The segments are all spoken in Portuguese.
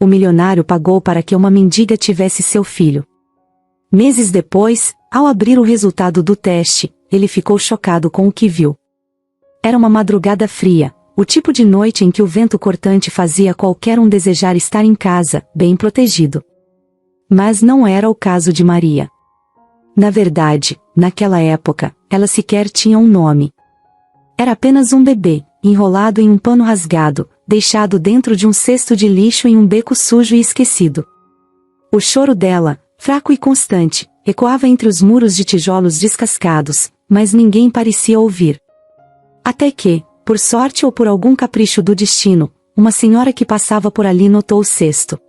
O milionário pagou para que uma mendiga tivesse seu filho. Meses depois, ao abrir o resultado do teste, ele ficou chocado com o que viu. Era uma madrugada fria, o tipo de noite em que o vento cortante fazia qualquer um desejar estar em casa, bem protegido. Mas não era o caso de Maria. Na verdade, naquela época, ela sequer tinha um nome. Era apenas um bebê, enrolado em um pano rasgado, deixado dentro de um cesto de lixo em um beco sujo e esquecido. O choro dela, fraco e constante, ecoava entre os muros de tijolos descascados, mas ninguém parecia ouvir. Até que, por sorte ou por algum capricho do destino, uma senhora que passava por ali notou o cesto.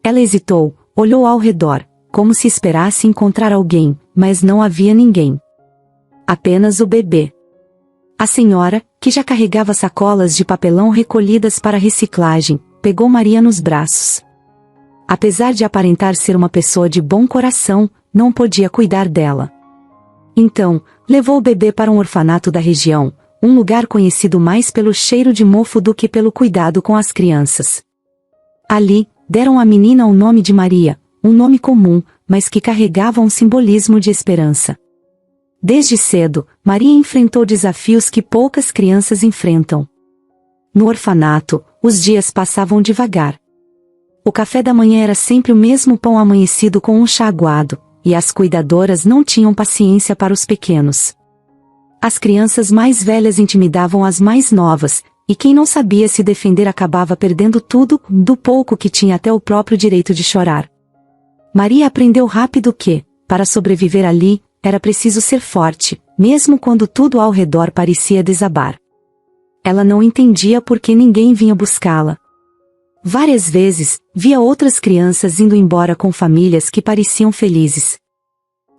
Ela hesitou, olhou ao redor, como se esperasse encontrar alguém, mas não havia ninguém. Apenas o bebê. A senhora, que já carregava sacolas de papelão recolhidas para reciclagem, pegou Maria nos braços. Apesar de aparentar ser uma pessoa de bom coração, não podia cuidar dela. Então, levou o bebê para um orfanato da região, um lugar conhecido mais pelo cheiro de mofo do que pelo cuidado com as crianças. Ali, deram à menina o nome de Maria, um nome comum, mas que carregava um simbolismo de esperança. Desde cedo, Maria enfrentou desafios que poucas crianças enfrentam. No orfanato, os dias passavam devagar. O café da manhã era sempre o mesmo pão amanhecido com um chá aguado, e as cuidadoras não tinham paciência para os pequenos. As crianças mais velhas intimidavam as mais novas, e quem não sabia se defender acabava perdendo tudo, do pouco que tinha até o próprio direito de chorar. Maria aprendeu rápido que, para sobreviver ali, era preciso ser forte, mesmo quando tudo ao redor parecia desabar. Ela não entendia por que ninguém vinha buscá-la. Várias vezes, via outras crianças indo embora com famílias que pareciam felizes.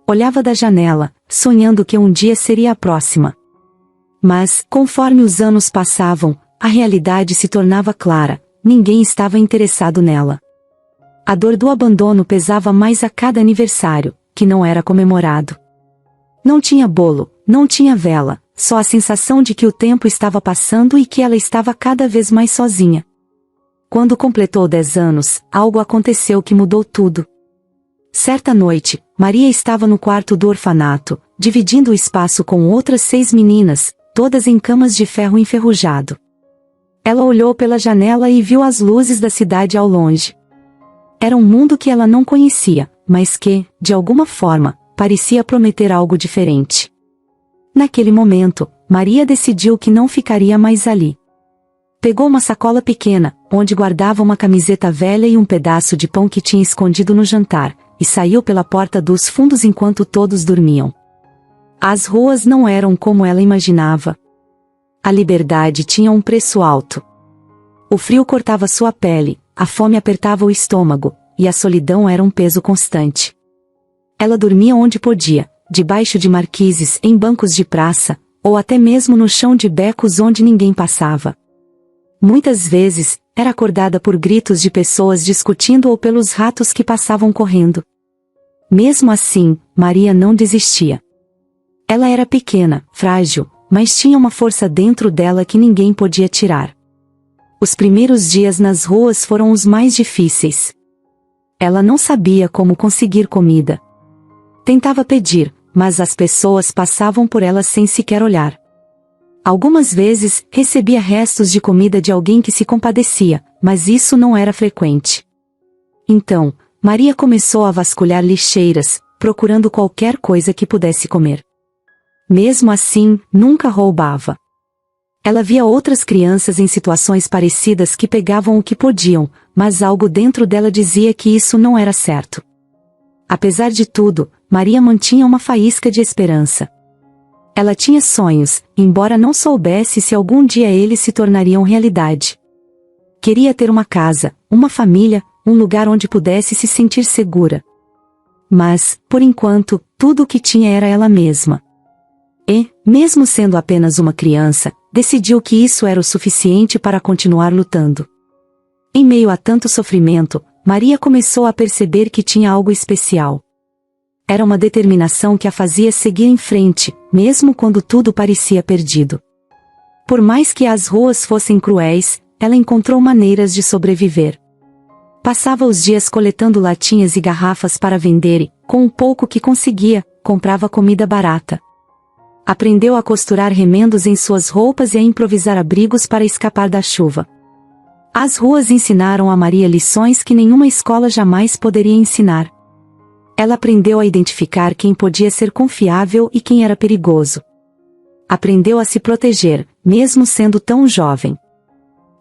Olhava da janela, sonhando que um dia seria a próxima. Mas, conforme os anos passavam, a realidade se tornava clara, ninguém estava interessado nela. A dor do abandono pesava mais a cada aniversário, que não era comemorado. Não tinha bolo, não tinha vela, só a sensação de que o tempo estava passando e que ela estava cada vez mais sozinha. Quando completou 10 anos, algo aconteceu que mudou tudo. Certa noite, Maria estava no quarto do orfanato, dividindo o espaço com outras 6 meninas, todas em camas de ferro enferrujado. Ela olhou pela janela e viu as luzes da cidade ao longe. Era um mundo que ela não conhecia, mas que, de alguma forma, parecia prometer algo diferente. Naquele momento, Maria decidiu que não ficaria mais ali. Pegou uma sacola pequena, onde guardava uma camiseta velha e um pedaço de pão que tinha escondido no jantar, e saiu pela porta dos fundos enquanto todos dormiam. As ruas não eram como ela imaginava. A liberdade tinha um preço alto. O frio cortava sua pele, a fome apertava o estômago, e a solidão era um peso constante. Ela dormia onde podia, debaixo de marquises, em bancos de praça, ou até mesmo no chão de becos onde ninguém passava. Muitas vezes, era acordada por gritos de pessoas discutindo ou pelos ratos que passavam correndo. Mesmo assim, Maria não desistia. Ela era pequena, frágil, mas tinha uma força dentro dela que ninguém podia tirar. Os primeiros dias nas ruas foram os mais difíceis. Ela não sabia como conseguir comida. Tentava pedir, mas as pessoas passavam por ela sem sequer olhar. Algumas vezes, recebia restos de comida de alguém que se compadecia, mas isso não era frequente. Então, Maria começou a vasculhar lixeiras, procurando qualquer coisa que pudesse comer. Mesmo assim, nunca roubava. Ela via outras crianças em situações parecidas que pegavam o que podiam, mas algo dentro dela dizia que isso não era certo. Apesar de tudo, Maria mantinha uma faísca de esperança. Ela tinha sonhos, embora não soubesse se algum dia eles se tornariam realidade. Queria ter uma casa, uma família, um lugar onde pudesse se sentir segura. Mas, por enquanto, tudo o que tinha era ela mesma. E, mesmo sendo apenas uma criança, decidiu que isso era o suficiente para continuar lutando. Em meio a tanto sofrimento, Maria começou a perceber que tinha algo especial. Era uma determinação que a fazia seguir em frente, mesmo quando tudo parecia perdido. Por mais que as ruas fossem cruéis, ela encontrou maneiras de sobreviver. passava os dias coletando latinhas e garrafas para vender e, com o pouco que conseguia, comprava comida barata. Aprendeu a costurar remendos em suas roupas e a improvisar abrigos para escapar da chuva. As ruas ensinaram a Maria lições que nenhuma escola jamais poderia ensinar. Ela aprendeu a identificar quem podia ser confiável e quem era perigoso. Aprendeu a se proteger, mesmo sendo tão jovem.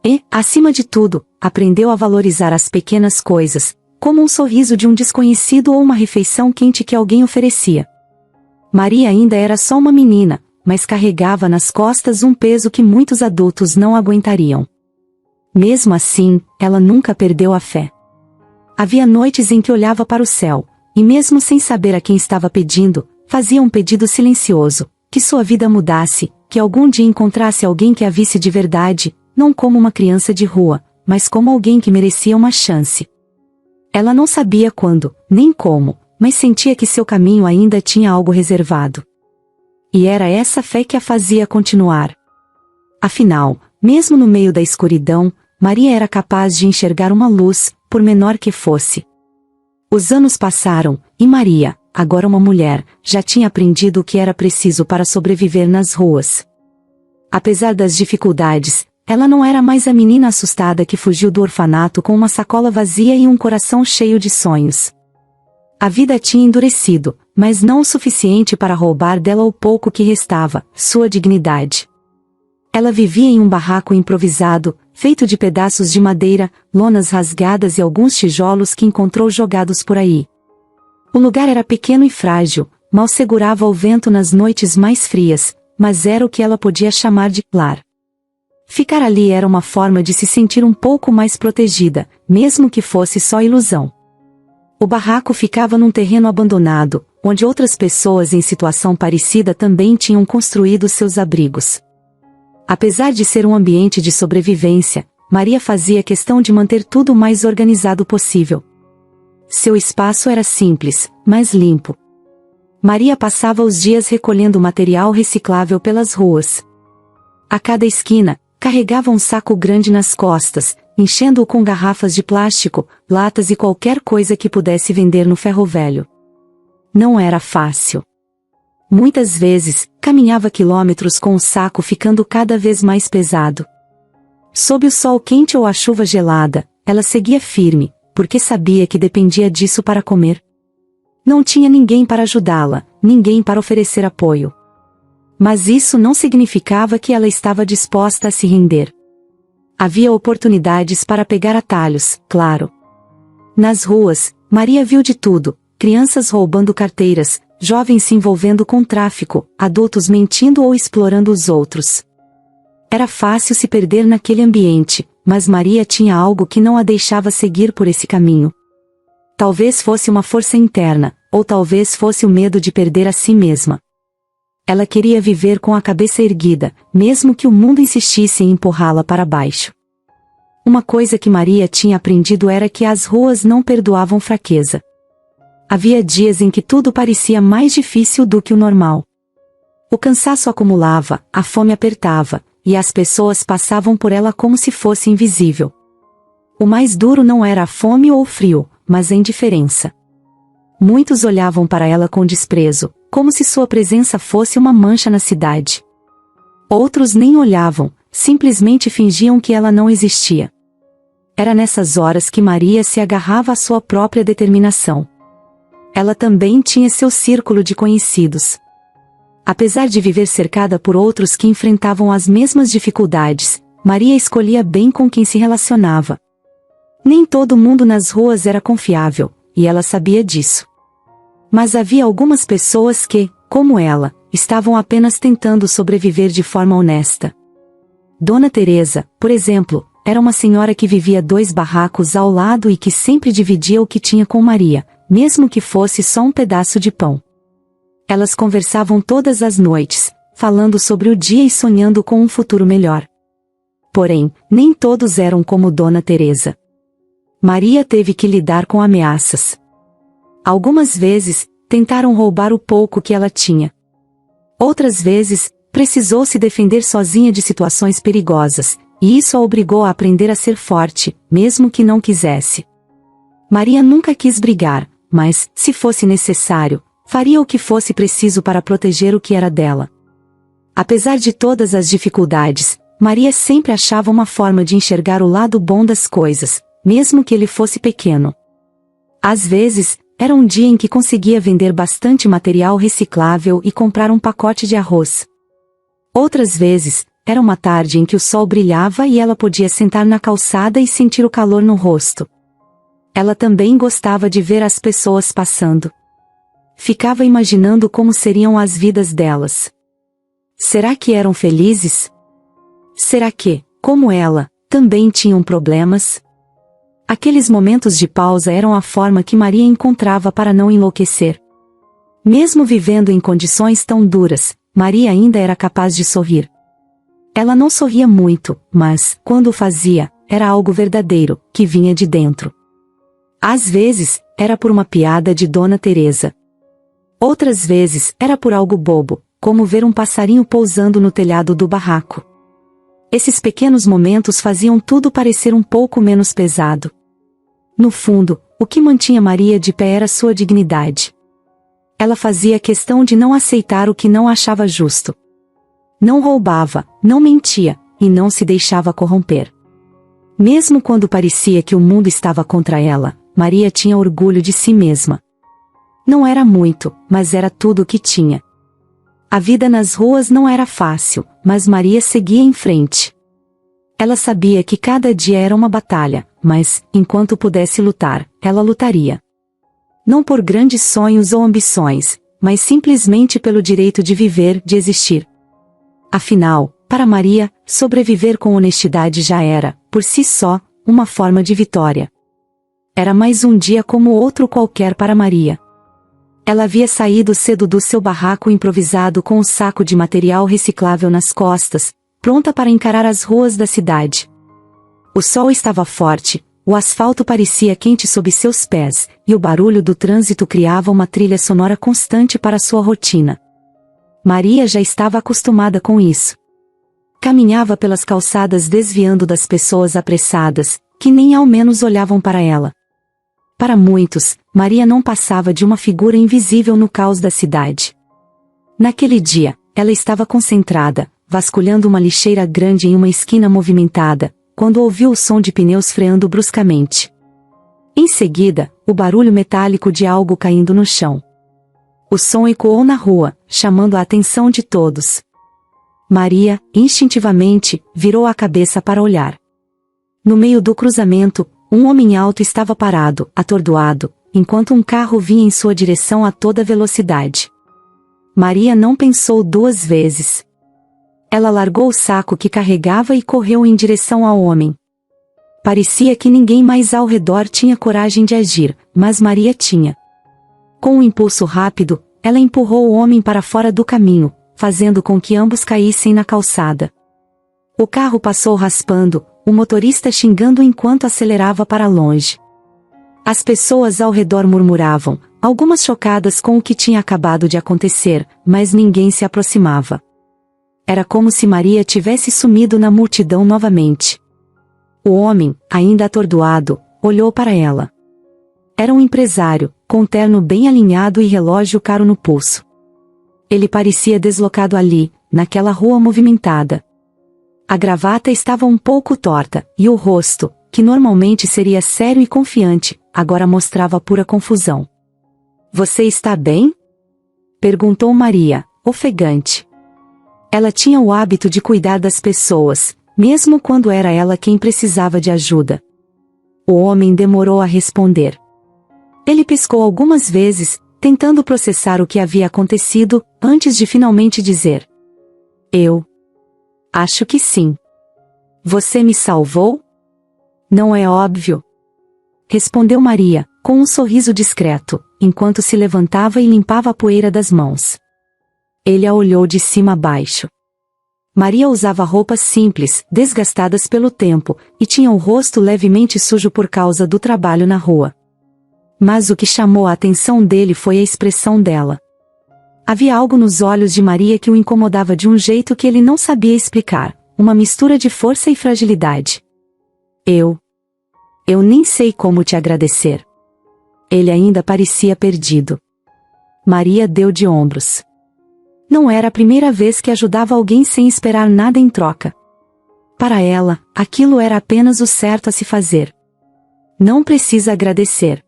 E, acima de tudo, aprendeu a valorizar as pequenas coisas, como um sorriso de um desconhecido ou uma refeição quente que alguém oferecia. Maria ainda era só uma menina, mas carregava nas costas um peso que muitos adultos não aguentariam. Mesmo assim, ela nunca perdeu a fé. Havia noites em que olhava para o céu, e mesmo sem saber a quem estava pedindo, fazia um pedido silencioso, que sua vida mudasse, que algum dia encontrasse alguém que a visse de verdade, não como uma criança de rua, mas como alguém que merecia uma chance. Ela não sabia quando, nem como, mas sentia que seu caminho ainda tinha algo reservado. E era essa fé que a fazia continuar. Afinal, mesmo no meio da escuridão, Maria era capaz de enxergar uma luz, por menor que fosse. Os anos passaram, e Maria, agora uma mulher, já tinha aprendido o que era preciso para sobreviver nas ruas. Apesar das dificuldades, ela não era mais a menina assustada que fugiu do orfanato com uma sacola vazia e um coração cheio de sonhos. A vida tinha endurecido, mas não o suficiente para roubar dela o pouco que restava, sua dignidade. Ela vivia em um barraco improvisado, feito de pedaços de madeira, lonas rasgadas e alguns tijolos que encontrou jogados por aí. O lugar era pequeno e frágil, mal segurava o vento nas noites mais frias, mas era o que ela podia chamar de lar. Ficar ali era uma forma de se sentir um pouco mais protegida, mesmo que fosse só ilusão. O barraco ficava num terreno abandonado, onde outras pessoas em situação parecida também tinham construído seus abrigos. Apesar de ser um ambiente de sobrevivência, Maria fazia questão de manter tudo o mais organizado possível. Seu espaço era simples, mas limpo. Maria passava os dias recolhendo material reciclável pelas ruas. A cada esquina, carregava um saco grande nas costas, enchendo-o com garrafas de plástico, latas e qualquer coisa que pudesse vender no ferro velho. Não era fácil. Muitas vezes, caminhava quilômetros com o saco ficando cada vez mais pesado. Sob o sol quente ou a chuva gelada, ela seguia firme, porque sabia que dependia disso para comer. Não tinha ninguém para ajudá-la, ninguém para oferecer apoio. Mas isso não significava que ela estava disposta a se render. Havia oportunidades para pegar atalhos, claro. Nas ruas, Maria viu de tudo: crianças roubando carteiras, jovens se envolvendo com tráfico, adultos mentindo ou explorando os outros. Era fácil se perder naquele ambiente, mas Maria tinha algo que não a deixava seguir por esse caminho. Talvez fosse uma força interna, ou talvez fosse o medo de perder a si mesma. Ela queria viver com a cabeça erguida, mesmo que o mundo insistisse em empurrá-la para baixo. Uma coisa que Maria tinha aprendido era que as ruas não perdoavam fraqueza. Havia dias em que tudo parecia mais difícil do que o normal. O cansaço acumulava, a fome apertava, e as pessoas passavam por ela como se fosse invisível. O mais duro não era a fome ou o frio, mas a indiferença. Muitos olhavam para ela com desprezo, como se sua presença fosse uma mancha na cidade. Outros nem olhavam, simplesmente fingiam que ela não existia. Era nessas horas que Maria se agarrava à sua própria determinação. Ela também tinha seu círculo de conhecidos. Apesar de viver cercada por outros que enfrentavam as mesmas dificuldades, Maria escolhia bem com quem se relacionava. Nem todo mundo nas ruas era confiável, e ela sabia disso. Mas havia algumas pessoas que, como ela, estavam apenas tentando sobreviver de forma honesta. Dona Teresa, por exemplo, era uma senhora que vivia 2 barracos ao lado e que sempre dividia o que tinha com Maria, mesmo que fosse só um pedaço de pão. Elas conversavam todas as noites, falando sobre o dia e sonhando com um futuro melhor. Porém, nem todos eram como Dona Teresa. Maria teve que lidar com ameaças. Algumas vezes, tentaram roubar o pouco que ela tinha. Outras vezes, precisou se defender sozinha de situações perigosas, e isso a obrigou a aprender a ser forte, mesmo que não quisesse. Maria nunca quis brigar, mas, se fosse necessário, faria o que fosse preciso para proteger o que era dela. Apesar de todas as dificuldades, Maria sempre achava uma forma de enxergar o lado bom das coisas, mesmo que ele fosse pequeno. Às vezes, era um dia em que conseguia vender bastante material reciclável e comprar um pacote de arroz. Outras vezes, era uma tarde em que o sol brilhava e ela podia sentar na calçada e sentir o calor no rosto. Ela também gostava de ver as pessoas passando. Ficava imaginando como seriam as vidas delas. Será que eram felizes? Será que, como ela, também tinham problemas? Aqueles momentos de pausa eram a forma que Maria encontrava para não enlouquecer. Mesmo vivendo em condições tão duras, Maria ainda era capaz de sorrir. Ela não sorria muito, mas, quando o fazia, era algo verdadeiro, que vinha de dentro. Às vezes, era por uma piada de Dona Teresa. Outras vezes, era por algo bobo, como ver um passarinho pousando no telhado do barraco. Esses pequenos momentos faziam tudo parecer um pouco menos pesado. No fundo, o que mantinha Maria de pé era sua dignidade. Ela fazia questão de não aceitar o que não achava justo. Não roubava, não mentia, e não se deixava corromper. Mesmo quando parecia que o mundo estava contra ela, Maria tinha orgulho de si mesma. Não era muito, mas era tudo o que tinha. A vida nas ruas não era fácil, mas Maria seguia em frente. Ela sabia que cada dia era uma batalha, mas, enquanto pudesse lutar, ela lutaria. Não por grandes sonhos ou ambições, mas simplesmente pelo direito de viver, de existir. Afinal, para Maria, sobreviver com honestidade já era, por si só, uma forma de vitória. Era mais um dia como outro qualquer para Maria. Ela havia saído cedo do seu barraco improvisado com um saco de material reciclável nas costas, pronta para encarar as ruas da cidade. O sol estava forte, o asfalto parecia quente sob seus pés, e o barulho do trânsito criava uma trilha sonora constante para sua rotina. Maria já estava acostumada com isso. Caminhava pelas calçadas desviando das pessoas apressadas, que nem ao menos olhavam para ela. Para muitos, Maria não passava de uma figura invisível no caos da cidade. Naquele dia, ela estava concentrada, vasculhando uma lixeira grande em uma esquina movimentada, quando ouviu o som de pneus freando bruscamente. Em seguida, o barulho metálico de algo caindo no chão. O som ecoou na rua, chamando a atenção de todos. Maria, instintivamente, virou a cabeça para olhar. No meio do cruzamento, um homem alto estava parado, atordoado, enquanto um carro vinha em sua direção a toda velocidade. Maria não pensou duas vezes. Ela largou o saco que carregava e correu em direção ao homem. Parecia que ninguém mais ao redor tinha coragem de agir, mas Maria tinha. Com um impulso rápido, ela empurrou o homem para fora do caminho, fazendo com que ambos caíssem na calçada. O carro passou raspando, o motorista xingando enquanto acelerava para longe. As pessoas ao redor murmuravam, algumas chocadas com o que tinha acabado de acontecer, mas ninguém se aproximava. Era como se Maria tivesse sumido na multidão novamente. O homem, ainda atordoado, olhou para ela. Era um empresário, com terno bem alinhado e relógio caro no pulso. Ele parecia deslocado ali, naquela rua movimentada. A gravata estava um pouco torta, e o rosto, que normalmente seria sério e confiante, agora mostrava pura confusão. "Você está bem?" perguntou Maria, ofegante. Ela tinha o hábito de cuidar das pessoas, mesmo quando era ela quem precisava de ajuda. O homem demorou a responder. Ele piscou algumas vezes, tentando processar o que havia acontecido, antes de finalmente dizer: "Eu acho que sim. Você me salvou?" "Não é óbvio?" respondeu Maria, com um sorriso discreto, enquanto se levantava e limpava a poeira das mãos. Ele a olhou de cima a baixo. Maria usava roupas simples, desgastadas pelo tempo, e tinha o rosto levemente sujo por causa do trabalho na rua. Mas o que chamou a atenção dele foi a expressão dela. Havia algo nos olhos de Maria que o incomodava de um jeito que ele não sabia explicar, uma mistura de força e fragilidade. Eu nem sei como te agradecer." Ele ainda parecia perdido. Maria deu de ombros. Não era a primeira vez que ajudava alguém sem esperar nada em troca. Para ela, aquilo era apenas o certo a se fazer. Não precisa agradecer.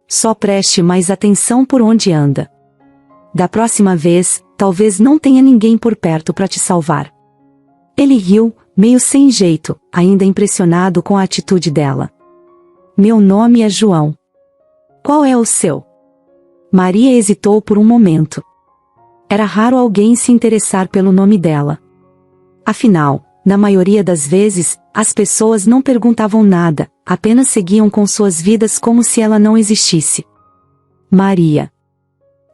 Só preste mais atenção por onde anda. Da próxima vez, talvez não tenha ninguém por perto para te salvar. Ele riu, meio sem jeito, ainda impressionado com a atitude dela. Meu nome é João. Qual é o seu? Maria hesitou por um momento. Era raro alguém se interessar pelo nome dela. Afinal, na maioria das vezes, as pessoas não perguntavam nada, apenas seguiam com suas vidas como se ela não existisse. Maria.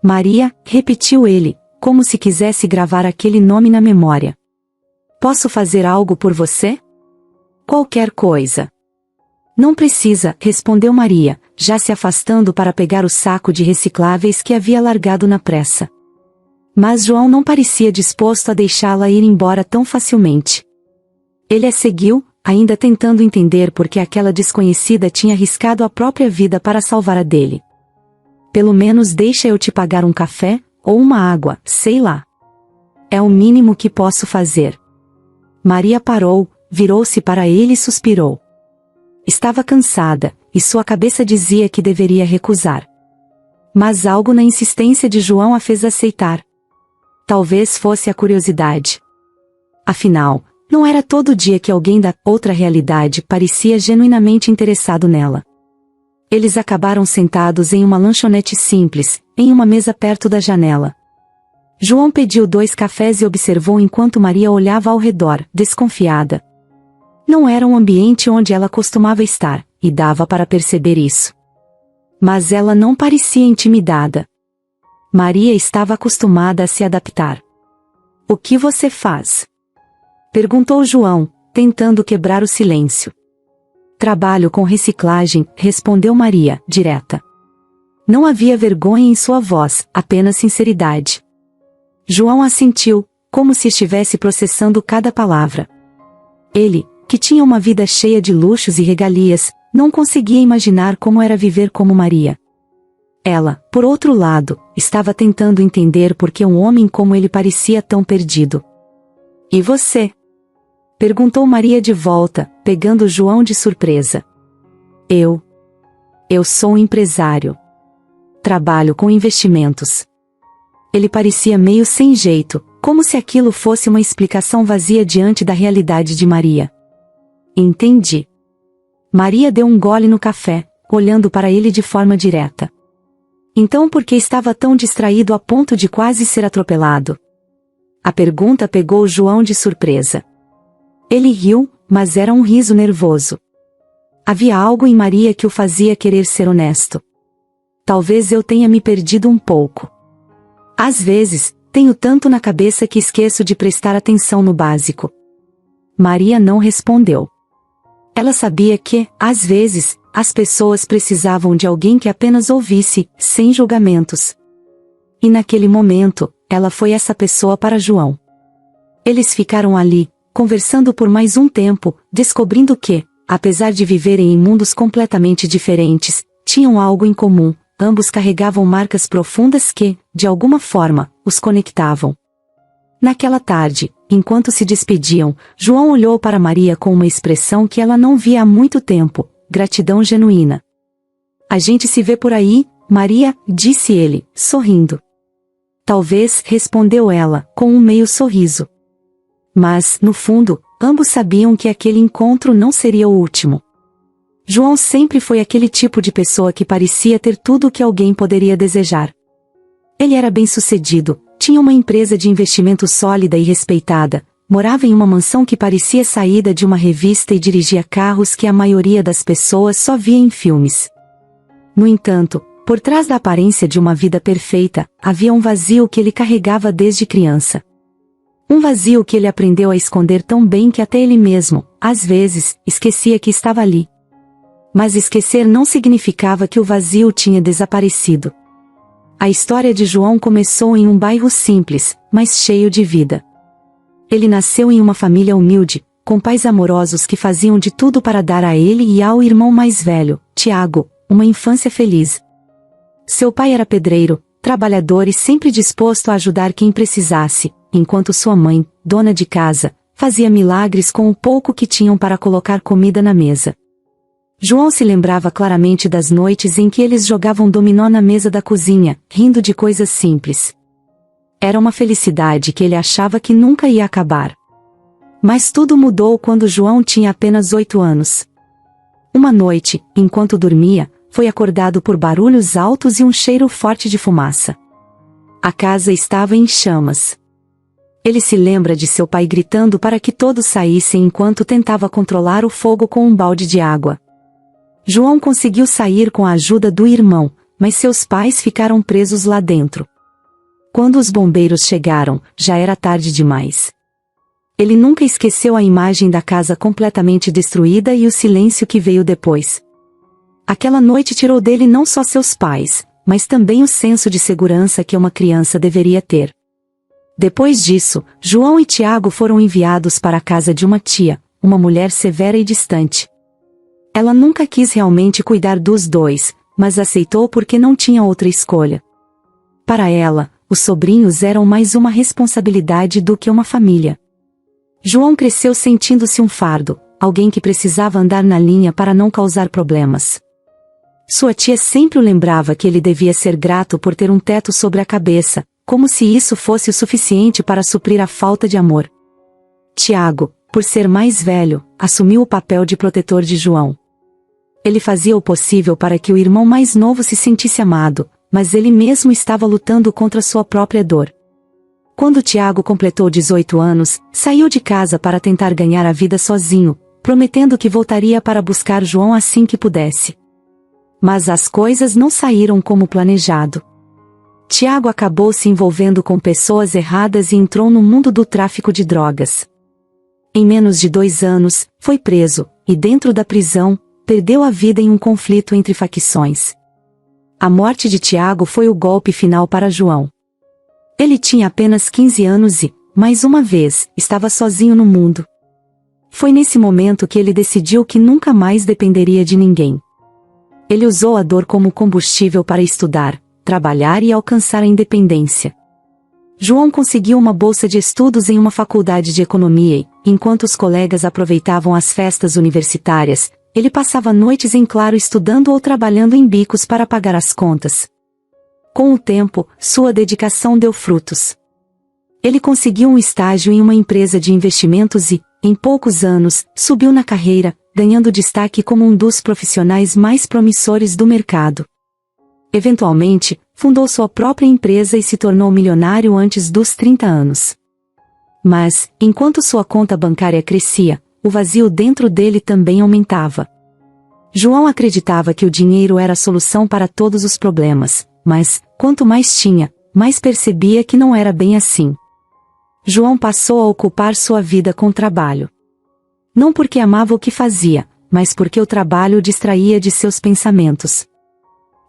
Maria, repetiu ele, como se quisesse gravar aquele nome na memória. Posso fazer algo por você? Qualquer coisa. Não precisa, respondeu Maria, já se afastando para pegar o saco de recicláveis que havia largado na pressa. Mas João não parecia disposto a deixá-la ir embora tão facilmente. Ele a seguiu, ainda tentando entender por que aquela desconhecida tinha arriscado a própria vida para salvar a dele. Pelo menos deixa eu te pagar um café, ou uma água, sei lá. É o mínimo que posso fazer. Maria parou, virou-se para ele e suspirou. Estava cansada, e sua cabeça dizia que deveria recusar. Mas algo na insistência de João a fez aceitar. Talvez fosse a curiosidade. Afinal, não era todo dia que alguém da outra realidade parecia genuinamente interessado nela. Eles acabaram sentados em uma lanchonete simples, em uma mesa perto da janela. João pediu 2 cafés e observou enquanto Maria olhava ao redor, desconfiada. Não era um ambiente onde ela costumava estar, e dava para perceber isso. Mas ela não parecia intimidada. Maria estava acostumada a se adaptar. O que você faz? Perguntou João, tentando quebrar o silêncio. Trabalho com reciclagem, respondeu Maria, direta. Não havia vergonha em sua voz, apenas sinceridade. João assentiu, como se estivesse processando cada palavra. Ele, que tinha uma vida cheia de luxos e regalias, não conseguia imaginar como era viver como Maria. Ela, por outro lado, estava tentando entender por que um homem como ele parecia tão perdido. E você? Perguntou Maria de volta, pegando João de surpresa. Eu sou um empresário. Trabalho com investimentos. Ele parecia meio sem jeito, como se aquilo fosse uma explicação vazia diante da realidade de Maria. Entendi. Maria deu um gole no café, olhando para ele de forma direta. Então por que estava tão distraído a ponto de quase ser atropelado? A pergunta pegou João de surpresa. Ele riu, mas era um riso nervoso. Havia algo em Maria que o fazia querer ser honesto. Talvez eu tenha me perdido um pouco. Às vezes, tenho tanto na cabeça que esqueço de prestar atenção no básico. Maria não respondeu. Ela sabia que, às vezes, as pessoas precisavam de alguém que apenas ouvisse, sem julgamentos. E naquele momento, ela foi essa pessoa para João. Eles ficaram ali, conversando por mais um tempo, descobrindo que, apesar de viverem em mundos completamente diferentes, tinham algo em comum, ambos carregavam marcas profundas que, de alguma forma, os conectavam. Naquela tarde, enquanto se despediam, João olhou para Maria com uma expressão que ela não via há muito tempo, gratidão genuína. A gente se vê por aí, Maria, disse ele, sorrindo. Talvez, respondeu ela, com um meio sorriso. Mas, no fundo, ambos sabiam que aquele encontro não seria o último. João sempre foi aquele tipo de pessoa que parecia ter tudo o que alguém poderia desejar. Ele era bem-sucedido, tinha uma empresa de investimento sólida e respeitada, morava em uma mansão que parecia saída de uma revista e dirigia carros que a maioria das pessoas só via em filmes. No entanto, por trás da aparência de uma vida perfeita, havia um vazio que ele carregava desde criança. Um vazio que ele aprendeu a esconder tão bem que até ele mesmo, às vezes, esquecia que estava ali. Mas esquecer não significava que o vazio tinha desaparecido. A história de João começou em um bairro simples, mas cheio de vida. Ele nasceu em uma família humilde, com pais amorosos que faziam de tudo para dar a ele e ao irmão mais velho, Tiago, uma infância feliz. Seu pai era pedreiro, trabalhador e sempre disposto a ajudar quem precisasse, enquanto sua mãe, dona de casa, fazia milagres com o pouco que tinham para colocar comida na mesa. João se lembrava claramente das noites em que eles jogavam dominó na mesa da cozinha, rindo de coisas simples. Era uma felicidade que ele achava que nunca ia acabar. Mas tudo mudou quando João tinha apenas 8 anos. Uma noite, enquanto dormia, foi acordado por barulhos altos e um cheiro forte de fumaça. A casa estava em chamas. Ele se lembra de seu pai gritando para que todos saíssem enquanto tentava controlar o fogo com um balde de água. João conseguiu sair com a ajuda do irmão, mas seus pais ficaram presos lá dentro. Quando os bombeiros chegaram, já era tarde demais. Ele nunca esqueceu a imagem da casa completamente destruída e o silêncio que veio depois. Aquela noite tirou dele não só seus pais, mas também o senso de segurança que uma criança deveria ter. Depois disso, João e Tiago foram enviados para a casa de uma tia, uma mulher severa e distante. Ela nunca quis realmente cuidar dos dois, mas aceitou porque não tinha outra escolha. Para ela, os sobrinhos eram mais uma responsabilidade do que uma família. João cresceu sentindo-se um fardo, alguém que precisava andar na linha para não causar problemas. Sua tia sempre o lembrava que ele devia ser grato por ter um teto sobre a cabeça, como se isso fosse o suficiente para suprir a falta de amor. Tiago, por ser mais velho, assumiu o papel de protetor de João. Ele fazia o possível para que o irmão mais novo se sentisse amado, mas ele mesmo estava lutando contra sua própria dor. Quando Tiago completou 18 anos, saiu de casa para tentar ganhar a vida sozinho, prometendo que voltaria para buscar João assim que pudesse. Mas as coisas não saíram como planejado. Tiago acabou se envolvendo com pessoas erradas e entrou no mundo do tráfico de drogas. Em menos de 2 anos, foi preso, e dentro da prisão, perdeu a vida em um conflito entre facções. A morte de Tiago foi o golpe final para João. Ele tinha apenas 15 anos e, mais uma vez, estava sozinho no mundo. Foi nesse momento que ele decidiu que nunca mais dependeria de ninguém. Ele usou a dor como combustível para estudar, trabalhar e alcançar a independência. João conseguiu uma bolsa de estudos em uma faculdade de economia e, enquanto os colegas aproveitavam as festas universitárias, ele passava noites em claro estudando ou trabalhando em bicos para pagar as contas. Com o tempo, sua dedicação deu frutos. Ele conseguiu um estágio em uma empresa de investimentos e, em poucos anos, subiu na carreira, ganhando destaque como um dos profissionais mais promissores do mercado. Eventualmente, fundou sua própria empresa e se tornou milionário antes dos 30 anos. Mas, enquanto sua conta bancária crescia, o vazio dentro dele também aumentava. João acreditava que o dinheiro era a solução para todos os problemas, mas, quanto mais tinha, mais percebia que não era bem assim. João passou a ocupar sua vida com trabalho. Não porque amava o que fazia, mas porque o trabalho o distraía de seus pensamentos.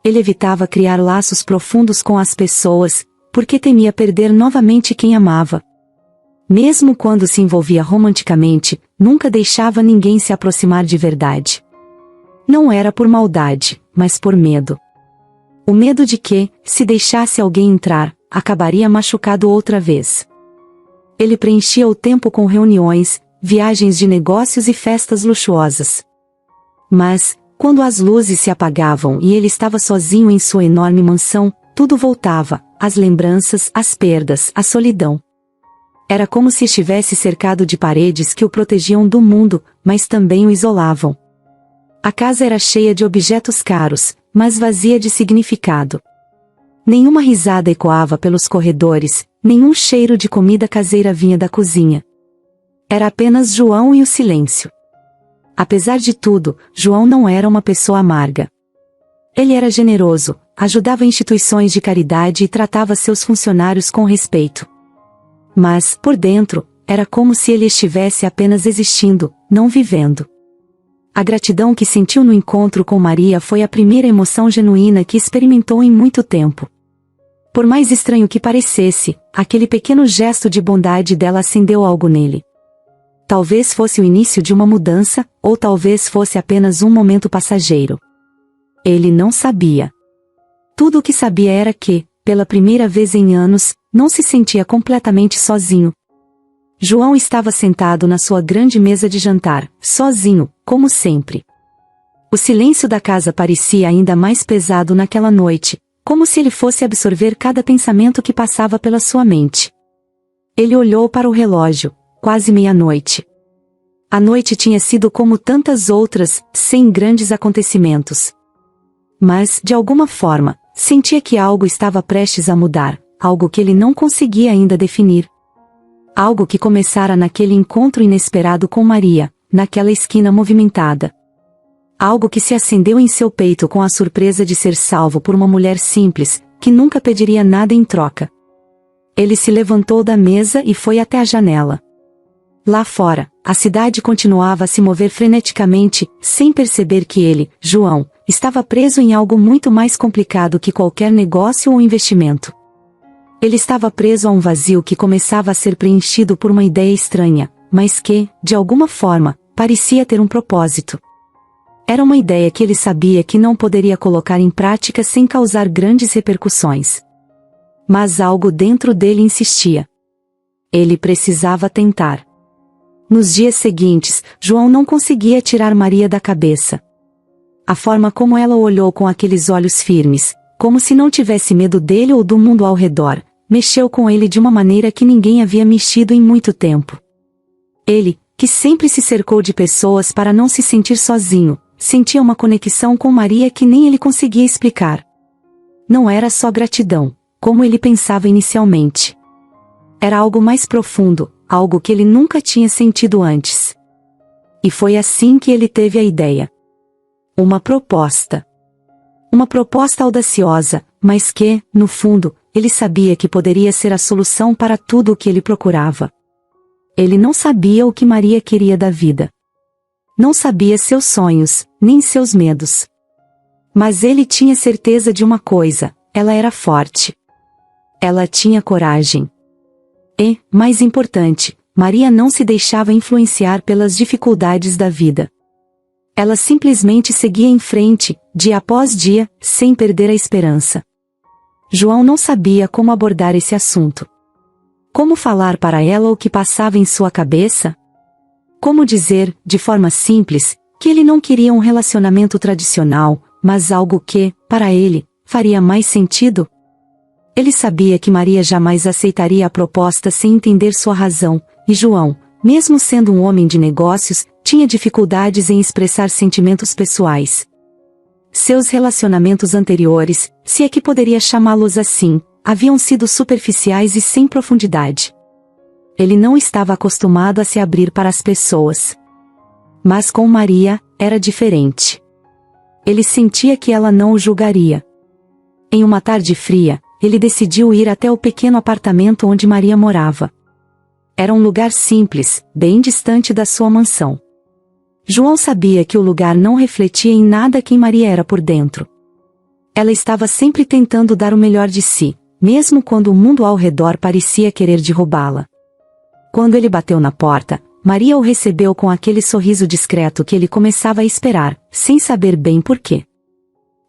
Ele evitava criar laços profundos com as pessoas, porque temia perder novamente quem amava. Mesmo quando se envolvia romanticamente, nunca deixava ninguém se aproximar de verdade. Não era por maldade, mas por medo. O medo de que, se deixasse alguém entrar, acabaria machucado outra vez. Ele preenchia o tempo com reuniões, viagens de negócios e festas luxuosas. Mas, quando as luzes se apagavam e ele estava sozinho em sua enorme mansão, tudo voltava, as lembranças, as perdas, a solidão. Era como se estivesse cercado de paredes que o protegiam do mundo, mas também o isolavam. A casa era cheia de objetos caros, mas vazia de significado. Nenhuma risada ecoava pelos corredores, nenhum cheiro de comida caseira vinha da cozinha. Era apenas João e o silêncio. Apesar de tudo, João não era uma pessoa amarga. Ele era generoso, ajudava instituições de caridade e tratava seus funcionários com respeito. Mas, por dentro, era como se ele estivesse apenas existindo, não vivendo. A gratidão que sentiu no encontro com Maria foi a primeira emoção genuína que experimentou em muito tempo. Por mais estranho que parecesse, aquele pequeno gesto de bondade dela acendeu algo nele. Talvez fosse o início de uma mudança, ou talvez fosse apenas um momento passageiro. Ele não sabia. Tudo o que sabia era que, pela primeira vez em anos, não se sentia completamente sozinho. João estava sentado na sua grande mesa de jantar, sozinho, como sempre. O silêncio da casa parecia ainda mais pesado naquela noite, como se ele fosse absorver cada pensamento que passava pela sua mente. Ele olhou para o relógio, quase meia-noite. A noite tinha sido como tantas outras, sem grandes acontecimentos. Mas, de alguma forma, sentia que algo estava prestes a mudar, algo que ele não conseguia ainda definir. Algo que começara naquele encontro inesperado com Maria, naquela esquina movimentada. Algo que se acendeu em seu peito com a surpresa de ser salvo por uma mulher simples, que nunca pediria nada em troca. Ele se levantou da mesa e foi até a janela. Lá fora, a cidade continuava a se mover freneticamente, sem perceber que ele, João, estava preso em algo muito mais complicado que qualquer negócio ou investimento. Ele estava preso a um vazio que começava a ser preenchido por uma ideia estranha, mas que, de alguma forma, parecia ter um propósito. Era uma ideia que ele sabia que não poderia colocar em prática sem causar grandes repercussões. Mas algo dentro dele insistia. Ele precisava tentar. Nos dias seguintes, João não conseguia tirar Maria da cabeça. A forma como ela o olhou com aqueles olhos firmes, como se não tivesse medo dele ou do mundo ao redor, mexeu com ele de uma maneira que ninguém havia mexido em muito tempo. Ele, que sempre se cercou de pessoas para não se sentir sozinho, sentia uma conexão com Maria que nem ele conseguia explicar. Não era só gratidão, como ele pensava inicialmente. Era algo mais profundo, algo que ele nunca tinha sentido antes. E foi assim que ele teve a ideia. Uma proposta. Uma proposta audaciosa, mas que, no fundo, ele sabia que poderia ser a solução para tudo o que ele procurava. Ele não sabia o que Maria queria da vida. Não sabia seus sonhos, nem seus medos. Mas ele tinha certeza de uma coisa: ela era forte. Ela tinha coragem. E, mais importante, Maria não se deixava influenciar pelas dificuldades da vida. Ela simplesmente seguia em frente, dia após dia, sem perder a esperança. João não sabia como abordar esse assunto. Como falar para ela o que passava em sua cabeça? Como dizer, de forma simples, que ele não queria um relacionamento tradicional, mas algo que, para ele, faria mais sentido? Ele sabia que Maria jamais aceitaria a proposta sem entender sua razão, e João, mesmo sendo um homem de negócios, tinha dificuldades em expressar sentimentos pessoais. Seus relacionamentos anteriores, se é que poderia chamá-los assim, haviam sido superficiais e sem profundidade. Ele não estava acostumado a se abrir para as pessoas. Mas com Maria, era diferente. Ele sentia que ela não o julgaria. Em uma tarde fria, ele decidiu ir até o pequeno apartamento onde Maria morava. Era um lugar simples, bem distante da sua mansão. João sabia que o lugar não refletia em nada quem Maria era por dentro. Ela estava sempre tentando dar o melhor de si, mesmo quando o mundo ao redor parecia querer derrubá-la. Quando ele bateu na porta, Maria o recebeu com aquele sorriso discreto que ele começava a esperar, sem saber bem por quê.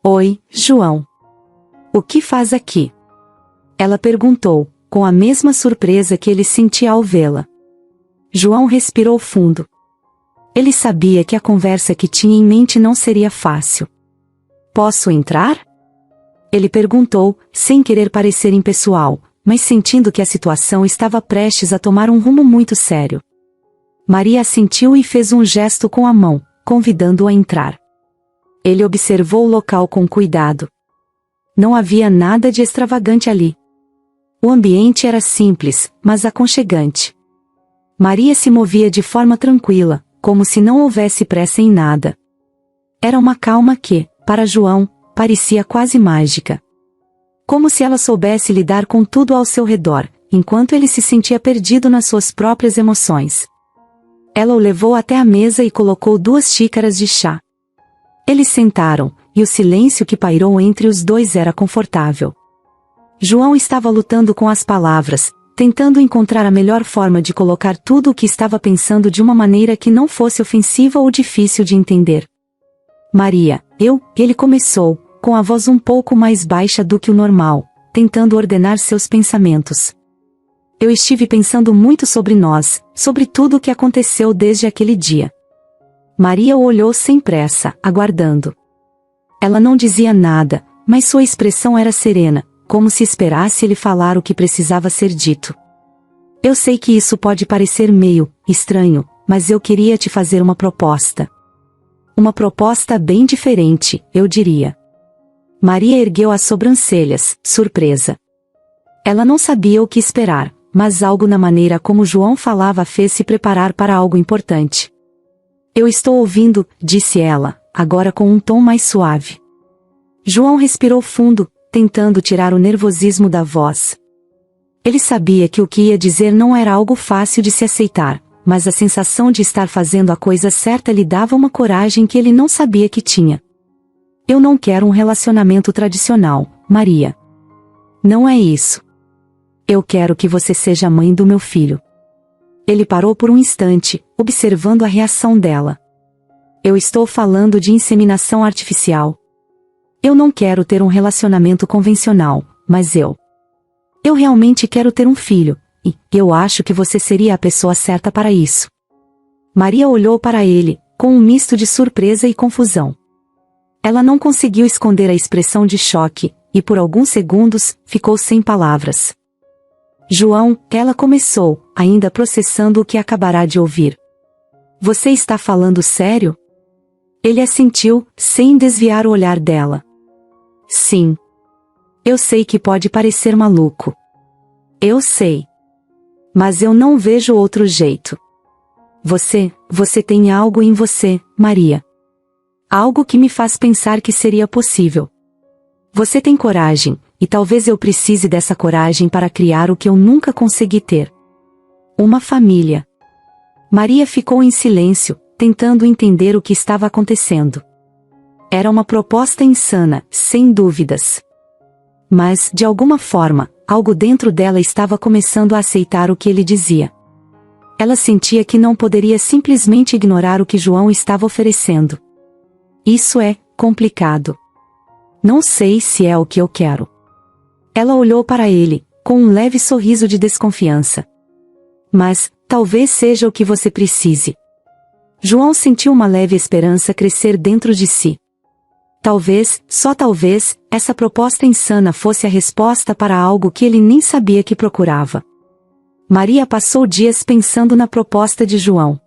"Oi, João. O que faz aqui?" Ela perguntou, com a mesma surpresa que ele sentia ao vê-la. João respirou fundo. Ele sabia que a conversa que tinha em mente não seria fácil. "Posso entrar?" Ele perguntou, sem querer parecer impessoal, mas sentindo que a situação estava prestes a tomar um rumo muito sério. Maria assentiu e fez um gesto com a mão, convidando-o a entrar. Ele observou o local com cuidado. Não havia nada de extravagante ali. O ambiente era simples, mas aconchegante. Maria se movia de forma tranquila, como se não houvesse pressa em nada. Era uma calma que, para João, parecia quase mágica. Como se ela soubesse lidar com tudo ao seu redor, enquanto ele se sentia perdido nas suas próprias emoções. Ela o levou até a mesa e colocou 2 xícaras de chá. Eles sentaram, e o silêncio que pairou entre os dois era confortável. João estava lutando com as palavras, tentando encontrar a melhor forma de colocar tudo o que estava pensando de uma maneira que não fosse ofensiva ou difícil de entender. "Maria, ele começou, com a voz um pouco mais baixa do que o normal, tentando ordenar seus pensamentos. Eu estive pensando muito sobre nós, sobre tudo o que aconteceu desde aquele dia. Maria o olhou sem pressa, aguardando. Ela não dizia nada, mas sua expressão era serena, como se esperasse ele falar o que precisava ser dito. Eu sei que isso pode parecer meio estranho, mas eu queria te fazer uma proposta. Uma proposta bem diferente, eu diria. Maria ergueu as sobrancelhas, surpresa. Ela não sabia o que esperar, mas algo na maneira como João falava fez se preparar para algo importante. Eu estou ouvindo, disse ela, agora com um tom mais suave. João respirou fundo, tentando tirar o nervosismo da voz. Ele sabia que o que ia dizer não era algo fácil de se aceitar, mas a sensação de estar fazendo a coisa certa lhe dava uma coragem que ele não sabia que tinha. Eu não quero um relacionamento tradicional, Maria. Não é isso. Eu quero que você seja a mãe do meu filho. Ele parou por um instante, observando a reação dela. Eu estou falando de inseminação artificial. Eu não quero ter um relacionamento convencional, mas eu realmente quero ter um filho, e eu acho que você seria a pessoa certa para isso. Maria olhou para ele, com um misto de surpresa e confusão. Ela não conseguiu esconder a expressão de choque, e por alguns segundos, ficou sem palavras. João, ela começou, ainda processando o que acabará de ouvir. Você está falando sério? Ele assentiu, sem desviar o olhar dela. Sim. Eu sei que pode parecer maluco. Eu sei. Mas eu não vejo outro jeito. Você tem algo em você, Maria. Algo que me faz pensar que seria possível. Você tem coragem, e talvez eu precise dessa coragem para criar o que eu nunca consegui ter. Uma família. Maria ficou em silêncio, tentando entender o que estava acontecendo. Era uma proposta insana, sem dúvidas. Mas, de alguma forma, algo dentro dela estava começando a aceitar o que ele dizia. Ela sentia que não poderia simplesmente ignorar o que João estava oferecendo. Isso é complicado. Não sei se é o que eu quero. Ela olhou para ele, com um leve sorriso de desconfiança. Mas, talvez seja o que você precise. João sentiu uma leve esperança crescer dentro de si. Talvez, só talvez, essa proposta insana fosse a resposta para algo que ele nem sabia que procurava. Maria passou dias pensando na proposta de João.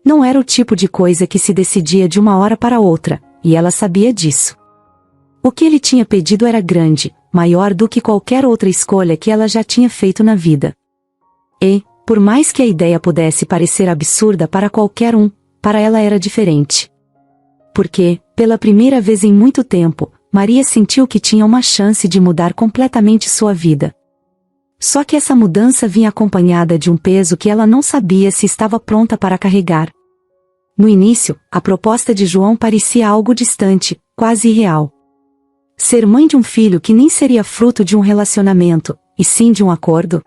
Não era o tipo de coisa que se decidia de uma hora para outra, e ela sabia disso. O que ele tinha pedido era grande, maior do que qualquer outra escolha que ela já tinha feito na vida. E, por mais que a ideia pudesse parecer absurda para qualquer um, para ela era diferente. Porque, pela primeira vez em muito tempo, Maria sentiu que tinha uma chance de mudar completamente sua vida. Só que essa mudança vinha acompanhada de um peso que ela não sabia se estava pronta para carregar. No início, a proposta de João parecia algo distante, quase irreal. Ser mãe de um filho que nem seria fruto de um relacionamento, e sim de um acordo?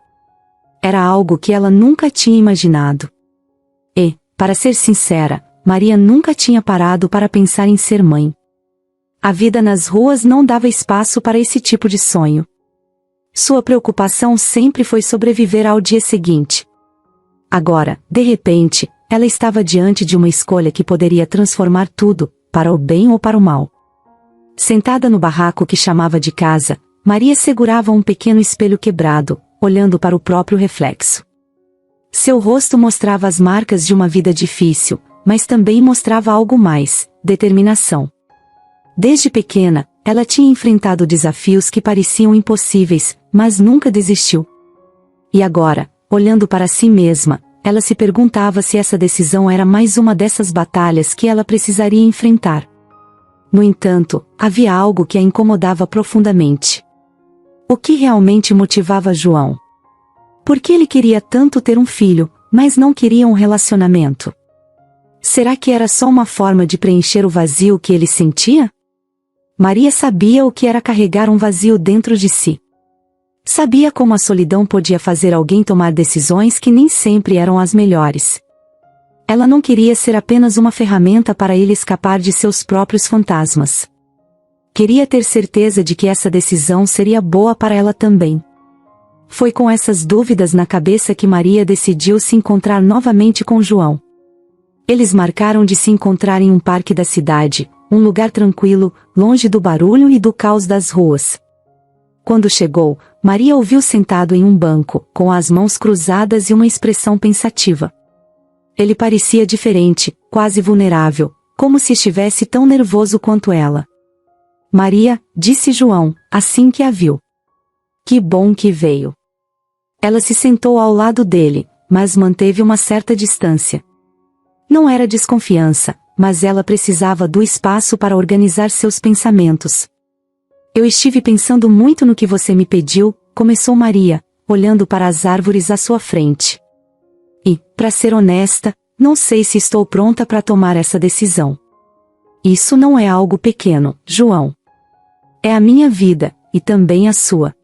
Era algo que ela nunca tinha imaginado. E, para ser sincera, Maria nunca tinha parado para pensar em ser mãe. A vida nas ruas não dava espaço para esse tipo de sonho. Sua preocupação sempre foi sobreviver ao dia seguinte. Agora, de repente, ela estava diante de uma escolha que poderia transformar tudo, para o bem ou para o mal. Sentada no barraco que chamava de casa, Maria segurava um pequeno espelho quebrado, olhando para o próprio reflexo. Seu rosto mostrava as marcas de uma vida difícil, mas também mostrava algo mais, determinação. Desde pequena, ela tinha enfrentado desafios que pareciam impossíveis, mas nunca desistiu. E agora, olhando para si mesma, ela se perguntava se essa decisão era mais uma dessas batalhas que ela precisaria enfrentar. No entanto, havia algo que a incomodava profundamente. O que realmente motivava João? Por que ele queria tanto ter um filho, mas não queria um relacionamento? Será que era só uma forma de preencher o vazio que ele sentia? Maria sabia o que era carregar um vazio dentro de si. Sabia como a solidão podia fazer alguém tomar decisões que nem sempre eram as melhores. Ela não queria ser apenas uma ferramenta para ele escapar de seus próprios fantasmas. Queria ter certeza de que essa decisão seria boa para ela também. Foi com essas dúvidas na cabeça que Maria decidiu se encontrar novamente com João. Eles marcaram de se encontrar em um parque da cidade, um lugar tranquilo, longe do barulho e do caos das ruas. Quando chegou, Maria o viu sentado em um banco, com as mãos cruzadas e uma expressão pensativa. Ele parecia diferente, quase vulnerável, como se estivesse tão nervoso quanto ela. Maria, disse João, assim que a viu. Que bom que veio. Ela se sentou ao lado dele, mas manteve uma certa distância. Não era desconfiança, mas ela precisava do espaço para organizar seus pensamentos. Eu estive pensando muito no que você me pediu, começou Maria, olhando para as árvores à sua frente. E, para ser honesta, não sei se estou pronta para tomar essa decisão. Isso não é algo pequeno, João. É a minha vida, e também a sua.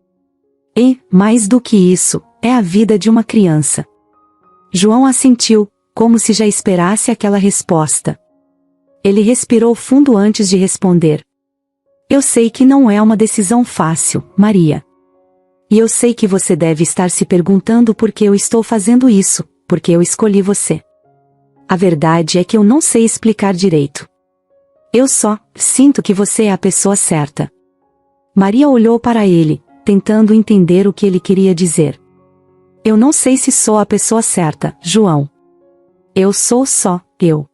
E, mais do que isso, é a vida de uma criança. João assentiu, como se já esperasse aquela resposta. Ele respirou fundo antes de responder. Eu sei que não é uma decisão fácil, Maria. E eu sei que você deve estar se perguntando por que eu estou fazendo isso, porque eu escolhi você. A verdade é que eu não sei explicar direito. Eu só sinto que você é a pessoa certa. Maria olhou para ele, tentando entender o que ele queria dizer. Eu não sei se sou a pessoa certa, João. Eu sou só eu.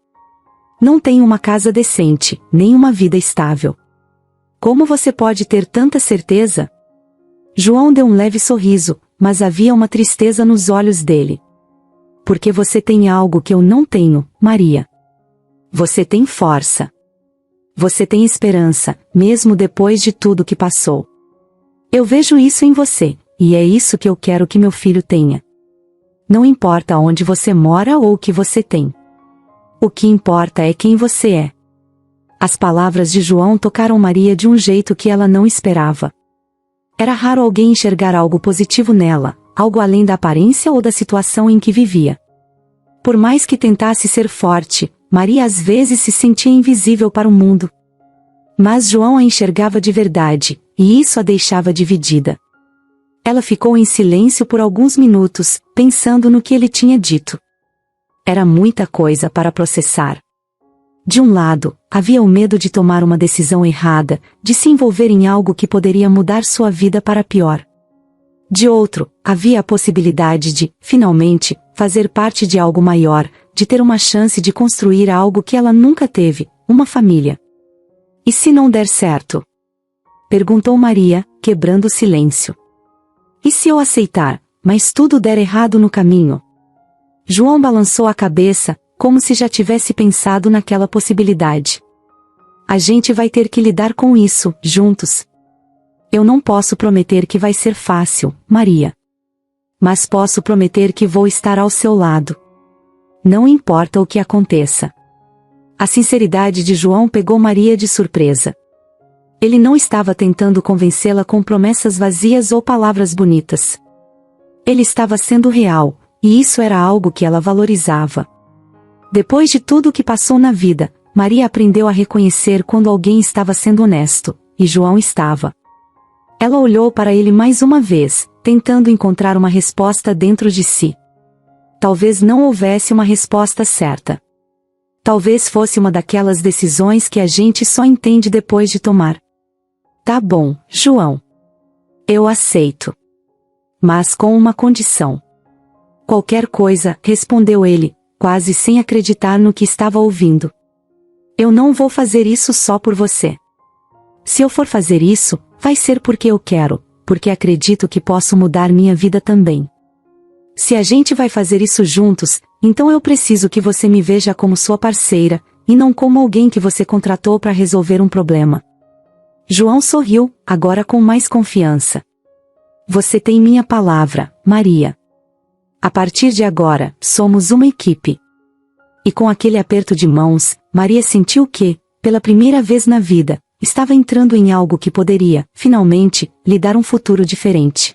Não tenho uma casa decente, nem uma vida estável. Como você pode ter tanta certeza? João deu um leve sorriso, mas havia uma tristeza nos olhos dele. Porque você tem algo que eu não tenho, Maria. Você tem força. Você tem esperança, mesmo depois de tudo que passou. Eu vejo isso em você, e é isso que eu quero que meu filho tenha. Não importa onde você mora ou o que você tem. O que importa é quem você é. As palavras de João tocaram Maria de um jeito que ela não esperava. Era raro alguém enxergar algo positivo nela, algo além da aparência ou da situação em que vivia. Por mais que tentasse ser forte, Maria às vezes se sentia invisível para o mundo. Mas João a enxergava de verdade, e isso a deixava dividida. Ela ficou em silêncio por alguns minutos, pensando no que ele tinha dito. Era muita coisa para processar. De um lado, havia o medo de tomar uma decisão errada, de se envolver em algo que poderia mudar sua vida para pior. De outro, havia a possibilidade de, finalmente, fazer parte de algo maior, de ter uma chance de construir algo que ela nunca teve, uma família. E se não der certo? Perguntou Maria, quebrando o silêncio. E se eu aceitar, mas tudo der errado no caminho? João balançou a cabeça, como se já tivesse pensado naquela possibilidade. A gente vai ter que lidar com isso, juntos. Eu não posso prometer que vai ser fácil, Maria. Mas posso prometer que vou estar ao seu lado. Não importa o que aconteça. A sinceridade de João pegou Maria de surpresa. Ele não estava tentando convencê-la com promessas vazias ou palavras bonitas. Ele estava sendo real, e isso era algo que ela valorizava. Depois de tudo o que passou na vida, Maria aprendeu a reconhecer quando alguém estava sendo honesto, e João estava. Ela olhou para ele mais uma vez, tentando encontrar uma resposta dentro de si. Talvez não houvesse uma resposta certa. Talvez fosse uma daquelas decisões que a gente só entende depois de tomar. Tá bom, João. Eu aceito. Mas com uma condição. Qualquer coisa, respondeu ele, quase sem acreditar no que estava ouvindo. Eu não vou fazer isso só por você. Se eu for fazer isso, vai ser porque eu quero, porque acredito que posso mudar minha vida também. Se a gente vai fazer isso juntos, então eu preciso que você me veja como sua parceira, e não como alguém que você contratou para resolver um problema. João sorriu, agora com mais confiança. Você tem minha palavra, Maria. A partir de agora, somos uma equipe. E com aquele aperto de mãos, Maria sentiu que, pela primeira vez na vida, estava entrando em algo que poderia, finalmente, lhe dar um futuro diferente.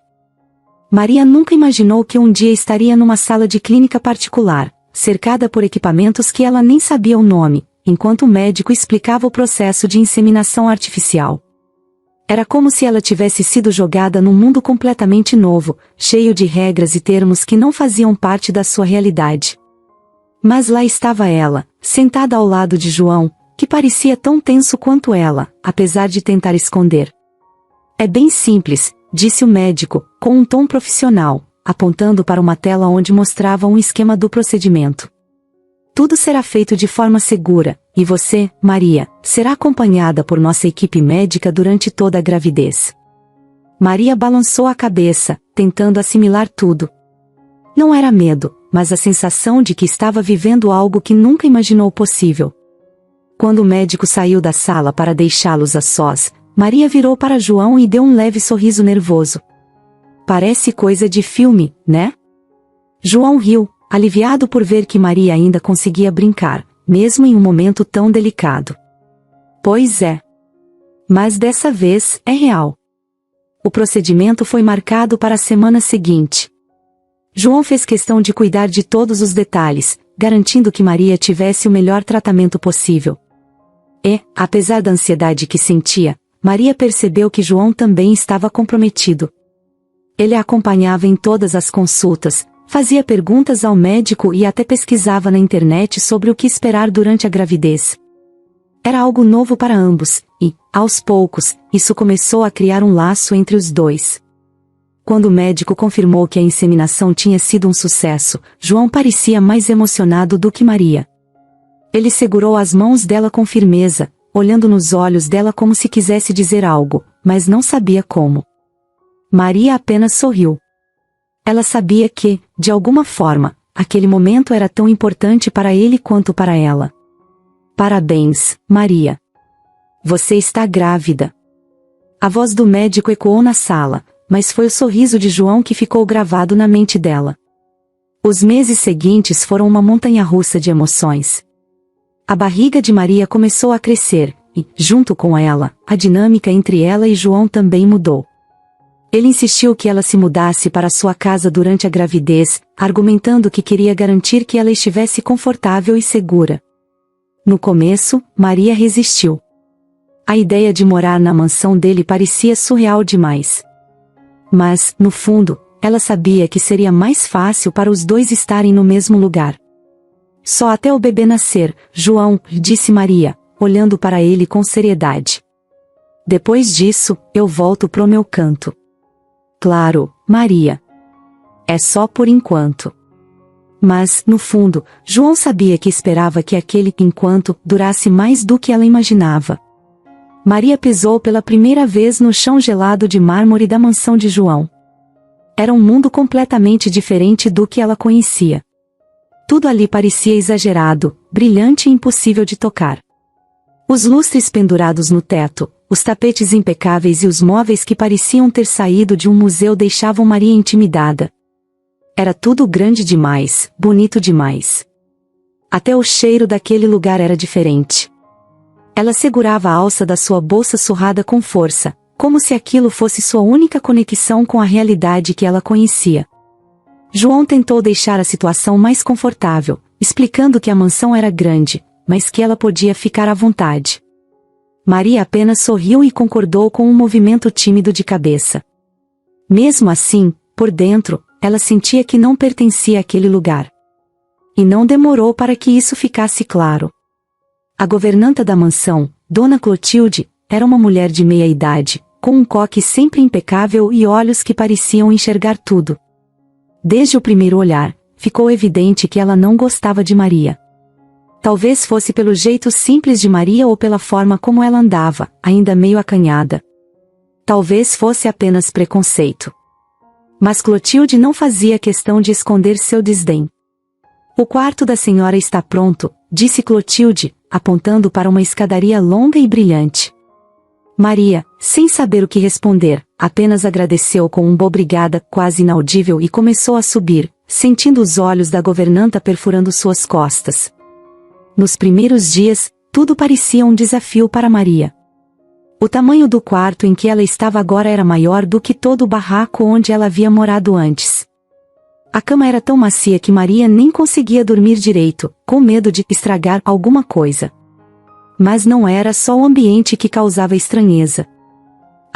Maria nunca imaginou que um dia estaria numa sala de clínica particular, cercada por equipamentos que ela nem sabia o nome, enquanto o médico explicava o processo de inseminação artificial. Era como se ela tivesse sido jogada num mundo completamente novo, cheio de regras e termos que não faziam parte da sua realidade. Mas lá estava ela, sentada ao lado de João, que parecia tão tenso quanto ela, apesar de tentar esconder. É bem simples, disse o médico, com um tom profissional, apontando para uma tela onde mostrava um esquema do procedimento. Tudo será feito de forma segura, e você, Maria, será acompanhada por nossa equipe médica durante toda a gravidez. Maria balançou a cabeça, tentando assimilar tudo. Não era medo, mas a sensação de que estava vivendo algo que nunca imaginou possível. Quando o médico saiu da sala para deixá-los a sós, Maria virou para João e deu um leve sorriso nervoso. Parece coisa de filme, né? João riu, aliviado por ver que Maria ainda conseguia brincar, mesmo em um momento tão delicado. Pois é. Mas dessa vez, é real. O procedimento foi marcado para a semana seguinte. João fez questão de cuidar de todos os detalhes, garantindo que Maria tivesse o melhor tratamento possível. E, apesar da ansiedade que sentia, Maria percebeu que João também estava comprometido. Ele a acompanhava em todas as consultas, fazia perguntas ao médico e até pesquisava na internet sobre o que esperar durante a gravidez. Era algo novo para ambos, e, aos poucos, isso começou a criar um laço entre os dois. Quando o médico confirmou que a inseminação tinha sido um sucesso, João parecia mais emocionado do que Maria. Ele segurou as mãos dela com firmeza, olhando nos olhos dela como se quisesse dizer algo, mas não sabia como. Maria apenas sorriu. Ela sabia que, de alguma forma, aquele momento era tão importante para ele quanto para ela. Parabéns, Maria. Você está grávida. A voz do médico ecoou na sala, mas foi o sorriso de João que ficou gravado na mente dela. Os meses seguintes foram uma montanha-russa de emoções. A barriga de Maria começou a crescer, e, junto com ela, a dinâmica entre ela e João também mudou. Ele insistiu que ela se mudasse para sua casa durante a gravidez, argumentando que queria garantir que ela estivesse confortável e segura. No começo, Maria resistiu. A ideia de morar na mansão dele parecia surreal demais. Mas, no fundo, ela sabia que seria mais fácil para os dois estarem no mesmo lugar. Só até o bebê nascer, João, disse Maria, olhando para ele com seriedade. Depois disso, eu volto pro meu canto. Claro, Maria. É só por enquanto. Mas, no fundo, João sabia que esperava que aquele enquanto durasse mais do que ela imaginava. Maria pisou pela primeira vez no chão gelado de mármore da mansão de João. Era um mundo completamente diferente do que ela conhecia. Tudo ali parecia exagerado, brilhante e impossível de tocar. Os lustres pendurados no teto, os tapetes impecáveis e os móveis que pareciam ter saído de um museu deixavam Maria intimidada. Era tudo grande demais, bonito demais. Até o cheiro daquele lugar era diferente. Ela segurava a alça da sua bolsa surrada com força, como se aquilo fosse sua única conexão com a realidade que ela conhecia. João tentou deixar a situação mais confortável, explicando que a mansão era grande, mas que ela podia ficar à vontade. Maria apenas sorriu e concordou com um movimento tímido de cabeça. Mesmo assim, por dentro, ela sentia que não pertencia àquele lugar. E não demorou para que isso ficasse claro. A governanta da mansão, Dona Clotilde, era uma mulher de meia idade, com um coque sempre impecável e olhos que pareciam enxergar tudo. Desde o primeiro olhar, ficou evidente que ela não gostava de Maria. Talvez fosse pelo jeito simples de Maria ou pela forma como ela andava, ainda meio acanhada. Talvez fosse apenas preconceito. Mas Clotilde não fazia questão de esconder seu desdém. O quarto da senhora está pronto, disse Clotilde, apontando para uma escadaria longa e brilhante. Maria, sem saber o que responder, apenas agradeceu com um obrigada quase inaudível e começou a subir, sentindo os olhos da governanta perfurando suas costas. Nos primeiros dias, tudo parecia um desafio para Maria. O tamanho do quarto em que ela estava agora era maior do que todo o barraco onde ela havia morado antes. A cama era tão macia que Maria nem conseguia dormir direito, com medo de estragar alguma coisa. Mas não era só o ambiente que causava estranheza.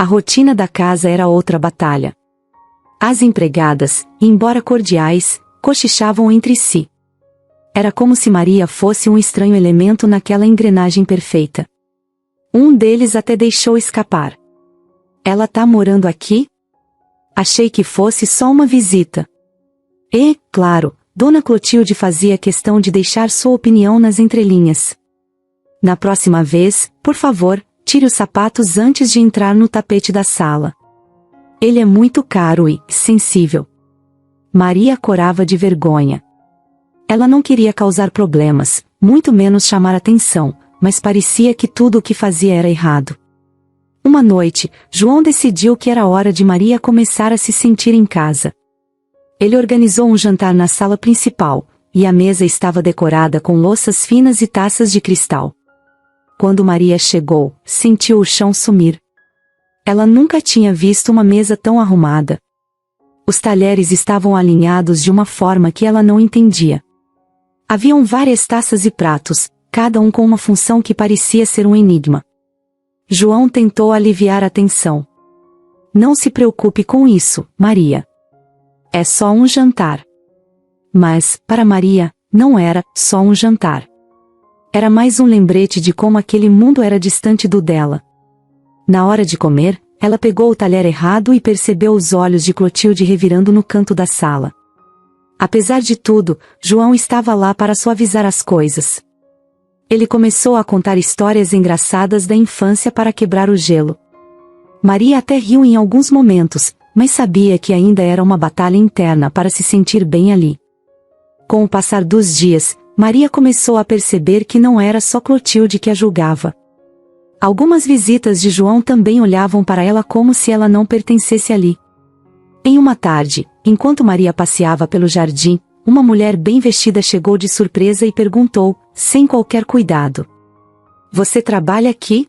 A rotina da casa era outra batalha. As empregadas, embora cordiais, cochichavam entre si. Era como se Maria fosse um estranho elemento naquela engrenagem perfeita. Um deles até deixou escapar. Ela tá morando aqui? Achei que fosse só uma visita. E, claro, Dona Clotilde fazia questão de deixar sua opinião nas entrelinhas. Na próxima vez, por favor, tire os sapatos antes de entrar no tapete da sala. Ele é muito caro e sensível. Maria corava de vergonha. Ela não queria causar problemas, muito menos chamar atenção, mas parecia que tudo o que fazia era errado. Uma noite, João decidiu que era hora de Maria começar a se sentir em casa. Ele organizou um jantar na sala principal, e a mesa estava decorada com louças finas e taças de cristal. Quando Maria chegou, sentiu o chão sumir. Ela nunca tinha visto uma mesa tão arrumada. Os talheres estavam alinhados de uma forma que ela não entendia. Haviam várias taças e pratos, cada um com uma função que parecia ser um enigma. João tentou aliviar a tensão. Não se preocupe com isso, Maria. É só um jantar. Mas, para Maria, não era só um jantar. Era mais um lembrete de como aquele mundo era distante do dela. Na hora de comer, ela pegou o talher errado e percebeu os olhos de Clotilde revirando no canto da sala. Apesar de tudo, João estava lá para suavizar as coisas. Ele começou a contar histórias engraçadas da infância para quebrar o gelo. Maria até riu em alguns momentos, mas sabia que ainda era uma batalha interna para se sentir bem ali. Com o passar dos dias, Maria começou a perceber que não era só Clotilde que a julgava. Algumas visitas de João também olhavam para ela como se ela não pertencesse ali. Em uma tarde, enquanto Maria passeava pelo jardim, uma mulher bem vestida chegou de surpresa e perguntou, sem qualquer cuidado: "Você trabalha aqui?"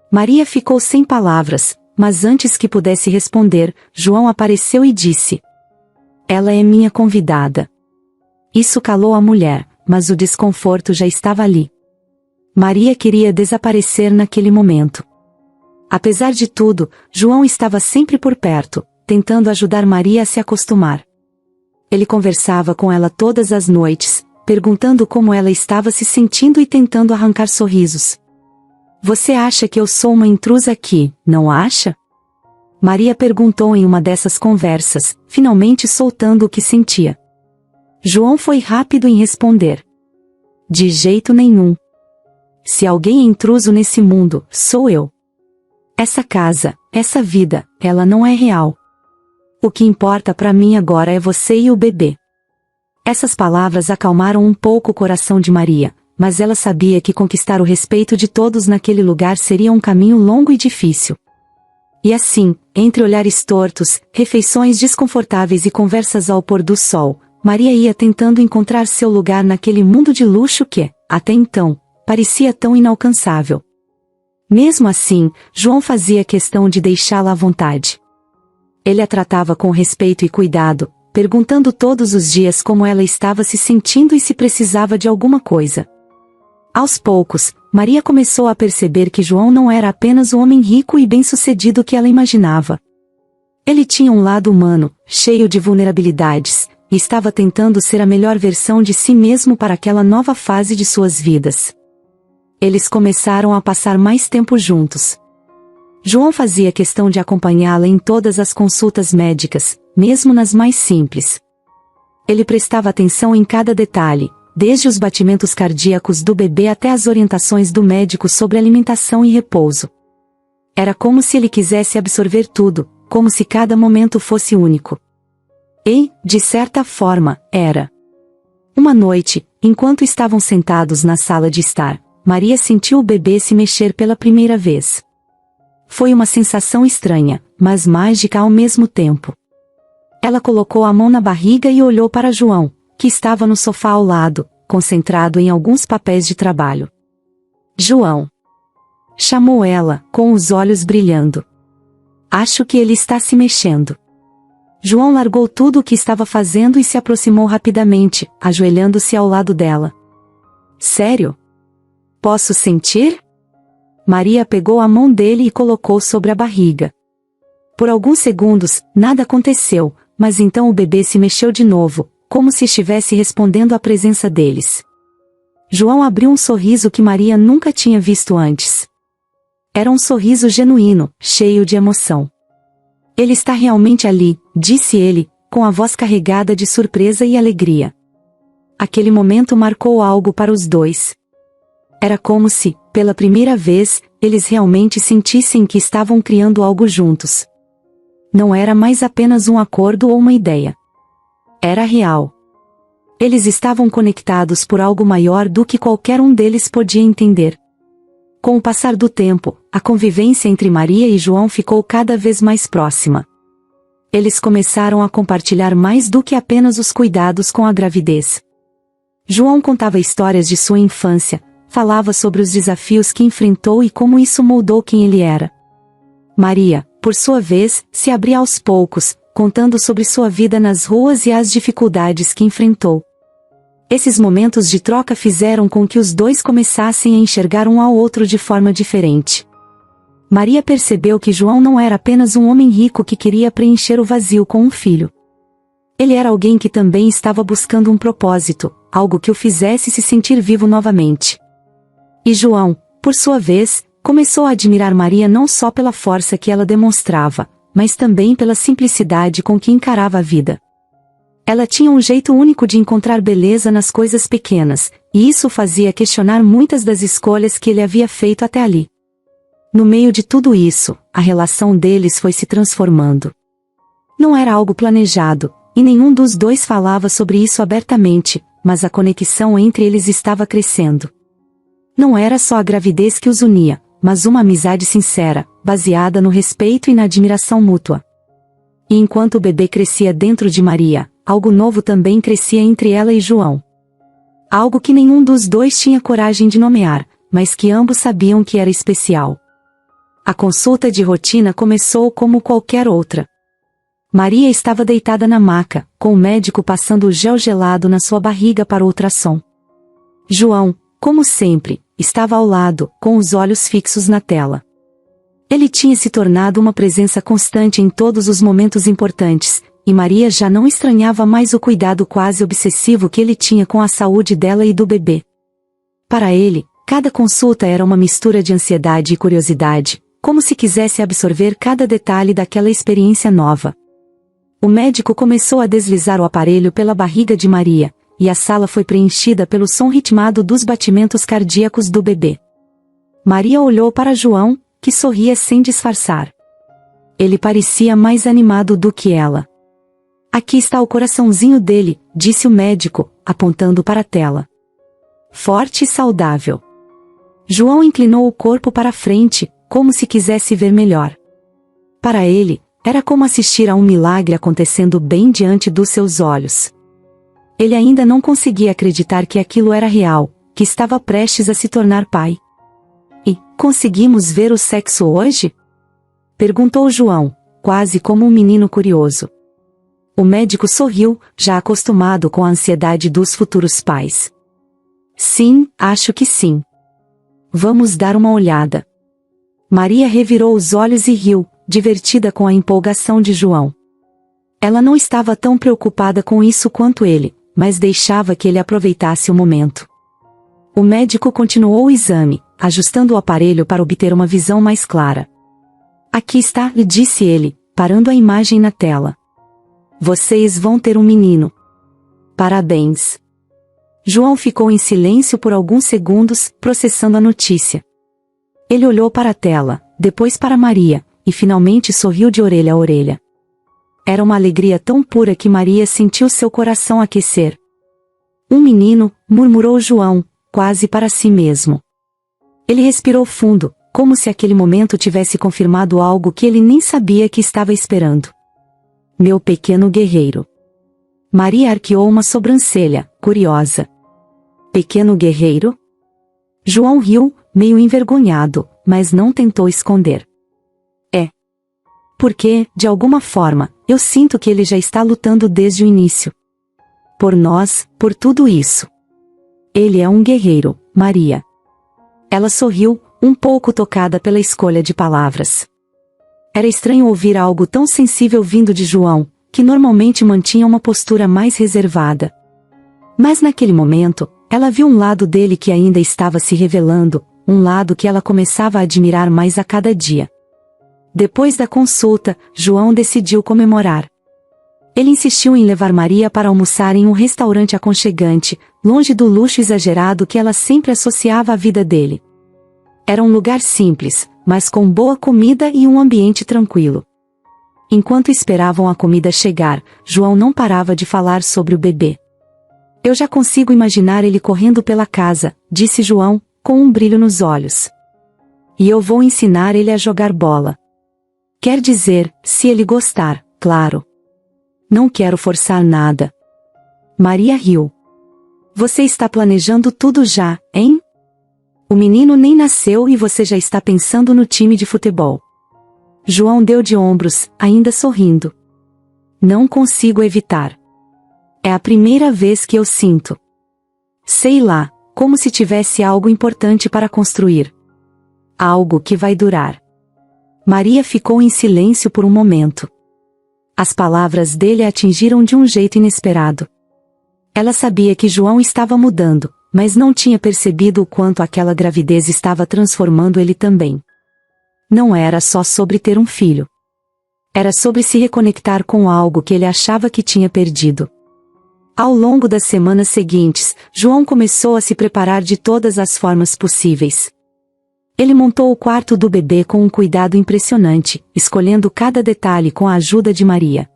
Maria ficou sem palavras, mas antes que pudesse responder, João apareceu e disse: "Ela é minha convidada." Isso calou a mulher, mas o desconforto já estava ali. Maria queria desaparecer naquele momento. Apesar de tudo, João estava sempre por perto, tentando ajudar Maria a se acostumar. Ele conversava com ela todas as noites, perguntando como ela estava se sentindo e tentando arrancar sorrisos. "Você acha que eu sou uma intrusa aqui, não acha?" Maria perguntou em uma dessas conversas, finalmente soltando o que sentia. João foi rápido em responder: "De jeito nenhum. Se alguém é intruso nesse mundo, sou eu. Essa casa, essa vida, ela não é real. O que importa para mim agora é você e o bebê." Essas palavras acalmaram um pouco o coração de Maria, mas ela sabia que conquistar o respeito de todos naquele lugar seria um caminho longo e difícil. E assim, entre olhares tortos, refeições desconfortáveis e conversas ao pôr do sol, Maria ia tentando encontrar seu lugar naquele mundo de luxo que, até então, parecia tão inalcançável. Mesmo assim, João fazia questão de deixá-la à vontade. Ele a tratava com respeito e cuidado, perguntando todos os dias como ela estava se sentindo e se precisava de alguma coisa. Aos poucos, Maria começou a perceber que João não era apenas o homem rico e bem-sucedido que ela imaginava. Ele tinha um lado humano, cheio de vulnerabilidades, e estava tentando ser a melhor versão de si mesmo para aquela nova fase de suas vidas. Eles começaram a passar mais tempo juntos. João fazia questão de acompanhá-la em todas as consultas médicas, mesmo nas mais simples. Ele prestava atenção em cada detalhe, desde os batimentos cardíacos do bebê até as orientações do médico sobre alimentação e repouso. Era como se ele quisesse absorver tudo, como se cada momento fosse único. E, de certa forma, era. Uma noite, enquanto estavam sentados na sala de estar, Maria sentiu o bebê se mexer pela primeira vez. Foi uma sensação estranha, mas mágica ao mesmo tempo. Ela colocou a mão na barriga e olhou para João, que estava no sofá ao lado, concentrado em alguns papéis de trabalho. "João!" chamou ela, com os olhos brilhando. "Acho que ele está se mexendo." João largou tudo o que estava fazendo e se aproximou rapidamente, ajoelhando-se ao lado dela. "Sério? Posso sentir?" Maria pegou a mão dele e colocou sobre a barriga. Por alguns segundos, nada aconteceu, mas então o bebê se mexeu de novo, como se estivesse respondendo à presença deles. João abriu um sorriso que Maria nunca tinha visto antes. Era um sorriso genuíno, cheio de emoção. Ele está realmente ali, disse ele, com a voz carregada de surpresa e alegria. Aquele momento marcou algo para os dois. Era como se, pela primeira vez, eles realmente sentissem que estavam criando algo juntos. Não era mais apenas um acordo ou uma ideia. Era real. Eles estavam conectados por algo maior do que qualquer um deles podia entender. Com o passar do tempo, a convivência entre Maria e João ficou cada vez mais próxima. Eles começaram a compartilhar mais do que apenas os cuidados com a gravidez. João contava histórias de sua infância, falava sobre os desafios que enfrentou e como isso moldou quem ele era. Maria, por sua vez, se abria aos poucos, contando sobre sua vida nas ruas e as dificuldades que enfrentou. Esses momentos de troca fizeram com que os dois começassem a enxergar um ao outro de forma diferente. Maria percebeu que João não era apenas um homem rico que queria preencher o vazio com um filho. Ele era alguém que também estava buscando um propósito, algo que o fizesse se sentir vivo novamente. E João, por sua vez, começou a admirar Maria não só pela força que ela demonstrava, mas também pela simplicidade com que encarava a vida. Ela tinha um jeito único de encontrar beleza nas coisas pequenas, e isso o fazia questionar muitas das escolhas que ele havia feito até ali. No meio de tudo isso, a relação deles foi se transformando. Não era algo planejado, e nenhum dos dois falava sobre isso abertamente, mas a conexão entre eles estava crescendo. Não era só a gravidez que os unia, mas uma amizade sincera, baseada no respeito e na admiração mútua. E enquanto o bebê crescia dentro de Maria, algo novo também crescia entre ela e João. Algo que nenhum dos dois tinha coragem de nomear, mas que ambos sabiam que era especial. A consulta de rotina começou como qualquer outra. Maria estava deitada na maca, com o médico passando o gel gelado na sua barriga para o ultrassom. João, como sempre, estava ao lado, com os olhos fixos na tela. Ele tinha se tornado uma presença constante em todos os momentos importantes, e Maria já não estranhava mais o cuidado quase obsessivo que ele tinha com a saúde dela e do bebê. Para ele, cada consulta era uma mistura de ansiedade e curiosidade, como se quisesse absorver cada detalhe daquela experiência nova. O médico começou a deslizar o aparelho pela barriga de Maria, e a sala foi preenchida pelo som ritmado dos batimentos cardíacos do bebê. Maria olhou para João, que sorria sem disfarçar. Ele parecia mais animado do que ela. Aqui está o coraçãozinho dele, disse o médico, apontando para a tela. Forte e saudável. João inclinou o corpo para a frente, como se quisesse ver melhor. Para ele, era como assistir a um milagre acontecendo bem diante dos seus olhos. Ele ainda não conseguia acreditar que aquilo era real, que estava prestes a se tornar pai. E, conseguimos ver o sexo hoje? Perguntou João, quase como um menino curioso. O médico sorriu, já acostumado com a ansiedade dos futuros pais. Sim, acho que sim. Vamos dar uma olhada. Maria revirou os olhos e riu, divertida com a empolgação de João. Ela não estava tão preocupada com isso quanto ele, mas deixava que ele aproveitasse o momento. O médico continuou o exame, ajustando o aparelho para obter uma visão mais clara. Aqui está, disse ele, parando a imagem na tela. Vocês vão ter um menino. Parabéns. João ficou em silêncio por alguns segundos, processando a notícia. Ele olhou para a tela, depois para Maria, e finalmente sorriu de orelha a orelha. Era uma alegria tão pura que Maria sentiu seu coração aquecer. Um menino, murmurou João, quase para si mesmo. Ele respirou fundo, como se aquele momento tivesse confirmado algo que ele nem sabia que estava esperando. Meu pequeno guerreiro. Maria arqueou uma sobrancelha, curiosa. Pequeno guerreiro? João riu, meio envergonhado, mas não tentou esconder. É. Porque, de alguma forma, eu sinto que ele já está lutando desde o início. Por nós, por tudo isso. Ele é um guerreiro, Maria. Ela sorriu, um pouco tocada pela escolha de palavras. Era estranho ouvir algo tão sensível vindo de João, que normalmente mantinha uma postura mais reservada. Mas naquele momento, ela viu um lado dele que ainda estava se revelando, um lado que ela começava a admirar mais a cada dia. Depois da consulta, João decidiu comemorar. Ele insistiu em levar Maria para almoçar em um restaurante aconchegante, longe do luxo exagerado que ela sempre associava à vida dele. Era um lugar simples, mas com boa comida e um ambiente tranquilo. Enquanto esperavam a comida chegar, João não parava de falar sobre o bebê. Eu já consigo imaginar ele correndo pela casa, disse João, com um brilho nos olhos. E eu vou ensinar ele a jogar bola. Quer dizer, se ele gostar, claro. Não quero forçar nada. Maria riu. Você está planejando tudo já, hein? O menino nem nasceu e você já está pensando no time de futebol. João deu de ombros, ainda sorrindo. Não consigo evitar. É a primeira vez que eu sinto. Sei lá, como se tivesse algo importante para construir. Algo que vai durar. Maria ficou em silêncio por um momento. As palavras dele a atingiram de um jeito inesperado. Ela sabia que João estava mudando, mas não tinha percebido o quanto aquela gravidez estava transformando ele também. Não era só sobre ter um filho. Era sobre se reconectar com algo que ele achava que tinha perdido. Ao longo das semanas seguintes, João começou a se preparar de todas as formas possíveis. Ele montou o quarto do bebê com um cuidado impressionante, escolhendo cada detalhe com a ajuda de Maria.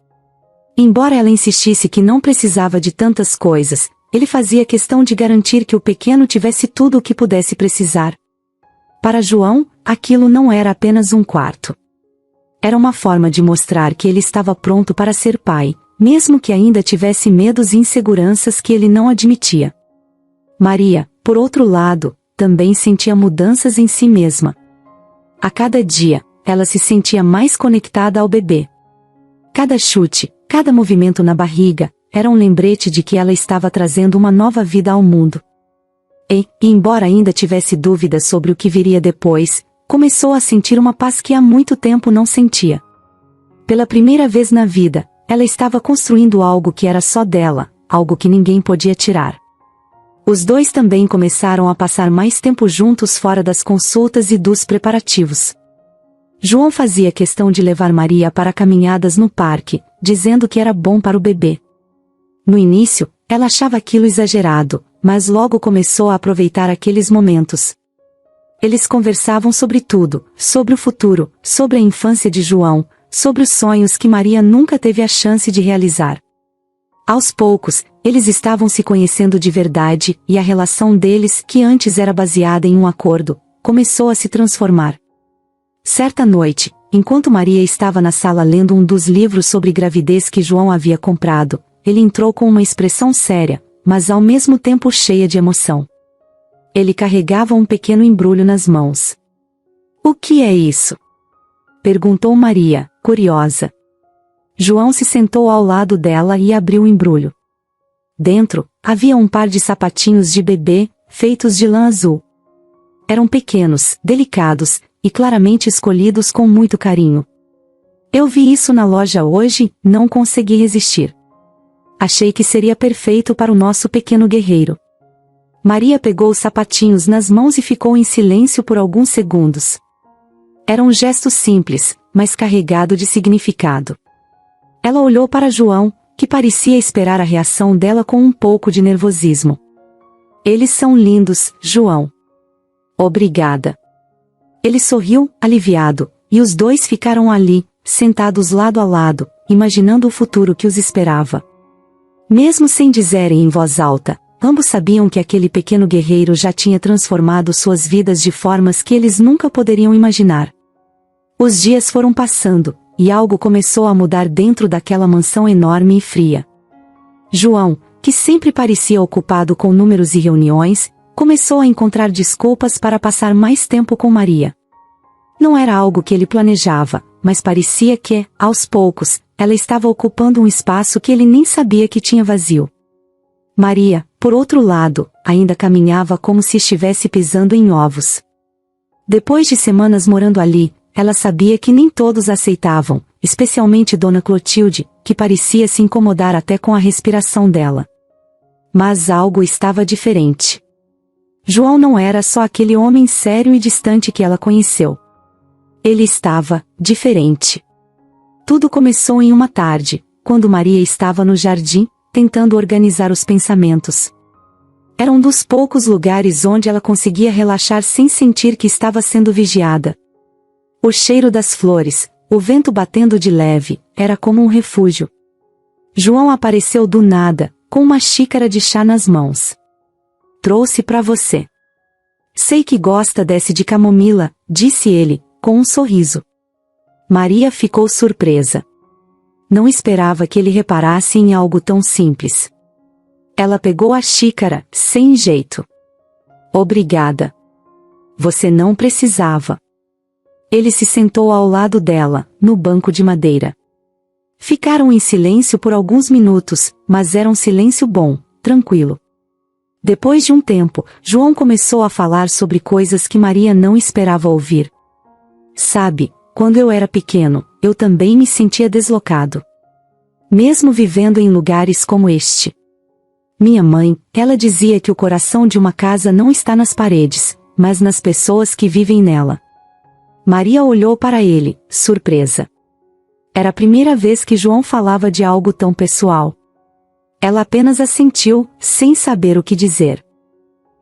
Embora ela insistisse que não precisava de tantas coisas, ele fazia questão de garantir que o pequeno tivesse tudo o que pudesse precisar. Para João, aquilo não era apenas um quarto. Era uma forma de mostrar que ele estava pronto para ser pai, mesmo que ainda tivesse medos e inseguranças que ele não admitia. Maria, por outro lado, também sentia mudanças em si mesma. A cada dia, ela se sentia mais conectada ao bebê. Cada chute, cada movimento na barriga, era um lembrete de que ela estava trazendo uma nova vida ao mundo. E, embora ainda tivesse dúvidas sobre o que viria depois, começou a sentir uma paz que há muito tempo não sentia. Pela primeira vez na vida, ela estava construindo algo que era só dela, algo que ninguém podia tirar. Os dois também começaram a passar mais tempo juntos fora das consultas e dos preparativos. João fazia questão de levar Maria para caminhadas no parque, dizendo que era bom para o bebê. No início, ela achava aquilo exagerado, mas logo começou a aproveitar aqueles momentos. Eles conversavam sobre tudo, sobre o futuro, sobre a infância de João, sobre os sonhos que Maria nunca teve a chance de realizar. Aos poucos, eles estavam se conhecendo de verdade, e a relação deles, que antes era baseada em um acordo, começou a se transformar. Certa noite, enquanto Maria estava na sala lendo um dos livros sobre gravidez que João havia comprado, ele entrou com uma expressão séria, mas ao mesmo tempo cheia de emoção. Ele carregava um pequeno embrulho nas mãos. "O que é isso?" perguntou Maria, curiosa. João se sentou ao lado dela e abriu o embrulho. Dentro, havia um par de sapatinhos de bebê, feitos de lã azul. Eram pequenos, delicados, e claramente escolhidos com muito carinho. "Eu vi isso na loja hoje, não consegui resistir. Achei que seria perfeito para o nosso pequeno guerreiro." Maria pegou os sapatinhos nas mãos e ficou em silêncio por alguns segundos. Era um gesto simples, mas carregado de significado. Ela olhou para João, que parecia esperar a reação dela com um pouco de nervosismo. "Eles são lindos, João." "Obrigada." Ele sorriu, aliviado, e os dois ficaram ali, sentados lado a lado, imaginando o futuro que os esperava. Mesmo sem dizerem em voz alta, ambos sabiam que aquele pequeno guerreiro já tinha transformado suas vidas de formas que eles nunca poderiam imaginar. Os dias foram passando, e algo começou a mudar dentro daquela mansão enorme e fria. João, que sempre parecia ocupado com números e reuniões, começou a encontrar desculpas para passar mais tempo com Maria. Não era algo que ele planejava, mas parecia que, aos poucos, ela estava ocupando um espaço que ele nem sabia que tinha vazio. Maria, por outro lado, ainda caminhava como se estivesse pisando em ovos. Depois de semanas morando ali, ela sabia que nem todos a aceitavam, especialmente Dona Clotilde, que parecia se incomodar até com a respiração dela. Mas algo estava diferente. João não era só aquele homem sério e distante que ela conheceu. Ele estava diferente. Tudo começou em uma tarde, quando Maria estava no jardim, tentando organizar os pensamentos. Era um dos poucos lugares onde ela conseguia relaxar sem sentir que estava sendo vigiada. O cheiro das flores, o vento batendo de leve, era como um refúgio. João apareceu do nada, com uma xícara de chá nas mãos. Trouxe para você. Sei que gosta desse de camomila, disse ele, com um sorriso. Maria ficou surpresa. Não esperava que ele reparasse em algo tão simples. Ela pegou a xícara, sem jeito. Obrigada. Você não precisava. Ele se sentou ao lado dela, no banco de madeira. Ficaram em silêncio por alguns minutos, mas era um silêncio bom, tranquilo. Depois de um tempo, João começou a falar sobre coisas que Maria não esperava ouvir. Sabe, quando eu era pequeno, eu também me sentia deslocado. Mesmo vivendo em lugares como este. Minha mãe, ela dizia que o coração de uma casa não está nas paredes, mas nas pessoas que vivem nela. Maria olhou para ele, surpresa. Era a primeira vez que João falava de algo tão pessoal. Ela apenas assentiu, sem saber o que dizer.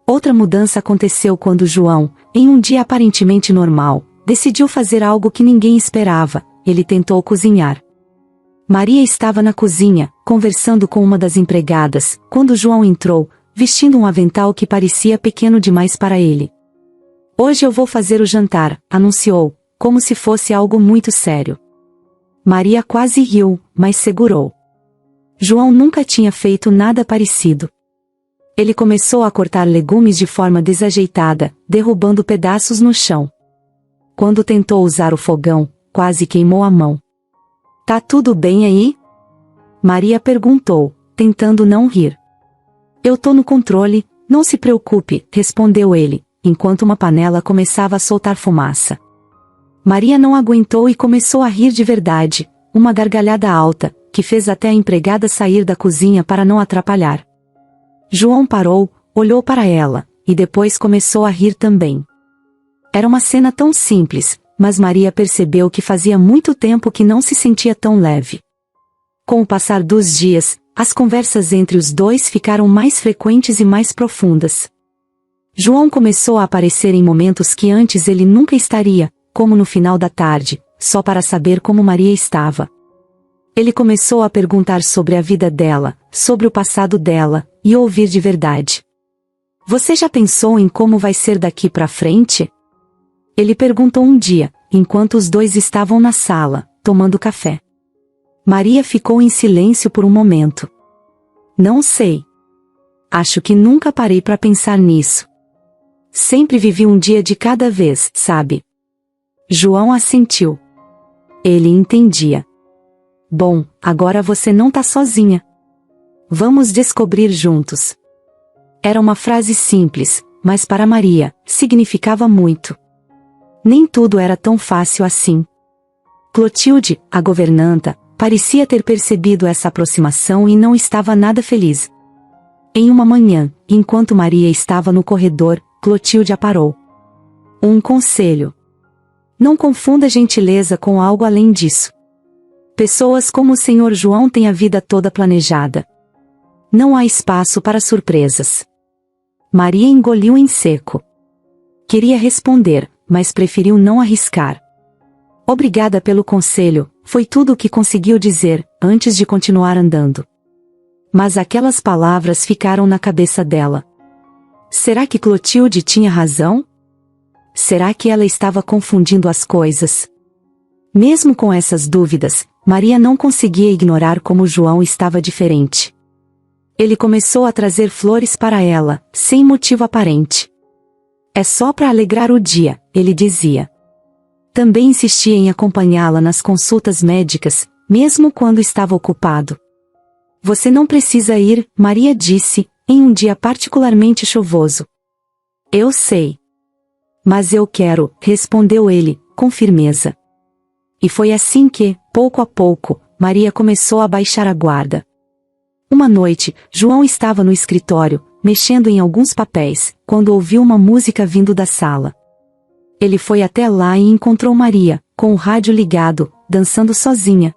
Outra mudança aconteceu quando João, em um dia aparentemente normal, decidiu fazer algo que ninguém esperava. Ele tentou cozinhar. Maria estava na cozinha, conversando com uma das empregadas, quando João entrou, vestindo um avental que parecia pequeno demais para ele. Hoje eu vou fazer o jantar, anunciou, como se fosse algo muito sério. Maria quase riu, mas segurou. João nunca tinha feito nada parecido. Ele começou a cortar legumes de forma desajeitada, derrubando pedaços no chão. Quando tentou usar o fogão, quase queimou a mão. Tá tudo bem aí? Maria perguntou, tentando não rir. Eu tô no controle, não se preocupe, respondeu ele, enquanto uma panela começava a soltar fumaça. Maria não aguentou e começou a rir de verdade, uma gargalhada alta, que fez até a empregada sair da cozinha para não atrapalhar. João parou, olhou para ela, e depois começou a rir também. Era uma cena tão simples, mas Maria percebeu que fazia muito tempo que não se sentia tão leve. Com o passar dos dias, as conversas entre os dois ficaram mais frequentes e mais profundas. João começou a aparecer em momentos que antes ele nunca estaria, como no final da tarde, só para saber como Maria estava. Ele começou a perguntar sobre a vida dela, sobre o passado dela, e ouvir de verdade. Você já pensou em como vai ser daqui para frente? Ele perguntou um dia, enquanto os dois estavam na sala, tomando café. Maria ficou em silêncio por um momento. Não sei. Acho que nunca parei para pensar nisso. Sempre vivi um dia de cada vez, sabe? João assentiu. Ele entendia. Bom, agora você não tá sozinha. Vamos descobrir juntos. Era uma frase simples, mas para Maria, significava muito. Nem tudo era tão fácil assim. Clotilde, a governanta, parecia ter percebido essa aproximação e não estava nada feliz. Em uma manhã, enquanto Maria estava no corredor, Clotilde a parou. Um conselho. Não confunda gentileza com algo além disso. Pessoas como o Sr. João têm a vida toda planejada. Não há espaço para surpresas. Maria engoliu em seco. Queria responder, mas preferiu não arriscar. Obrigada pelo conselho, foi tudo o que conseguiu dizer, antes de continuar andando. Mas aquelas palavras ficaram na cabeça dela. Será que Clotilde tinha razão? Será que ela estava confundindo as coisas? Mesmo com essas dúvidas, Maria não conseguia ignorar como João estava diferente. Ele começou a trazer flores para ela, sem motivo aparente. É só para alegrar o dia, ele dizia. Também insistia em acompanhá-la nas consultas médicas, mesmo quando estava ocupado. Você não precisa ir, Maria disse, em um dia particularmente chuvoso. Eu sei. Mas eu quero, respondeu ele, com firmeza. E foi assim que, pouco a pouco, Maria começou a baixar a guarda. Uma noite, João estava no escritório, mexendo em alguns papéis, quando ouviu uma música vindo da sala. Ele foi até lá e encontrou Maria, com o rádio ligado, dançando sozinha.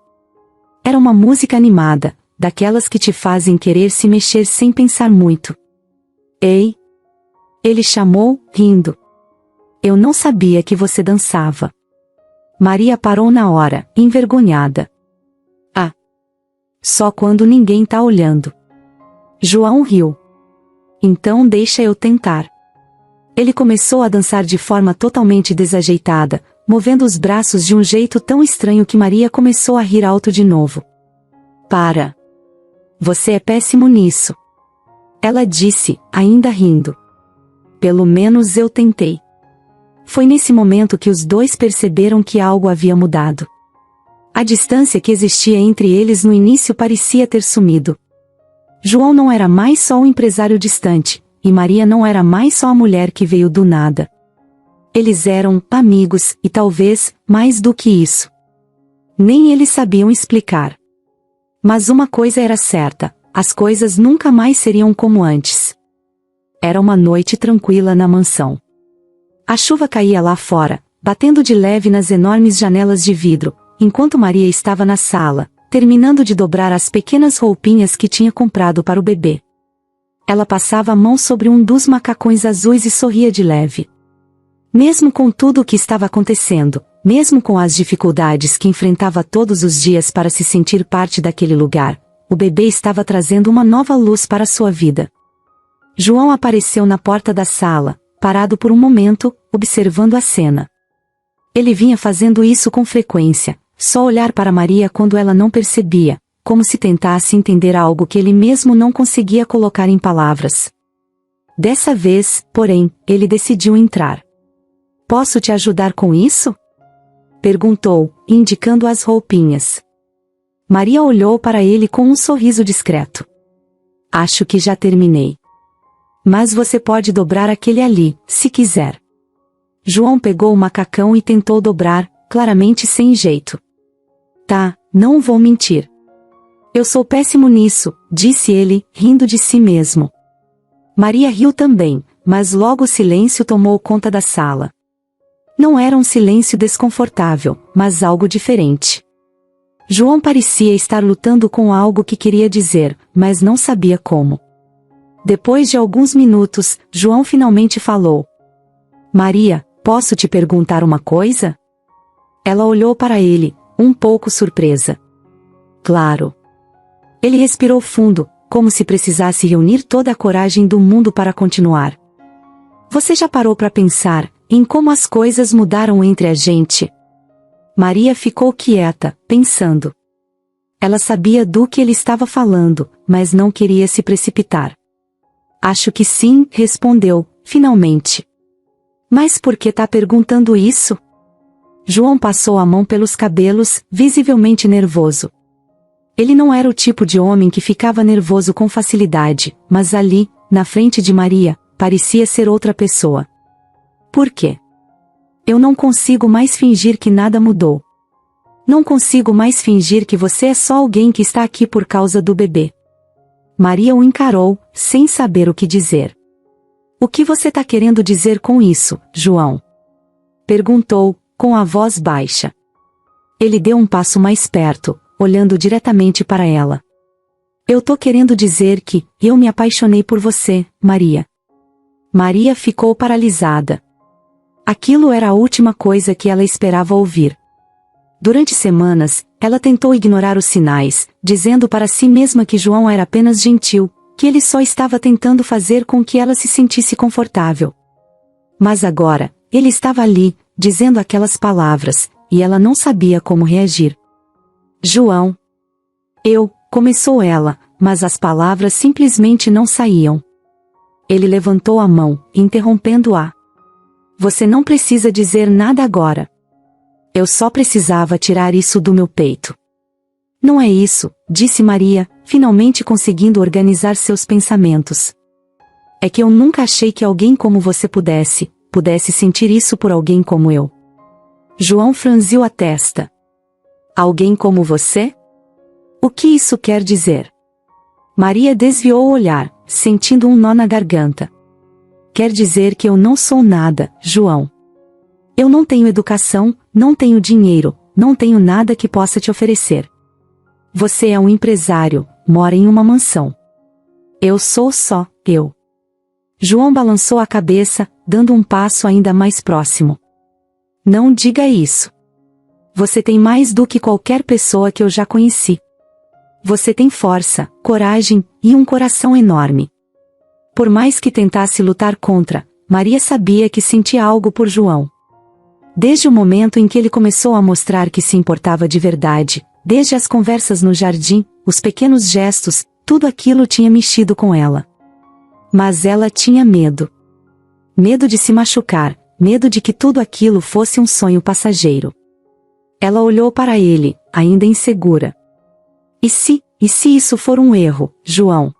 Era uma música animada, daquelas que te fazem querer se mexer sem pensar muito. Ei! Ele chamou, rindo. Eu não sabia que você dançava. Maria parou na hora, envergonhada. Ah! Só quando ninguém tá olhando. João riu. Então deixa eu tentar. Ele começou a dançar de forma totalmente desajeitada, movendo os braços de um jeito tão estranho que Maria começou a rir alto de novo. Para! Você é péssimo nisso. Ela disse, ainda rindo. Pelo menos eu tentei. Foi nesse momento que os dois perceberam que algo havia mudado. A distância que existia entre eles no início parecia ter sumido. João não era mais só um empresário distante, e Maria não era mais só a mulher que veio do nada. Eles eram amigos, e talvez, mais do que isso. Nem eles sabiam explicar. Mas uma coisa era certa, as coisas nunca mais seriam como antes. Era uma noite tranquila na mansão. A chuva caía lá fora, batendo de leve nas enormes janelas de vidro, enquanto Maria estava na sala, terminando de dobrar as pequenas roupinhas que tinha comprado para o bebê. Ela passava a mão sobre um dos macacões azuis e sorria de leve. Mesmo com tudo o que estava acontecendo, mesmo com as dificuldades que enfrentava todos os dias para se sentir parte daquele lugar, o bebê estava trazendo uma nova luz para sua vida. João apareceu na porta da sala, parado por um momento, observando a cena. Ele vinha fazendo isso com frequência, só olhar para Maria quando ela não percebia, como se tentasse entender algo que ele mesmo não conseguia colocar em palavras. Dessa vez, porém, ele decidiu entrar. Posso te ajudar com isso? Perguntou, indicando as roupinhas. Maria olhou para ele com um sorriso discreto. Acho que já terminei. Mas você pode dobrar aquele ali, se quiser. João pegou o macacão e tentou dobrar, claramente sem jeito. Tá, não vou mentir. Eu sou péssimo nisso, disse ele, rindo de si mesmo. Maria riu também, mas logo o silêncio tomou conta da sala. Não era um silêncio desconfortável, mas algo diferente. João parecia estar lutando com algo que queria dizer, mas não sabia como. Depois de alguns minutos, João finalmente falou. Maria, posso te perguntar uma coisa? Ela olhou para ele, um pouco surpresa. Claro. Ele respirou fundo, como se precisasse reunir toda a coragem do mundo para continuar. Você já parou para pensar em como as coisas mudaram entre a gente? Maria ficou quieta, pensando. Ela sabia do que ele estava falando, mas não queria se precipitar. Acho que sim, respondeu, finalmente. Mas por que tá perguntando isso? João passou a mão pelos cabelos, visivelmente nervoso. Ele não era o tipo de homem que ficava nervoso com facilidade, mas ali, na frente de Maria, parecia ser outra pessoa. Por quê? Eu não consigo mais fingir que nada mudou. Não consigo mais fingir que você é só alguém que está aqui por causa do bebê. Maria o encarou, sem saber o que dizer. O que você tá querendo dizer com isso, João? Perguntou, com a voz baixa. Ele deu um passo mais perto, olhando diretamente para ela. Eu tô querendo dizer que eu me apaixonei por você, Maria. Maria ficou paralisada. Aquilo era a última coisa que ela esperava ouvir. Durante semanas, ela tentou ignorar os sinais, dizendo para si mesma que João era apenas gentil, que ele só estava tentando fazer com que ela se sentisse confortável. Mas agora, ele estava ali, dizendo aquelas palavras, e ela não sabia como reagir. João. Começou ela, mas as palavras simplesmente não saíam. Ele levantou a mão, interrompendo-a. Você não precisa dizer nada agora. Eu só precisava tirar isso do meu peito. Não é isso, disse Maria, finalmente conseguindo organizar seus pensamentos. É que eu nunca achei que alguém como você pudesse pudesse sentir isso por alguém como eu. João franziu a testa. Alguém como você? O que isso quer dizer? Maria desviou o olhar, sentindo um nó na garganta. Quer dizer que eu não sou nada, João. Eu não tenho educação, não tenho dinheiro, não tenho nada que possa te oferecer. Você é um empresário, mora em uma mansão. Eu sou só eu. João balançou a cabeça, dando um passo ainda mais próximo. Não diga isso. Você tem mais do que qualquer pessoa que eu já conheci. Você tem força, coragem e um coração enorme. Por mais que tentasse lutar contra, Maria sabia que sentia algo por João. Desde o momento em que ele começou a mostrar que se importava de verdade, desde as conversas no jardim, os pequenos gestos, tudo aquilo tinha mexido com ela. Mas ela tinha medo. Medo de se machucar, medo de que tudo aquilo fosse um sonho passageiro. Ela olhou para ele, ainda insegura. E se isso for um erro, João?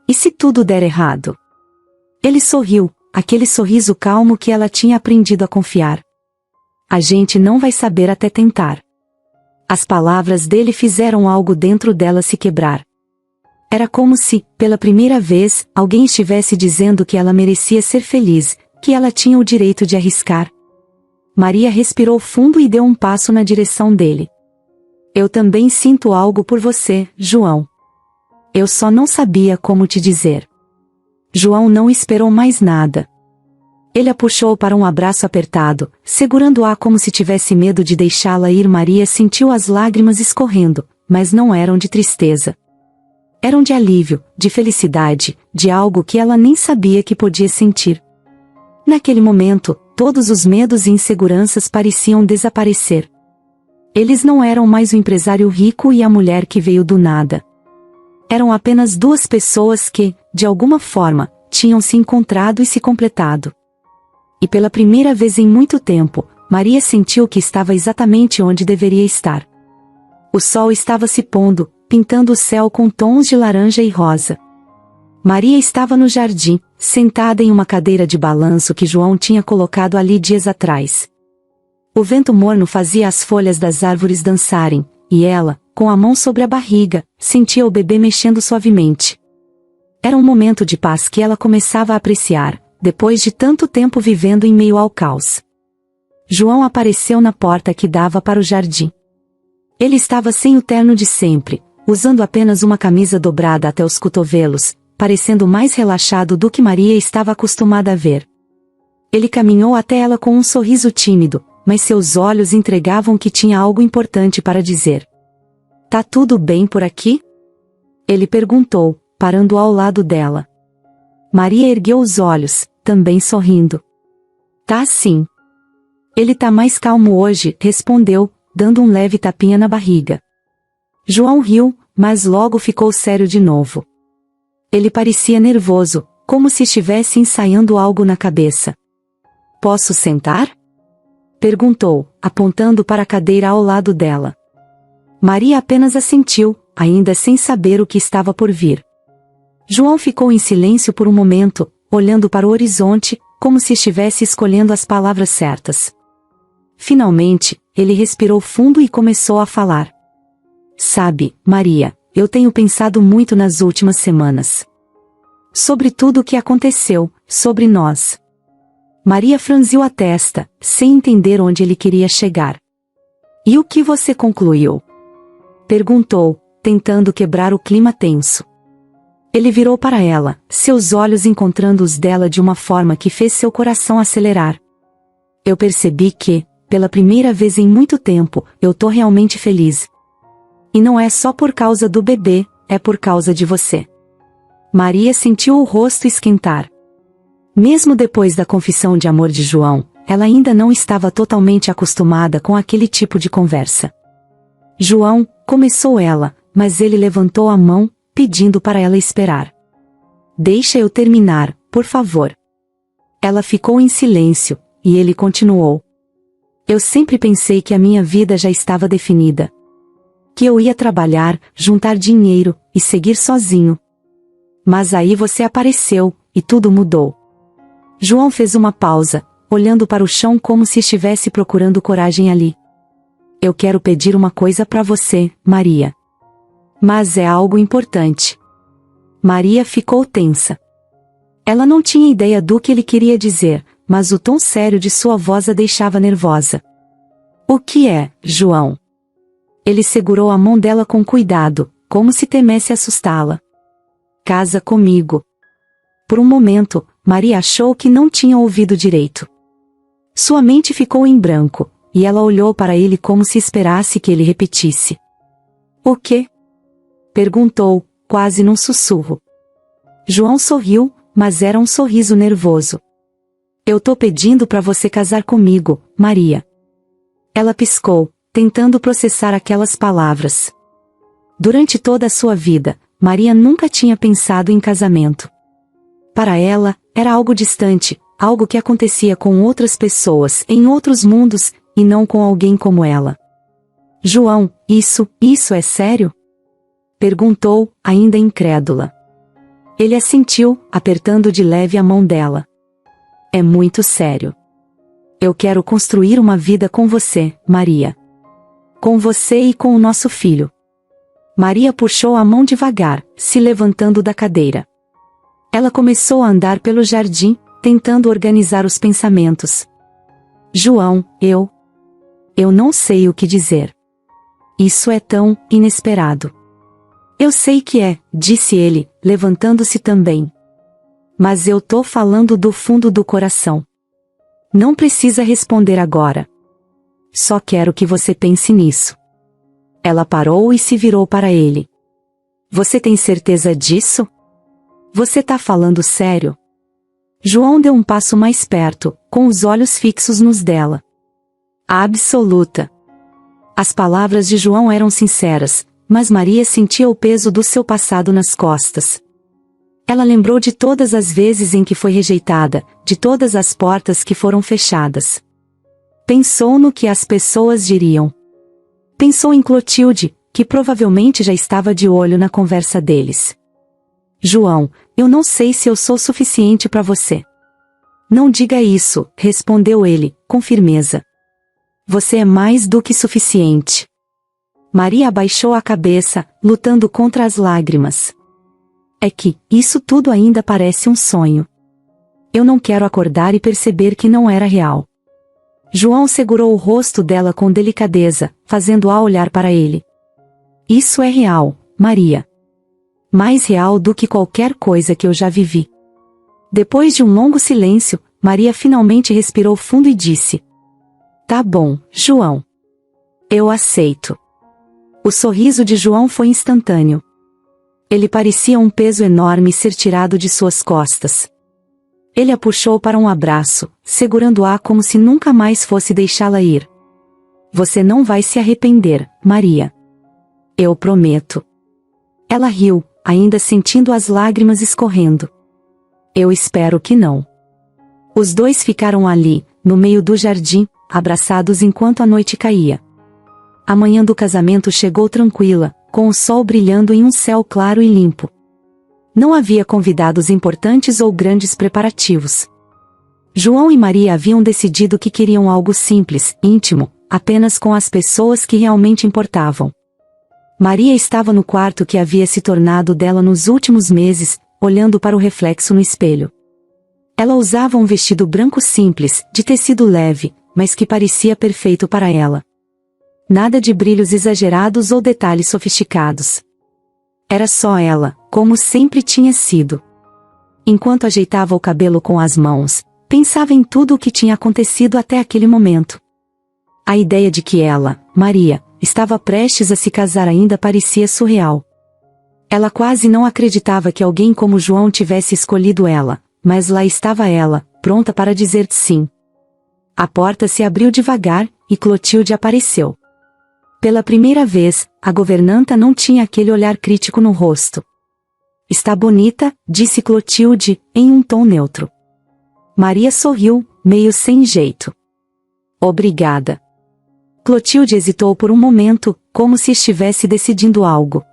E se tudo der errado? Ele sorriu, aquele sorriso calmo que ela tinha aprendido a confiar. A gente não vai saber até tentar. As palavras dele fizeram algo dentro dela se quebrar. Era como se, pela primeira vez, alguém estivesse dizendo que ela merecia ser feliz, que ela tinha o direito de arriscar. Maria respirou fundo e deu um passo na direção dele. Eu também sinto algo por você, João. Eu só não sabia como te dizer. João não esperou mais nada. Ele a puxou para um abraço apertado, segurando-a como se tivesse medo de deixá-la ir. Maria sentiu as lágrimas escorrendo, mas não eram de tristeza. Eram de alívio, de felicidade, de algo que ela nem sabia que podia sentir. Naquele momento, todos os medos e inseguranças pareciam desaparecer. Eles não eram mais o empresário rico e a mulher que veio do nada. Eram apenas duas pessoas que, de alguma forma, tinham se encontrado e se completado. E pela primeira vez em muito tempo, Maria sentiu que estava exatamente onde deveria estar. O sol estava se pondo, pintando o céu com tons de laranja e rosa. Maria estava no jardim, sentada em uma cadeira de balanço que João tinha colocado ali dias atrás. O vento morno fazia as folhas das árvores dançarem, e ela, com a mão sobre a barriga, sentia o bebê mexendo suavemente. Era um momento de paz que ela começava a apreciar, depois de tanto tempo vivendo em meio ao caos. João apareceu na porta que dava para o jardim. Ele estava sem o terno de sempre, usando apenas uma camisa dobrada até os cotovelos, parecendo mais relaxado do que Maria estava acostumada a ver. Ele caminhou até ela com um sorriso tímido, mas seus olhos entregavam que tinha algo importante para dizer. Tá tudo bem por aqui? Ele perguntou, parando ao lado dela. Maria ergueu os olhos, também sorrindo. Tá sim. Ele tá mais calmo hoje, respondeu, dando um leve tapinha na barriga. João riu, mas logo ficou sério de novo. Ele parecia nervoso, como se estivesse ensaiando algo na cabeça. Posso sentar? Perguntou, apontando para a cadeira ao lado dela. Maria apenas assentiu, ainda sem saber o que estava por vir. João ficou em silêncio por um momento, olhando para o horizonte, como se estivesse escolhendo as palavras certas. Finalmente, ele respirou fundo e começou a falar. Sabe, Maria, eu tenho pensado muito nas últimas semanas. Sobre tudo o que aconteceu, sobre nós. Maria franziu a testa, sem entender onde ele queria chegar. E o que você concluiu? Perguntou, tentando quebrar o clima tenso. Ele virou para ela, seus olhos encontrando os dela de uma forma que fez seu coração acelerar. Eu percebi que, pela primeira vez em muito tempo, eu tô realmente feliz. E não é só por causa do bebê, é por causa de você. Maria sentiu o rosto esquentar. Mesmo depois da confissão de amor de João, ela ainda não estava totalmente acostumada com aquele tipo de conversa. João, começou ela, mas ele levantou a mão, pedindo para ela esperar. Deixa eu terminar, por favor. Ela ficou em silêncio, e ele continuou. Eu sempre pensei que a minha vida já estava definida. Que eu ia trabalhar, juntar dinheiro, e seguir sozinho. Mas aí você apareceu, e tudo mudou. João fez uma pausa, olhando para o chão como se estivesse procurando coragem ali. Eu quero pedir uma coisa para você, Maria. Mas é algo importante. Maria ficou tensa. Ela não tinha ideia do que ele queria dizer, mas o tom sério de sua voz a deixava nervosa. O que é, João? Ele segurou a mão dela com cuidado, como se temesse assustá-la. Casa comigo. Por um momento, Maria achou que não tinha ouvido direito. Sua mente ficou em branco, e ela olhou para ele como se esperasse que ele repetisse. O quê? Perguntou, quase num sussurro. João sorriu, mas era um sorriso nervoso. Eu tô pedindo para você casar comigo, Maria. Ela piscou, tentando processar aquelas palavras. Durante toda a sua vida, Maria nunca tinha pensado em casamento. Para ela, era algo distante, algo que acontecia com outras pessoas, em outros mundos, e não com alguém como ela. João, isso é sério? Perguntou, ainda incrédula. Ele assentiu, apertando de leve a mão dela. É muito sério. Eu quero construir uma vida com você, Maria. Com você e com o nosso filho. Maria puxou a mão devagar, se levantando da cadeira. Ela começou a andar pelo jardim, tentando organizar os pensamentos. João, eu não sei o que dizer. Isso é tão inesperado. Eu sei que é, disse ele, levantando-se também. Mas eu tô falando do fundo do coração. Não precisa responder agora. Só quero que você pense nisso. Ela parou e se virou para ele. Você tem certeza disso? Você tá falando sério? João deu um passo mais perto, com os olhos fixos nos dela. Absoluta. As palavras de João eram sinceras, mas Maria sentia o peso do seu passado nas costas. Ela lembrou de todas as vezes em que foi rejeitada, de todas as portas que foram fechadas. Pensou no que as pessoas diriam. Pensou em Clotilde, que provavelmente já estava de olho na conversa deles. João, eu não sei se eu sou suficiente para você. Não diga isso, respondeu ele, com firmeza. Você é mais do que suficiente. Maria abaixou a cabeça, lutando contra as lágrimas. É que, isso tudo ainda parece um sonho. Eu não quero acordar e perceber que não era real. João segurou o rosto dela com delicadeza, fazendo-a olhar para ele. Isso é real, Maria. Mais real do que qualquer coisa que eu já vivi. Depois de um longo silêncio, Maria finalmente respirou fundo e disse: Tá bom, João. Eu aceito. O sorriso de João foi instantâneo. Ele parecia um peso enorme ser tirado de suas costas. Ele a puxou para um abraço, segurando-a como se nunca mais fosse deixá-la ir. Você não vai se arrepender, Maria. Eu prometo. Ela riu, ainda sentindo as lágrimas escorrendo. Eu espero que não. Os dois ficaram ali, no meio do jardim, abraçados enquanto a noite caía. A manhã do casamento chegou tranquila, com o sol brilhando em um céu claro e limpo. Não havia convidados importantes ou grandes preparativos. João e Maria haviam decidido que queriam algo simples, íntimo, apenas com as pessoas que realmente importavam. Maria estava no quarto que havia se tornado dela nos últimos meses, olhando para o reflexo no espelho. Ela usava um vestido branco simples, de tecido leve, mas que parecia perfeito para ela. Nada de brilhos exagerados ou detalhes sofisticados. Era só ela, como sempre tinha sido. Enquanto ajeitava o cabelo com as mãos, pensava em tudo o que tinha acontecido até aquele momento. A ideia de que ela, Maria, estava prestes a se casar ainda parecia surreal. Ela quase não acreditava que alguém como João tivesse escolhido ela, mas lá estava ela, pronta para dizer sim. A porta se abriu devagar, e Clotilde apareceu. Pela primeira vez, a governanta não tinha aquele olhar crítico no rosto. Está bonita, disse Clotilde, em um tom neutro. Maria sorriu, meio sem jeito. Obrigada. Clotilde hesitou por um momento, como se estivesse decidindo algo.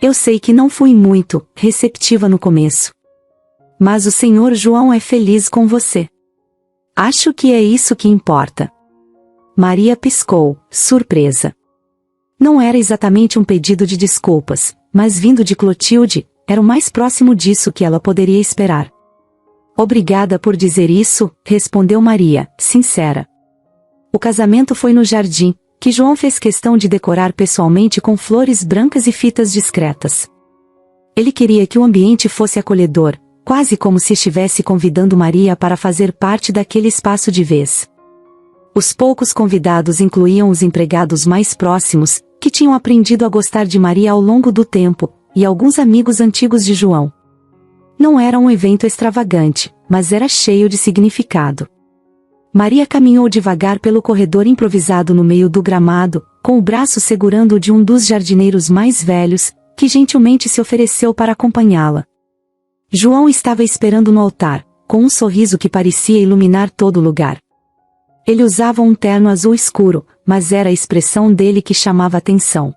Eu sei que não fui muito receptiva no começo. Mas o senhor João é feliz com você. Acho que é isso que importa. Maria piscou, surpresa. Não era exatamente um pedido de desculpas, mas vindo de Clotilde, era o mais próximo disso que ela poderia esperar. Obrigada por dizer isso, respondeu Maria, sincera. O casamento foi no jardim, que João fez questão de decorar pessoalmente com flores brancas e fitas discretas. Ele queria que o ambiente fosse acolhedor, quase como se estivesse convidando Maria para fazer parte daquele espaço de vez. Os poucos convidados incluíam os empregados mais próximos, que tinham aprendido a gostar de Maria ao longo do tempo, e alguns amigos antigos de João. Não era um evento extravagante, mas era cheio de significado. Maria caminhou devagar pelo corredor improvisado no meio do gramado, com o braço segurando o de um dos jardineiros mais velhos, que gentilmente se ofereceu para acompanhá-la. João estava esperando no altar, com um sorriso que parecia iluminar todo o lugar. Ele usava um terno azul escuro, mas era a expressão dele que chamava atenção.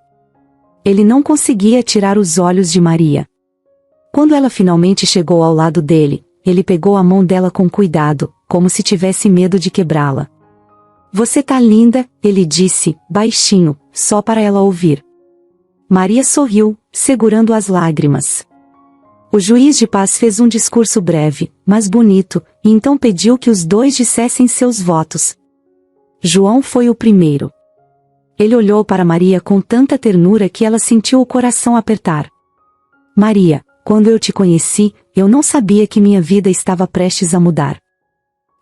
Ele não conseguia tirar os olhos de Maria. Quando ela finalmente chegou ao lado dele, ele pegou a mão dela com cuidado, como se tivesse medo de quebrá-la. Você tá linda, ele disse, baixinho, só para ela ouvir. Maria sorriu, segurando as lágrimas. O juiz de paz fez um discurso breve, mas bonito, e então pediu que os dois dissessem seus votos. João foi o primeiro. Ele olhou para Maria com tanta ternura que ela sentiu o coração apertar. Maria, quando eu te conheci, eu não sabia que minha vida estava prestes a mudar.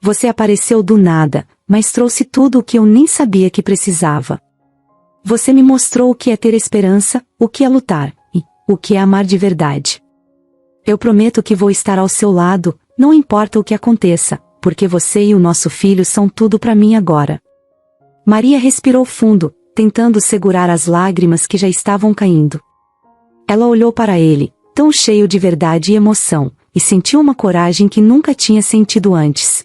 Você apareceu do nada, mas trouxe tudo o que eu nem sabia que precisava. Você me mostrou o que é ter esperança, o que é lutar, e o que é amar de verdade. Eu prometo que vou estar ao seu lado, não importa o que aconteça, porque você e o nosso filho são tudo para mim agora. Maria respirou fundo, tentando segurar as lágrimas que já estavam caindo. Ela olhou para ele, tão cheio de verdade e emoção, e sentiu uma coragem que nunca tinha sentido antes.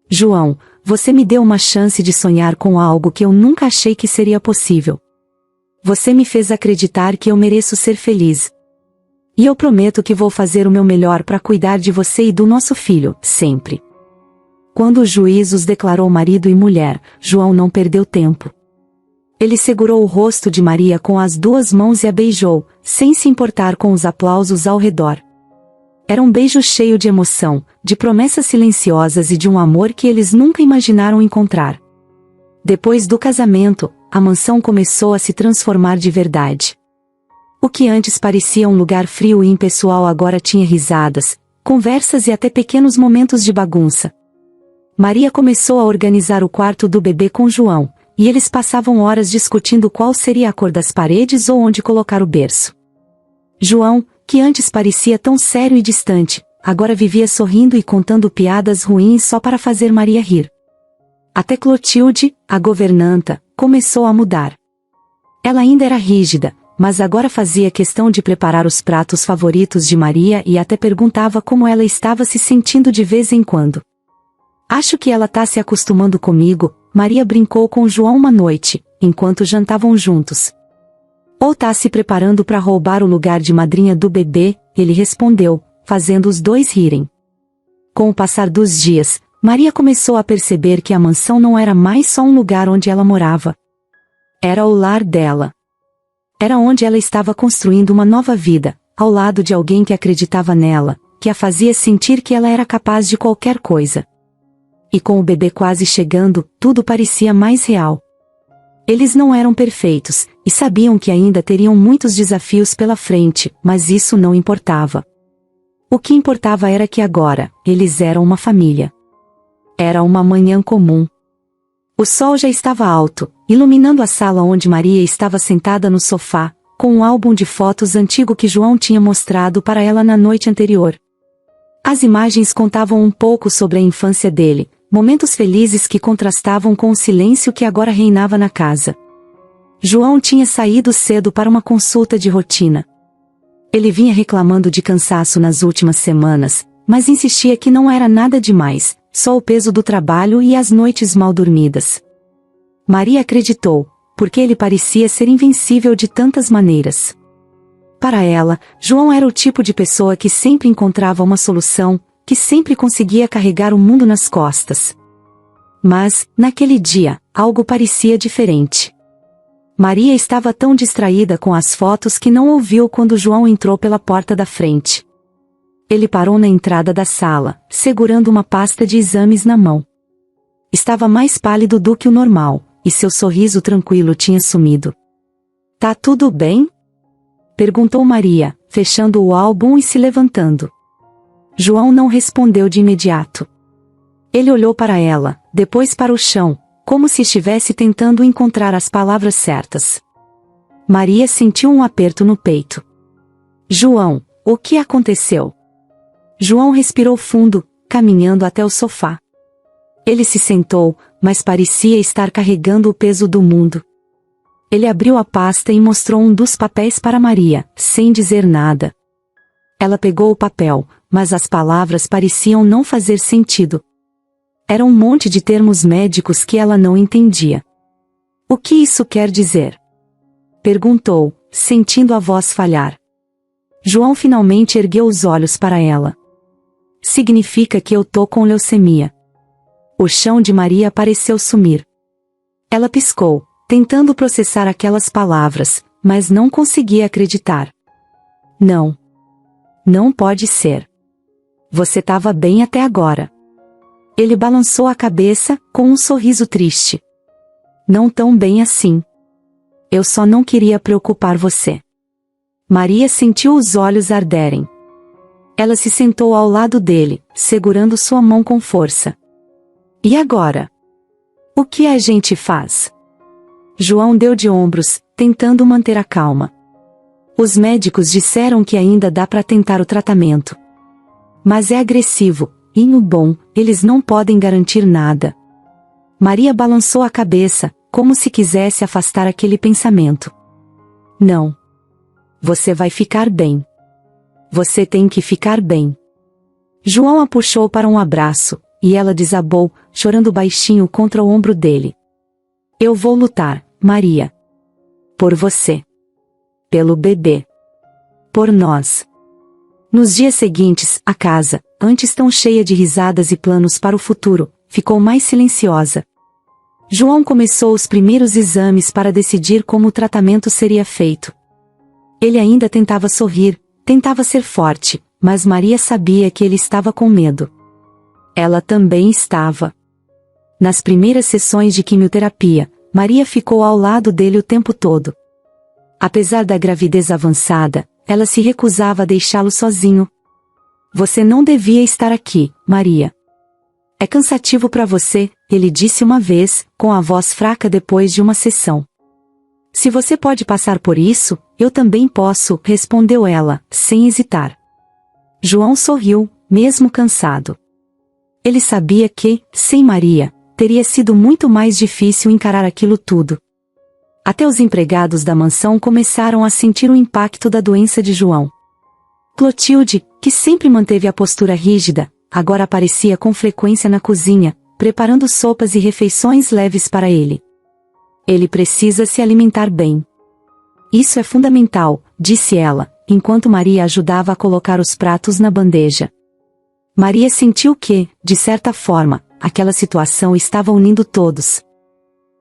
João, você me deu uma chance de sonhar com algo que eu nunca achei que seria possível. Você me fez acreditar que eu mereço ser feliz. E eu prometo que vou fazer o meu melhor para cuidar de você e do nosso filho, sempre. Quando o juiz os declarou marido e mulher, João não perdeu tempo. Ele segurou o rosto de Maria com as duas mãos e a beijou, sem se importar com os aplausos ao redor. Era um beijo cheio de emoção, de promessas silenciosas e de um amor que eles nunca imaginaram encontrar. Depois do casamento, a mansão começou a se transformar de verdade. O que antes parecia um lugar frio e impessoal agora tinha risadas, conversas e até pequenos momentos de bagunça. Maria começou a organizar o quarto do bebê com João, e eles passavam horas discutindo qual seria a cor das paredes ou onde colocar o berço. João, que antes parecia tão sério e distante, agora vivia sorrindo e contando piadas ruins só para fazer Maria rir. Até Clotilde, a governanta, começou a mudar. Ela ainda era rígida, mas agora fazia questão de preparar os pratos favoritos de Maria e até perguntava como ela estava se sentindo de vez em quando. Acho que ela tá se acostumando comigo, Maria brincou com João uma noite, enquanto jantavam juntos. Ou tá se preparando para roubar o lugar de madrinha do bebê, ele respondeu, fazendo os dois rirem. Com o passar dos dias, Maria começou a perceber que a mansão não era mais só um lugar onde ela morava. Era o lar dela. Era onde ela estava construindo uma nova vida, ao lado de alguém que acreditava nela, que a fazia sentir que ela era capaz de qualquer coisa. E com o bebê quase chegando, tudo parecia mais real. Eles não eram perfeitos, e sabiam que ainda teriam muitos desafios pela frente, mas isso não importava. O que importava era que agora, eles eram uma família. Era uma manhã comum. O sol já estava alto, iluminando a sala onde Maria estava sentada no sofá, com um álbum de fotos antigo que João tinha mostrado para ela na noite anterior. As imagens contavam um pouco sobre a infância dele, momentos felizes que contrastavam com o silêncio que agora reinava na casa. João tinha saído cedo para uma consulta de rotina. Ele vinha reclamando de cansaço nas últimas semanas, mas insistia que não era nada demais, só o peso do trabalho e as noites mal dormidas. Maria acreditou, porque ele parecia ser invencível de tantas maneiras. Para ela, João era o tipo de pessoa que sempre encontrava uma solução, que sempre conseguia carregar o mundo nas costas. Mas, naquele dia, algo parecia diferente. Maria estava tão distraída com as fotos que não ouviu quando João entrou pela porta da frente. Ele parou na entrada da sala, segurando uma pasta de exames na mão. Estava mais pálido do que o normal, e seu sorriso tranquilo tinha sumido. "Tá tudo bem?" perguntou Maria, fechando o álbum e se levantando. João não respondeu de imediato. Ele olhou para ela, depois para o chão, como se estivesse tentando encontrar as palavras certas. Maria sentiu um aperto no peito. "João, o que aconteceu?" João respirou fundo, caminhando até o sofá. Ele se sentou, mas parecia estar carregando o peso do mundo. Ele abriu a pasta e mostrou um dos papéis para Maria, sem dizer nada. Ela pegou o papel, mas as palavras pareciam não fazer sentido. Era um monte de termos médicos que ela não entendia. "O que isso quer dizer?" perguntou, sentindo a voz falhar. João finalmente ergueu os olhos para ela. "Significa que eu tô com leucemia." O chão de Maria pareceu sumir. Ela piscou, tentando processar aquelas palavras, mas não conseguia acreditar. "Não. Não pode ser. Você estava bem até agora." Ele balançou a cabeça, com um sorriso triste. "Não tão bem assim. Eu só não queria preocupar você." Maria sentiu os olhos arderem. Ela se sentou ao lado dele, segurando sua mão com força. "E agora? O que a gente faz?" João deu de ombros, tentando manter a calma. "Os médicos disseram que ainda dá para tentar o tratamento. Mas é agressivo, e no bom, eles não podem garantir nada." Maria balançou a cabeça, como se quisesse afastar aquele pensamento. "Não. Você vai ficar bem. Você tem que ficar bem." João a puxou para um abraço, e ela desabou, chorando baixinho contra o ombro dele. "Eu vou lutar, Maria. Por você. Pelo bebê. Por nós." Nos dias seguintes, a casa, antes tão cheia de risadas e planos para o futuro, ficou mais silenciosa. João começou os primeiros exames para decidir como o tratamento seria feito. Ele ainda tentava sorrir, tentava ser forte, mas Maria sabia que ele estava com medo. Ela também estava. Nas primeiras sessões de quimioterapia, Maria ficou ao lado dele o tempo todo. Apesar da gravidez avançada, ela se recusava a deixá-lo sozinho. "Você não devia estar aqui, Maria. É cansativo para você", ele disse uma vez, com a voz fraca depois de uma sessão. "Se você pode passar por isso, eu também posso", respondeu ela, sem hesitar. João sorriu, mesmo cansado. Ele sabia que, sem Maria, teria sido muito mais difícil encarar aquilo tudo. Até os empregados da mansão começaram a sentir o impacto da doença de João. Clotilde, que sempre manteve a postura rígida, agora aparecia com frequência na cozinha, preparando sopas e refeições leves para ele. "Ele precisa se alimentar bem. Isso é fundamental", disse ela, enquanto Maria ajudava a colocar os pratos na bandeja. Maria sentiu que, de certa forma, aquela situação estava unindo todos.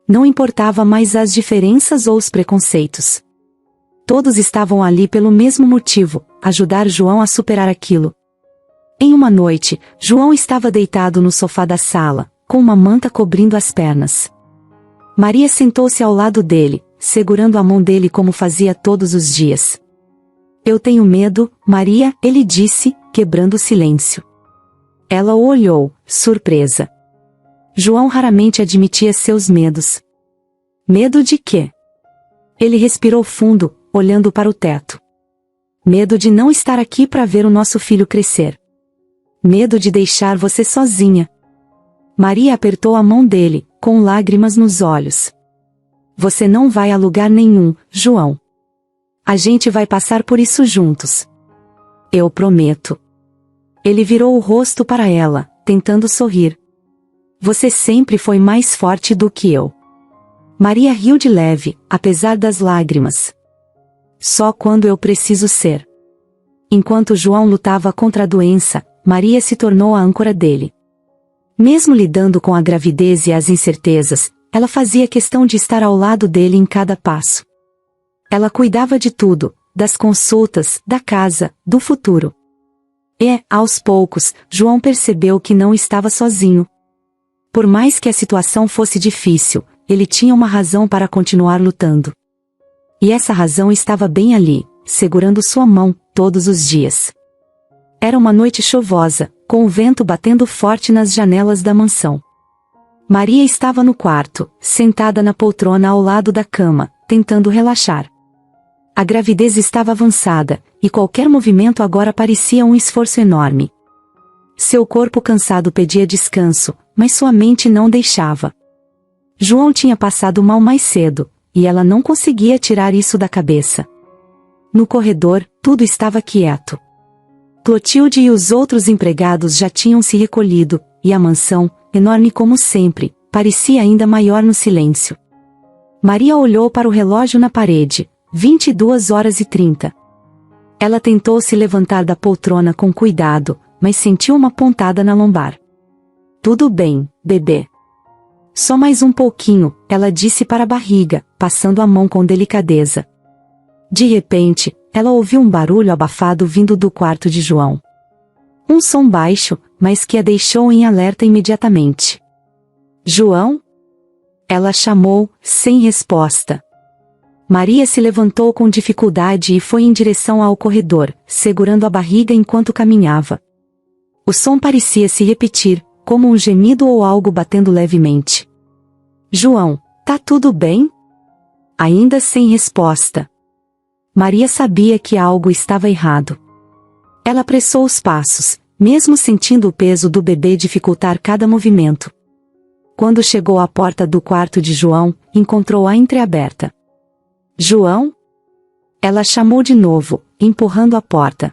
Não importava mais as diferenças ou os preconceitos. Todos estavam ali pelo mesmo motivo, ajudar João a superar aquilo. Em uma noite, João estava deitado no sofá da sala, com uma manta cobrindo as pernas. Maria sentou-se ao lado dele, segurando a mão dele como fazia todos os dias. "Eu tenho medo, Maria", ele disse, quebrando o silêncio. Ela o olhou, surpresa. João raramente admitia seus medos. "Medo de quê?" Ele respirou fundo, olhando para o teto. "Medo de não estar aqui para ver o nosso filho crescer. Medo de deixar você sozinha." Maria apertou a mão dele, com lágrimas nos olhos. "Você não vai a lugar nenhum, João. A gente vai passar por isso juntos. Eu prometo." Ele virou o rosto para ela, tentando sorrir. "Você sempre foi mais forte do que eu." Maria riu de leve, apesar das lágrimas. "Só quando eu preciso ser." Enquanto João lutava contra a doença, Maria se tornou a âncora dele. Mesmo lidando com a gravidez e as incertezas, ela fazia questão de estar ao lado dele em cada passo. Ela cuidava de tudo, das consultas, da casa, do futuro. E, aos poucos, João percebeu que não estava sozinho. Por mais que a situação fosse difícil, ele tinha uma razão para continuar lutando. E essa razão estava bem ali, segurando sua mão, todos os dias. Era uma noite chuvosa, com o vento batendo forte nas janelas da mansão. Maria estava no quarto, sentada na poltrona ao lado da cama, tentando relaxar. A gravidez estava avançada, e qualquer movimento agora parecia um esforço enorme. Seu corpo cansado pedia descanso, mas sua mente não deixava. João tinha passado mal mais cedo, e ela não conseguia tirar isso da cabeça. No corredor, tudo estava quieto. Clotilde e os outros empregados já tinham se recolhido, e a mansão, enorme como sempre, parecia ainda maior no silêncio. Maria olhou para o relógio na parede, 22h30. Ela tentou se levantar da poltrona com cuidado, mas sentiu uma pontada na lombar. Tudo bem, bebê. Só mais um pouquinho, ela disse para a barriga, passando a mão com delicadeza. De repente, ela ouviu um barulho abafado vindo do quarto de João. Um som baixo, mas que a deixou em alerta imediatamente. João? Ela chamou, sem resposta. Maria se levantou com dificuldade e foi em direção ao corredor, segurando a barriga enquanto caminhava. O som parecia se repetir, como um gemido ou algo batendo levemente. João, tá tudo bem? Ainda sem resposta. Maria sabia que algo estava errado. Ela apressou os passos, mesmo sentindo o peso do bebê dificultar cada movimento. Quando chegou à porta do quarto de João, encontrou-a entreaberta. João? Ela chamou de novo, empurrando a porta.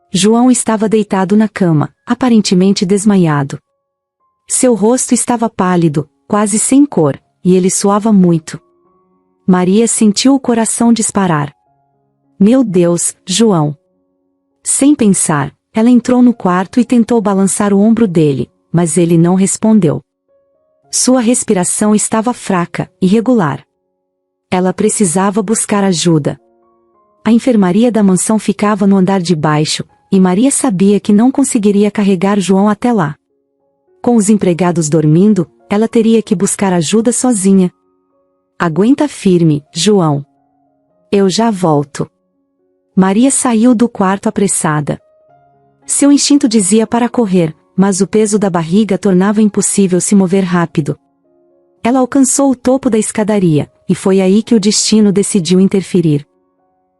João estava deitado na cama, aparentemente desmaiado. Seu rosto estava pálido, quase sem cor, e ele suava muito. Maria sentiu o coração disparar. Meu Deus, João! Sem pensar, ela entrou no quarto e tentou balançar o ombro dele, mas ele não respondeu. Sua respiração estava fraca, irregular. Ela precisava buscar ajuda. A enfermaria da mansão ficava no andar de baixo, e Maria sabia que não conseguiria carregar João até lá. Com os empregados dormindo, ela teria que buscar ajuda sozinha. Aguenta firme, João. Eu já volto. Maria saiu do quarto apressada. Seu instinto dizia para correr, mas o peso da barriga tornava impossível se mover rápido. Ela alcançou o topo da escadaria, e foi aí que o destino decidiu interferir.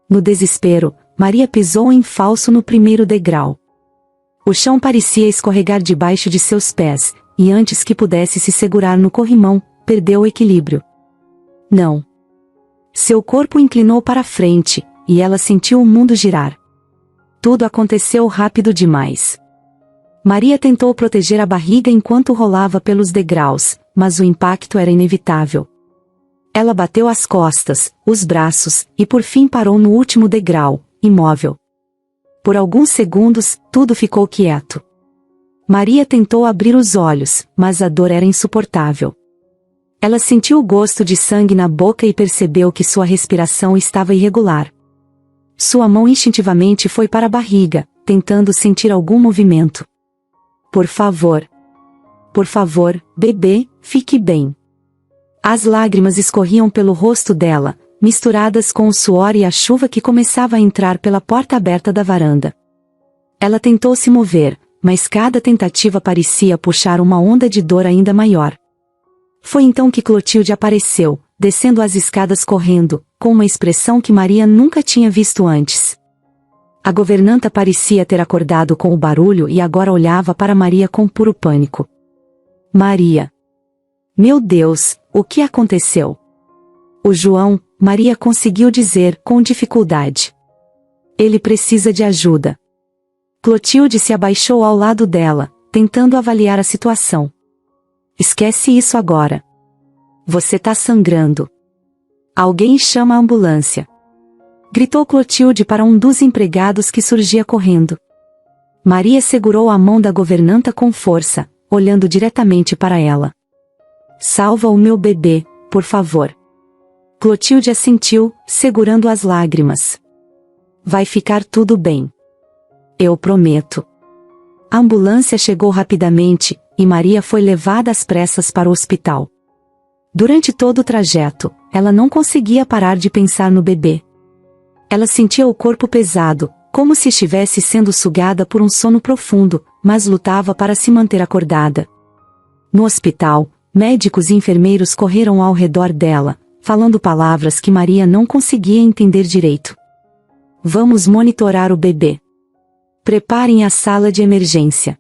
No desespero, Maria pisou em falso no primeiro degrau. O chão parecia escorregar debaixo de seus pés, e antes que pudesse se segurar no corrimão, perdeu o equilíbrio. Não. Seu corpo inclinou para frente, e ela sentiu o mundo girar. Tudo aconteceu rápido demais. Maria tentou proteger a barriga enquanto rolava pelos degraus, mas o impacto era inevitável. Ela bateu as costas, os braços, e por fim parou no último degrau, imóvel. Por alguns segundos, tudo ficou quieto. Maria tentou abrir os olhos, mas a dor era insuportável. Ela sentiu o gosto de sangue na boca e percebeu que sua respiração estava irregular. Sua mão instintivamente foi para a barriga, tentando sentir algum movimento. Por favor, bebê, fique bem. As lágrimas escorriam pelo rosto dela, misturadas com o suor e a chuva que começava a entrar pela porta aberta da varanda. Ela tentou se mover, mas cada tentativa parecia puxar uma onda de dor ainda maior. Foi então que Clotilde apareceu, descendo as escadas correndo, com uma expressão que Maria nunca tinha visto antes. A governanta parecia ter acordado com o barulho e agora olhava para Maria com puro pânico. Maria! Meu Deus, o que aconteceu? O João, Maria conseguiu dizer com dificuldade. Ele precisa de ajuda. Clotilde se abaixou ao lado dela, tentando avaliar a situação. Esquece isso agora. Você tá sangrando. Alguém chama a ambulância. Gritou Clotilde para um dos empregados que surgia correndo. Maria segurou a mão da governanta com força, olhando diretamente para ela. Salva o meu bebê, por favor. Clotilde assentiu, segurando as lágrimas. Vai ficar tudo bem. Eu prometo. A ambulância chegou rapidamente, e Maria foi levada às pressas para o hospital. Durante todo o trajeto, ela não conseguia parar de pensar no bebê. Ela sentia o corpo pesado, como se estivesse sendo sugada por um sono profundo, mas lutava para se manter acordada. No hospital, médicos e enfermeiros correram ao redor dela, falando palavras que Maria não conseguia entender direito. Vamos monitorar o bebê. Preparem a sala de emergência.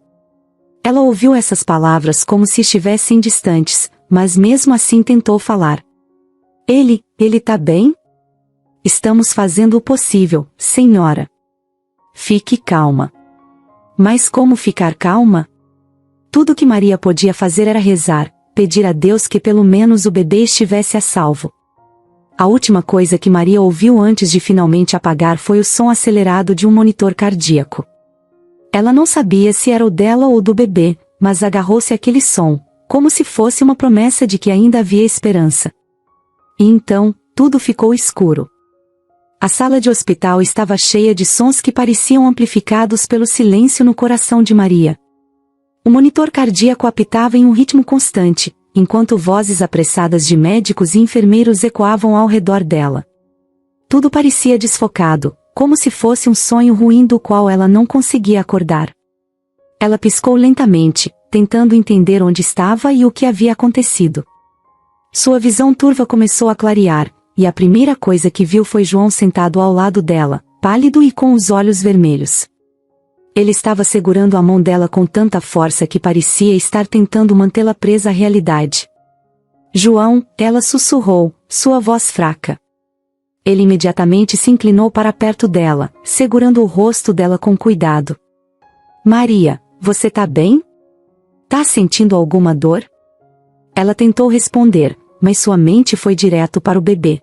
Ela ouviu essas palavras como se estivessem distantes, mas mesmo assim tentou falar. Ele tá bem? Estamos fazendo o possível, senhora. Fique calma. Mas como ficar calma? Tudo que Maria podia fazer era rezar, pedir a Deus que pelo menos o bebê estivesse a salvo. A última coisa que Maria ouviu antes de finalmente apagar foi o som acelerado de um monitor cardíaco. Ela não sabia se era o dela ou do bebê, mas agarrou-se àquele som, como se fosse uma promessa de que ainda havia esperança. E então, tudo ficou escuro. A sala de hospital estava cheia de sons que pareciam amplificados pelo silêncio no coração de Maria. O monitor cardíaco apitava em um ritmo constante, enquanto vozes apressadas de médicos e enfermeiros ecoavam ao redor dela. Tudo parecia desfocado, como se fosse um sonho ruim do qual ela não conseguia acordar. Ela piscou lentamente, tentando entender onde estava e o que havia acontecido. Sua visão turva começou a clarear, e a primeira coisa que viu foi João sentado ao lado dela, pálido e com os olhos vermelhos. Ele estava segurando a mão dela com tanta força que parecia estar tentando mantê-la presa à realidade. João, ela sussurrou, sua voz fraca. Ele imediatamente se inclinou para perto dela, segurando o rosto dela com cuidado. Maria, você tá bem? Tá sentindo alguma dor? Ela tentou responder, mas sua mente foi direto para o bebê.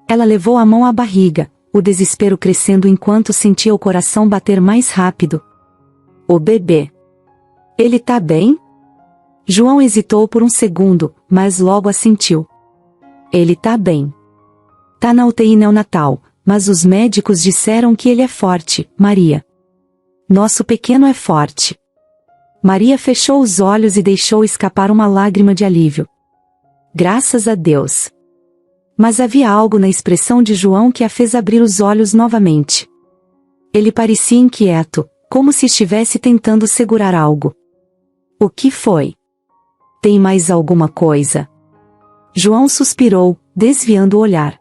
Ela levou a mão à barriga, o desespero crescendo enquanto sentia o coração bater mais rápido. O bebê. Ele tá bem? João hesitou por um segundo, mas logo assentiu. Ele tá bem. Tá na UTI neonatal, mas os médicos disseram que ele é forte, Maria. Nosso pequeno é forte. Maria fechou os olhos e deixou escapar uma lágrima de alívio. Graças a Deus. Mas havia algo na expressão de João que a fez abrir os olhos novamente. Ele parecia inquieto, como se estivesse tentando segurar algo. O que foi? Tem mais alguma coisa? João suspirou, desviando o olhar.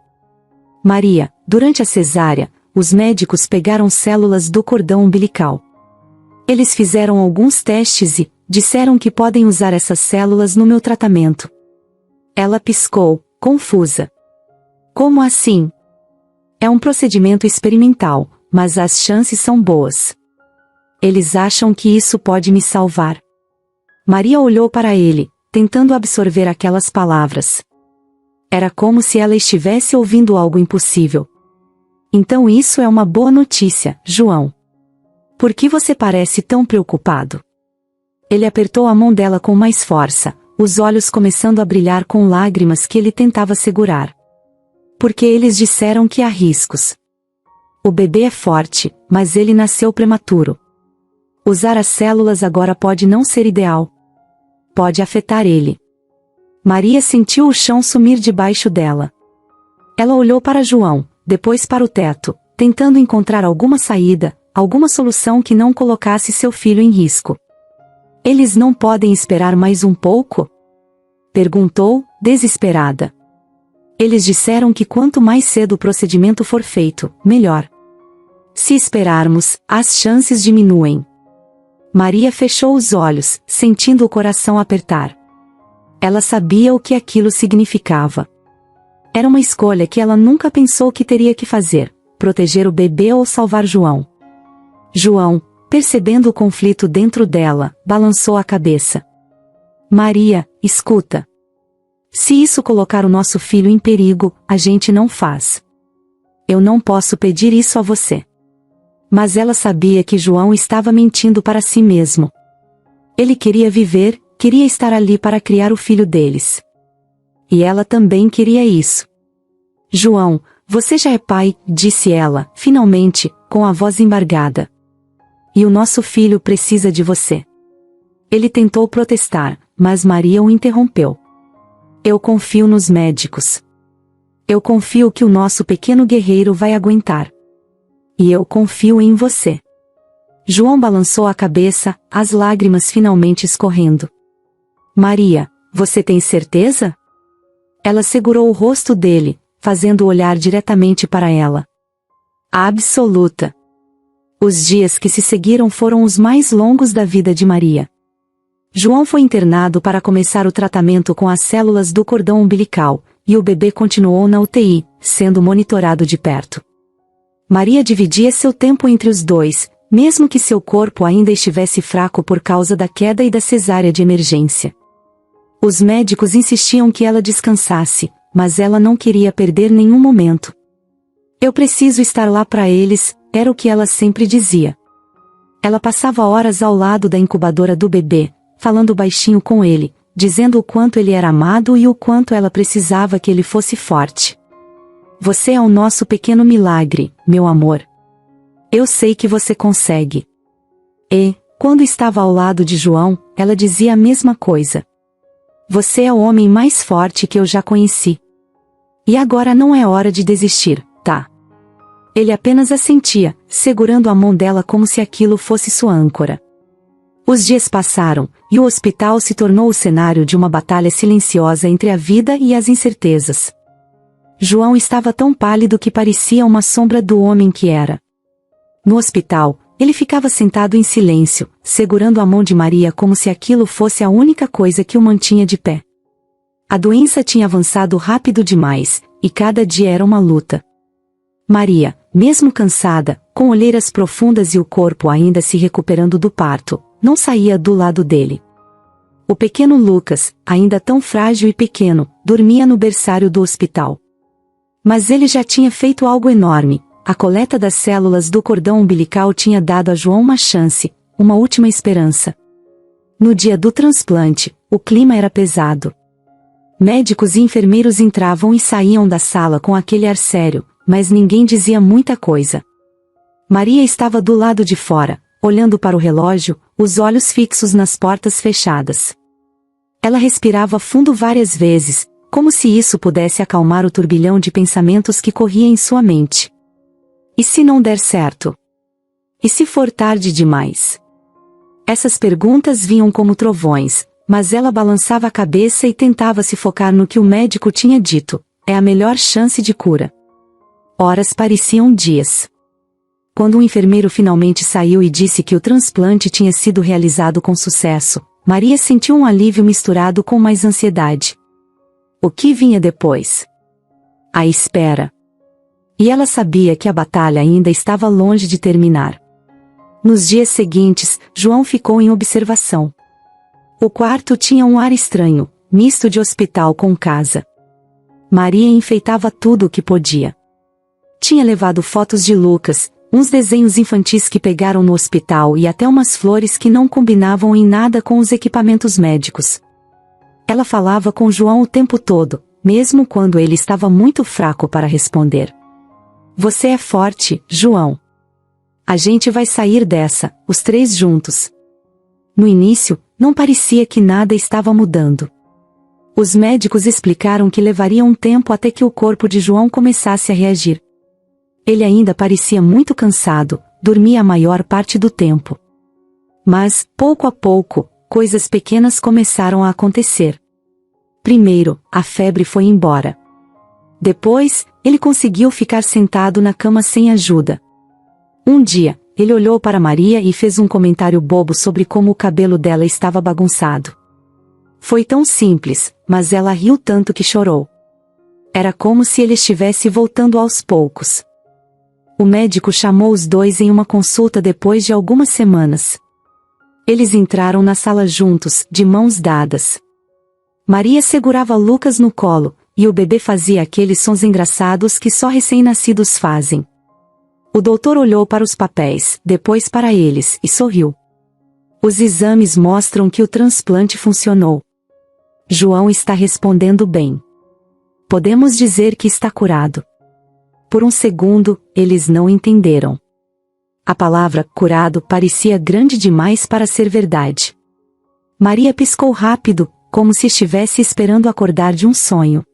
Maria, durante a cesárea, os médicos pegaram células do cordão umbilical. Eles fizeram alguns testes e disseram que podem usar essas células no meu tratamento. Ela piscou, confusa. Como assim? É um procedimento experimental, mas as chances são boas. Eles acham que isso pode me salvar. Maria olhou para ele, tentando absorver aquelas palavras. Era como se ela estivesse ouvindo algo impossível. Então isso é uma boa notícia, João. Por que você parece tão preocupado? Ele apertou a mão dela com mais força, os olhos começando a brilhar com lágrimas que ele tentava segurar. Porque eles disseram que há riscos. O bebê é forte, mas ele nasceu prematuro. Usar as células agora pode não ser ideal. Pode afetar ele. Maria sentiu o chão sumir debaixo dela. Ela olhou para João, depois para o teto, tentando encontrar alguma saída, alguma solução que não colocasse seu filho em risco. Eles não podem esperar mais um pouco? Perguntou, desesperada. Eles disseram que quanto mais cedo o procedimento for feito, melhor. Se esperarmos, as chances diminuem. Maria fechou os olhos, sentindo o coração apertar. Ela sabia o que aquilo significava. Era uma escolha que ela nunca pensou que teria que fazer, proteger o bebê ou salvar João. João, percebendo o conflito dentro dela, balançou a cabeça. Maria, escuta. Se isso colocar o nosso filho em perigo, a gente não faz. Eu não posso pedir isso a você. Mas ela sabia que João estava mentindo para si mesmo. Ele queria viver, queria estar ali para criar o filho deles. E ela também queria isso. João, você já é pai, disse ela, finalmente, com a voz embargada. E o nosso filho precisa de você. Ele tentou protestar, mas Maria o interrompeu. Eu confio nos médicos. Eu confio que o nosso pequeno guerreiro vai aguentar. E eu confio em você. João balançou a cabeça, as lágrimas finalmente escorrendo. Maria, você tem certeza? Ela segurou o rosto dele, fazendo-o olhar diretamente para ela. Absoluta. Os dias que se seguiram foram os mais longos da vida de Maria. João foi internado para começar o tratamento com as células do cordão umbilical, e o bebê continuou na UTI, sendo monitorado de perto. Maria dividia seu tempo entre os dois, mesmo que seu corpo ainda estivesse fraco por causa da queda e da cesárea de emergência. Os médicos insistiam que ela descansasse, mas ela não queria perder nenhum momento. Eu preciso estar lá para eles, era o que ela sempre dizia. Ela passava horas ao lado da incubadora do bebê, falando baixinho com ele, dizendo o quanto ele era amado e o quanto ela precisava que ele fosse forte. Você é o nosso pequeno milagre, meu amor. Eu sei que você consegue. E, quando estava ao lado de João, ela dizia a mesma coisa. Você é o homem mais forte que eu já conheci. E agora não é hora de desistir, tá? Ele apenas assentia, segurando a mão dela como se aquilo fosse sua âncora. Os dias passaram, e o hospital se tornou o cenário de uma batalha silenciosa entre a vida e as incertezas. João estava tão pálido que parecia uma sombra do homem que era. No hospital, ele ficava sentado em silêncio, segurando a mão de Maria como se aquilo fosse a única coisa que o mantinha de pé. A doença tinha avançado rápido demais, e cada dia era uma luta. Maria, mesmo cansada, com olheiras profundas e o corpo ainda se recuperando do parto, não saía do lado dele. O pequeno Lucas, ainda tão frágil e pequeno, dormia no berçário do hospital. Mas ele já tinha feito algo enorme. A coleta das células do cordão umbilical tinha dado a João uma chance, uma última esperança. No dia do transplante, o clima era pesado. Médicos e enfermeiros entravam e saíam da sala com aquele ar sério, mas ninguém dizia muita coisa. Maria estava do lado de fora, olhando para o relógio, os olhos fixos nas portas fechadas. Ela respirava fundo várias vezes, como se isso pudesse acalmar o turbilhão de pensamentos que corria em sua mente. E se não der certo? E se for tarde demais? Essas perguntas vinham como trovões, mas ela balançava a cabeça e tentava se focar no que o médico tinha dito: é a melhor chance de cura. Horas pareciam dias. Quando o enfermeiro finalmente saiu e disse que o transplante tinha sido realizado com sucesso, Maria sentiu um alívio misturado com mais ansiedade. O que vinha depois? A espera. E ela sabia que a batalha ainda estava longe de terminar. Nos dias seguintes, João ficou em observação. O quarto tinha um ar estranho, misto de hospital com casa. Maria enfeitava tudo o que podia. Tinha levado fotos de Lucas, uns desenhos infantis que pegaram no hospital e até umas flores que não combinavam em nada com os equipamentos médicos. Ela falava com João o tempo todo, mesmo quando ele estava muito fraco para responder. Você é forte, João. A gente vai sair dessa, os três juntos. No início, não parecia que nada estava mudando. Os médicos explicaram que levaria um tempo até que o corpo de João começasse a reagir. Ele ainda parecia muito cansado, dormia a maior parte do tempo. Mas, pouco a pouco, coisas pequenas começaram a acontecer. Primeiro, a febre foi embora. Depois, ele conseguiu ficar sentado na cama sem ajuda. Um dia, ele olhou para Maria e fez um comentário bobo sobre como o cabelo dela estava bagunçado. Foi tão simples, mas ela riu tanto que chorou. Era como se ele estivesse voltando aos poucos. O médico chamou os dois em uma consulta depois de algumas semanas. Eles entraram na sala juntos, de mãos dadas. Maria segurava Lucas no colo, e o bebê fazia aqueles sons engraçados que só recém-nascidos fazem. O doutor olhou para os papéis, depois para eles, e sorriu. Os exames mostram que o transplante funcionou. João está respondendo bem. Podemos dizer que está curado. Por um segundo, eles não entenderam. A palavra curado parecia grande demais para ser verdade. Maria piscou rápido, como se estivesse esperando acordar de um sonho.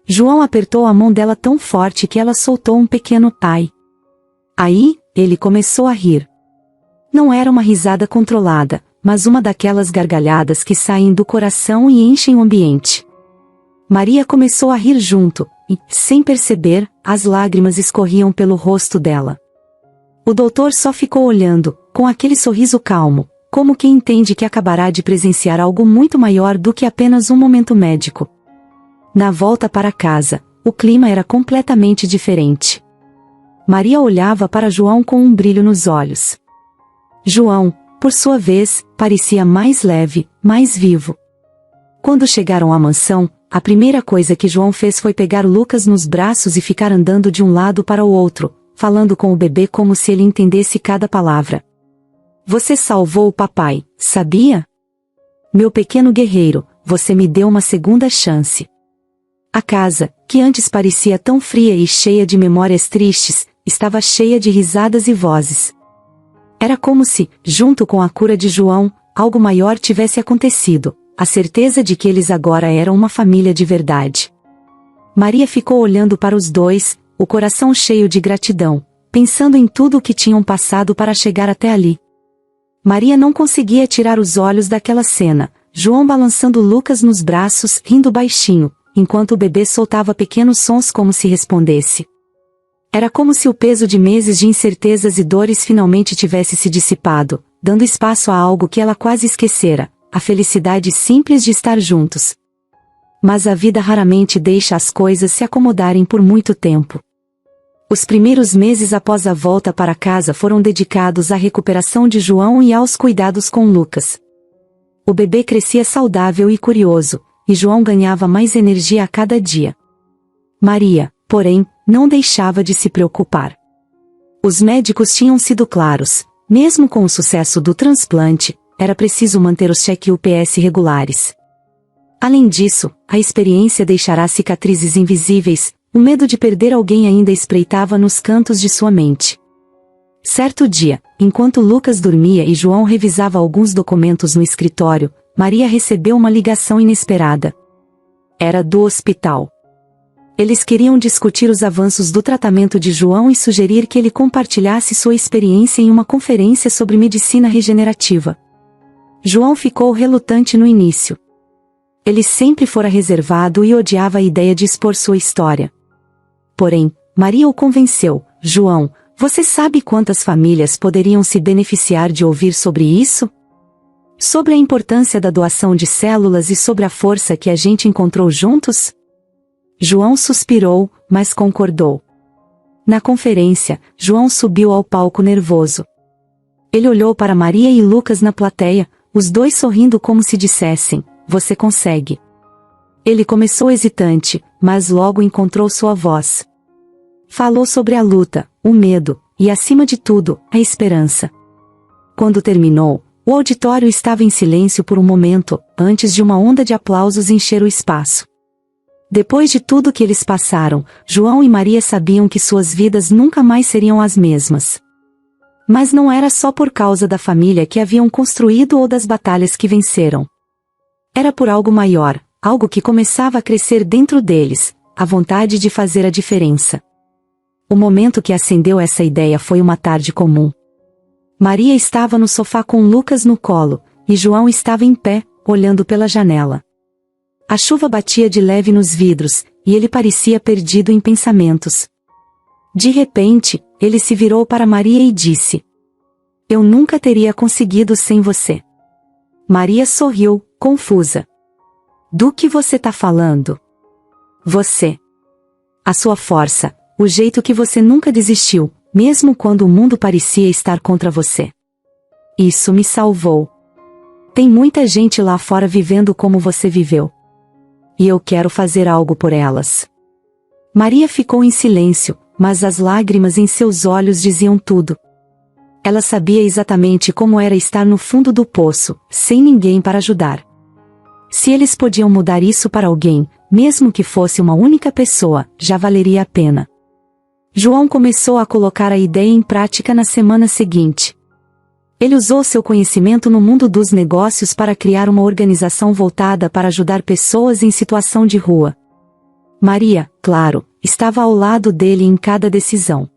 João apertou a mão dela tão forte que ela soltou um pequeno ai. Aí, ele começou a rir. Não era uma risada controlada, mas uma daquelas gargalhadas que saem do coração e enchem o ambiente. Maria começou a rir junto, e, sem perceber, as lágrimas escorriam pelo rosto dela. O doutor só ficou olhando, com aquele sorriso calmo, como quem entende que acabará de presenciar algo muito maior do que apenas um momento médico. Na volta para casa, o clima era completamente diferente. Maria olhava para João com um brilho nos olhos. João, por sua vez, parecia mais leve, mais vivo. Quando chegaram à mansão, a primeira coisa que João fez foi pegar Lucas nos braços e ficar andando de um lado para o outro, falando com o bebê como se ele entendesse cada palavra. Você salvou o papai, sabia? Meu pequeno guerreiro, você me deu uma segunda chance. A casa, que antes parecia tão fria e cheia de memórias tristes, estava cheia de risadas e vozes. Era como se, junto com a cura de João, algo maior tivesse acontecido, a certeza de que eles agora eram uma família de verdade. Maria ficou olhando para os dois, o coração cheio de gratidão, pensando em tudo o que tinham passado para chegar até ali. Maria não conseguia tirar os olhos daquela cena, João balançando Lucas nos braços, rindo baixinho, enquanto o bebê soltava pequenos sons como se respondesse. Era como se o peso de meses de incertezas e dores finalmente tivesse se dissipado, dando espaço a algo que ela quase esquecera, a felicidade simples de estar juntos. Mas a vida raramente deixa as coisas se acomodarem por muito tempo. Os primeiros meses após a volta para casa foram dedicados à recuperação de João e aos cuidados com Lucas. O bebê crescia saudável e curioso, e João ganhava mais energia a cada dia. Maria, porém, não deixava de se preocupar. Os médicos tinham sido claros, mesmo com o sucesso do transplante, era preciso manter os check-ups regulares. Além disso, a experiência deixará cicatrizes invisíveis, o medo de perder alguém ainda espreitava nos cantos de sua mente. Certo dia, enquanto Lucas dormia e João revisava alguns documentos no escritório, Maria recebeu uma ligação inesperada. Era do hospital. Eles queriam discutir os avanços do tratamento de João e sugerir que ele compartilhasse sua experiência em uma conferência sobre medicina regenerativa. João ficou relutante no início. Ele sempre fora reservado e odiava a ideia de expor sua história. Porém, Maria o convenceu. João, você sabe quantas famílias poderiam se beneficiar de ouvir sobre isso? Sobre a importância da doação de células e sobre a força que a gente encontrou juntos? João suspirou, mas concordou. Na conferência, João subiu ao palco nervoso. Ele olhou para Maria e Lucas na plateia, os dois sorrindo como se dissessem, você consegue. Ele começou hesitante, mas logo encontrou sua voz. Falou sobre a luta, o medo, e acima de tudo, a esperança. Quando terminou, o auditório estava em silêncio por um momento, antes de uma onda de aplausos encher o espaço. Depois de tudo que eles passaram, João e Maria sabiam que suas vidas nunca mais seriam as mesmas. Mas não era só por causa da família que haviam construído ou das batalhas que venceram. Era por algo maior, algo que começava a crescer dentro deles, a vontade de fazer a diferença. O momento que acendeu essa ideia foi uma tarde comum. Maria estava no sofá com Lucas no colo, e João estava em pé, olhando pela janela. A chuva batia de leve nos vidros, e ele parecia perdido em pensamentos. De repente, ele se virou para Maria e disse: Eu nunca teria conseguido sem você. Maria sorriu, confusa. Do que você tá falando? Você. A sua força, o jeito que você nunca desistiu, mesmo quando o mundo parecia estar contra você. Isso me salvou. Tem muita gente lá fora vivendo como você viveu. E eu quero fazer algo por elas. Maria ficou em silêncio, mas as lágrimas em seus olhos diziam tudo. Ela sabia exatamente como era estar no fundo do poço, sem ninguém para ajudar. Se eles podiam mudar isso para alguém, mesmo que fosse uma única pessoa, já valeria a pena. João começou a colocar a ideia em prática na semana seguinte. Ele usou seu conhecimento no mundo dos negócios para criar uma organização voltada para ajudar pessoas em situação de rua. Maria, claro, estava ao lado dele em cada decisão.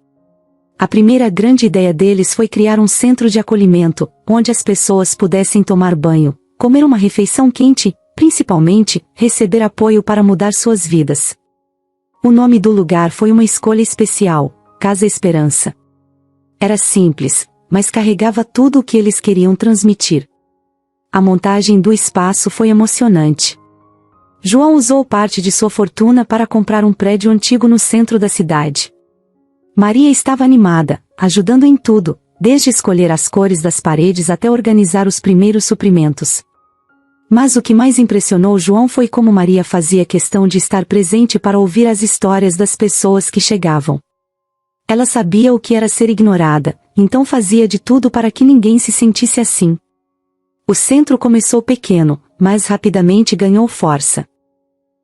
A primeira grande ideia deles foi criar um centro de acolhimento, onde as pessoas pudessem tomar banho, comer uma refeição quente, principalmente, receber apoio para mudar suas vidas. O nome do lugar foi uma escolha especial, Casa Esperança. Era simples, mas carregava tudo o que eles queriam transmitir. A montagem do espaço foi emocionante. João usou parte de sua fortuna para comprar um prédio antigo no centro da cidade. Maria estava animada, ajudando em tudo, desde escolher as cores das paredes até organizar os primeiros suprimentos. Mas o que mais impressionou João foi como Maria fazia questão de estar presente para ouvir as histórias das pessoas que chegavam. Ela sabia o que era ser ignorada, então fazia de tudo para que ninguém se sentisse assim. O centro começou pequeno, mas rapidamente ganhou força.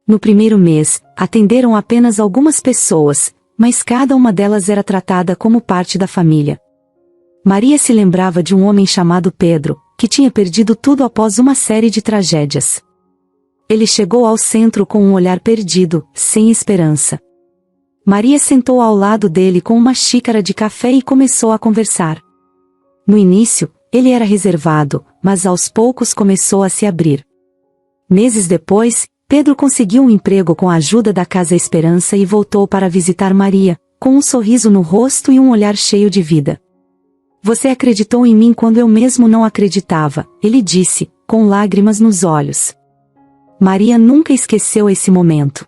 No primeiro mês, atenderam apenas algumas pessoas, mas cada uma delas era tratada como parte da família. Maria se lembrava de um homem chamado Pedro, que tinha perdido tudo após uma série de tragédias. Ele chegou ao centro com um olhar perdido, sem esperança. Maria sentou ao lado dele com uma xícara de café e começou a conversar. No início, ele era reservado, mas aos poucos começou a se abrir. Meses depois, Pedro conseguiu um emprego com a ajuda da Casa Esperança e voltou para visitar Maria, com um sorriso no rosto e um olhar cheio de vida. Você acreditou em mim quando eu mesmo não acreditava, ele disse, com lágrimas nos olhos. Maria nunca esqueceu esse momento.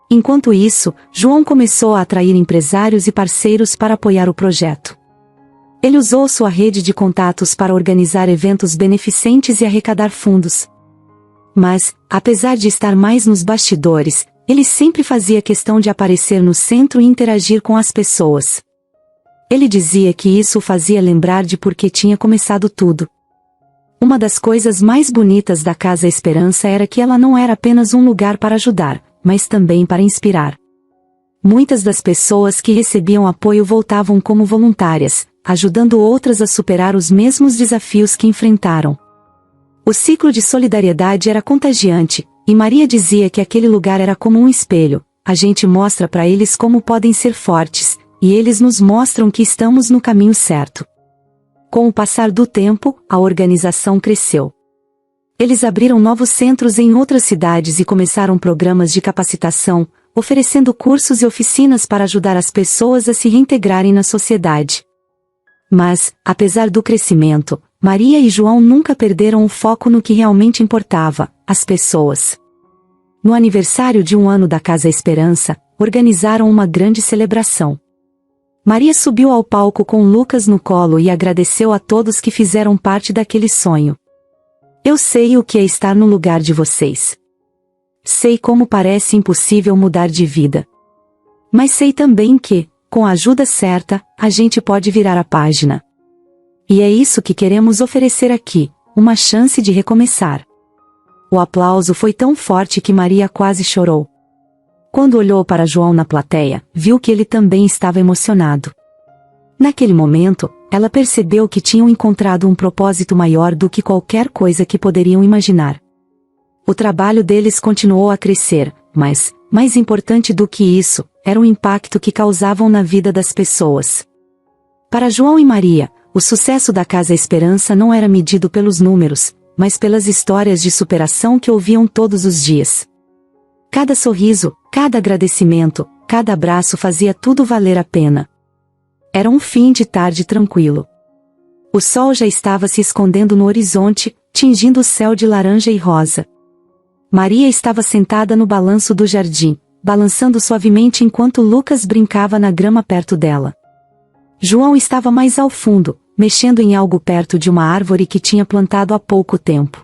Enquanto isso, João começou a atrair empresários e parceiros para apoiar o projeto. Ele usou sua rede de contatos para organizar eventos beneficentes e arrecadar fundos. Mas, apesar de estar mais nos bastidores, ele sempre fazia questão de aparecer no centro e interagir com as pessoas. Ele dizia que isso o fazia lembrar de por que tinha começado tudo. Uma das coisas mais bonitas da Casa Esperança era que ela não era apenas um lugar para ajudar, mas também para inspirar. Muitas das pessoas que recebiam apoio voltavam como voluntárias, ajudando outras a superar os mesmos desafios que enfrentaram. O ciclo de solidariedade era contagiante, e Maria dizia que aquele lugar era como um espelho. A gente mostra para eles como podem ser fortes, e eles nos mostram que estamos no caminho certo. Com o passar do tempo, a organização cresceu. Eles abriram novos centros em outras cidades e começaram programas de capacitação, oferecendo cursos e oficinas para ajudar as pessoas a se reintegrarem na sociedade. Mas, apesar do crescimento, Maria e João nunca perderam o foco no que realmente importava, as pessoas. No aniversário de 1 ano da Casa Esperança, organizaram uma grande celebração. Maria subiu ao palco com Lucas no colo e agradeceu a todos que fizeram parte daquele sonho. Eu sei o que é estar no lugar de vocês. Sei como parece impossível mudar de vida. Mas sei também que, com a ajuda certa, a gente pode virar a página. E é isso que queremos oferecer aqui, uma chance de recomeçar. O aplauso foi tão forte que Maria quase chorou. Quando olhou para João na plateia, viu que ele também estava emocionado. Naquele momento, ela percebeu que tinham encontrado um propósito maior do que qualquer coisa que poderiam imaginar. O trabalho deles continuou a crescer, mas, mais importante do que isso, era o impacto que causavam na vida das pessoas. Para João e Maria, o sucesso da Casa Esperança não era medido pelos números, mas pelas histórias de superação que ouviam todos os dias. Cada sorriso, cada agradecimento, cada abraço fazia tudo valer a pena. Era um fim de tarde tranquilo. O sol já estava se escondendo no horizonte, tingindo o céu de laranja e rosa. Maria estava sentada no balanço do jardim, balançando suavemente enquanto Lucas brincava na grama perto dela. João estava mais ao fundo, mexendo em algo perto de uma árvore que tinha plantado há pouco tempo.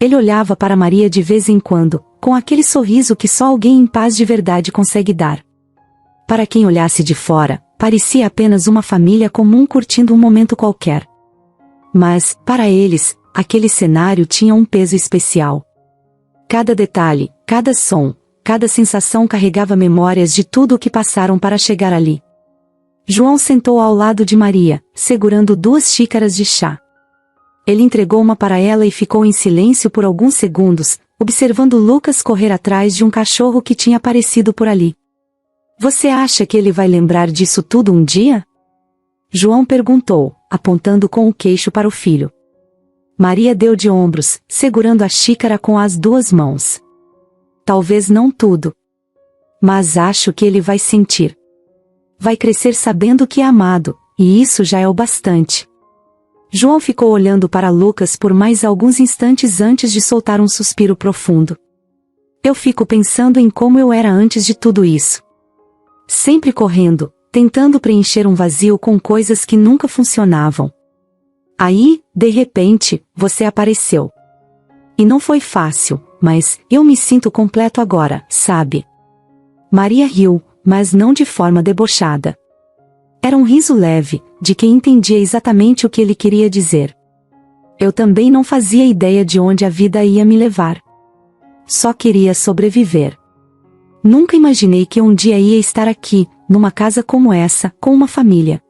Ele olhava para Maria de vez em quando, com aquele sorriso que só alguém em paz de verdade consegue dar. Para quem olhasse de fora, parecia apenas uma família comum curtindo um momento qualquer. Mas, para eles, aquele cenário tinha um peso especial. Cada detalhe, cada som, cada sensação carregava memórias de tudo o que passaram para chegar ali. João sentou ao lado de Maria, segurando 2 xícaras de chá. Ele entregou uma para ela e ficou em silêncio por alguns segundos, observando Lucas correr atrás de um cachorro que tinha aparecido por ali. Você acha que ele vai lembrar disso tudo um dia? João perguntou, apontando com o queixo para o filho. Maria deu de ombros, segurando a xícara com as 2 mãos. Talvez não tudo. Mas acho que ele vai sentir. Vai crescer sabendo que é amado, e isso já é o bastante. João ficou olhando para Lucas por mais alguns instantes antes de soltar um suspiro profundo. Eu fico pensando em como eu era antes de tudo isso. Sempre correndo, tentando preencher um vazio com coisas que nunca funcionavam. Aí, de repente, você apareceu. E não foi fácil, mas eu me sinto completo agora, sabe? Maria riu, mas não de forma debochada. Era um riso leve, de quem entendia exatamente o que ele queria dizer. Eu também não fazia ideia de onde a vida ia me levar. Só queria sobreviver. Nunca imaginei que um dia ia estar aqui, numa casa como essa, com uma família.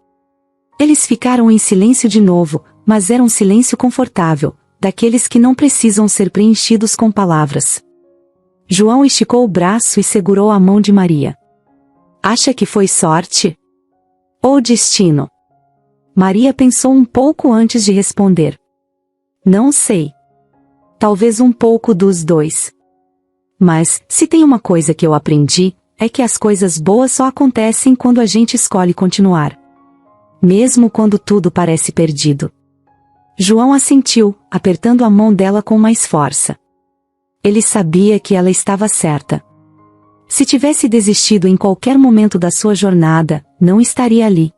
Eles ficaram em silêncio de novo, mas era um silêncio confortável, daqueles que não precisam ser preenchidos com palavras. João esticou o braço e segurou a mão de Maria. Acha que foi sorte? Ou destino? Maria pensou um pouco antes de responder. Não sei. Talvez um pouco dos 2. Mas, se tem uma coisa que eu aprendi, é que as coisas boas só acontecem quando a gente escolhe continuar. Mesmo quando tudo parece perdido. João assentiu, apertando a mão dela com mais força. Ele sabia que ela estava certa. Se tivesse desistido em qualquer momento da sua jornada, não estaria ali.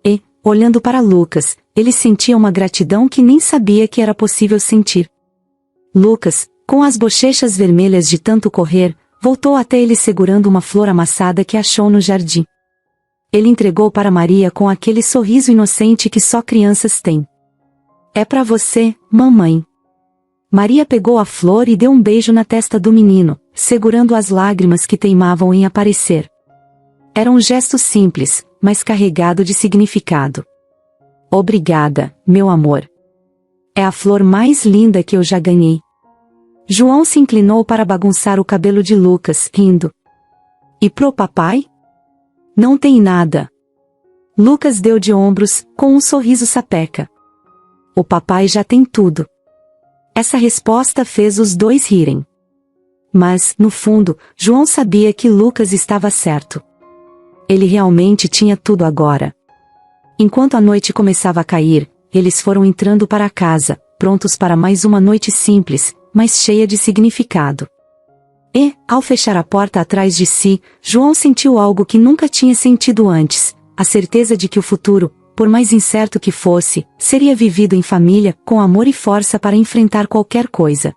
E, olhando para Lucas, ele sentia uma gratidão que nem sabia que era possível sentir. Lucas, com as bochechas vermelhas de tanto correr, voltou até ele segurando uma flor amassada que achou no jardim. Ele entregou para Maria com aquele sorriso inocente que só crianças têm. É para você, mamãe. Maria pegou a flor e deu um beijo na testa do menino, segurando as lágrimas que teimavam em aparecer. Era um gesto simples, mas carregado de significado. Obrigada, meu amor. É a flor mais linda que eu já ganhei. João se inclinou para bagunçar o cabelo de Lucas, rindo. E pro papai? Não tem nada. Lucas deu de ombros, com um sorriso sapeca. O papai já tem tudo. Essa resposta fez os 2 rirem. Mas, no fundo, João sabia que Lucas estava certo. Ele realmente tinha tudo agora. Enquanto a noite começava a cair, eles foram entrando para casa, prontos para mais uma noite simples, mas cheia de significado. E, ao fechar a porta atrás de si, João sentiu algo que nunca tinha sentido antes, a certeza de que o futuro, por mais incerto que fosse, seria vivido em família, com amor e força para enfrentar qualquer coisa.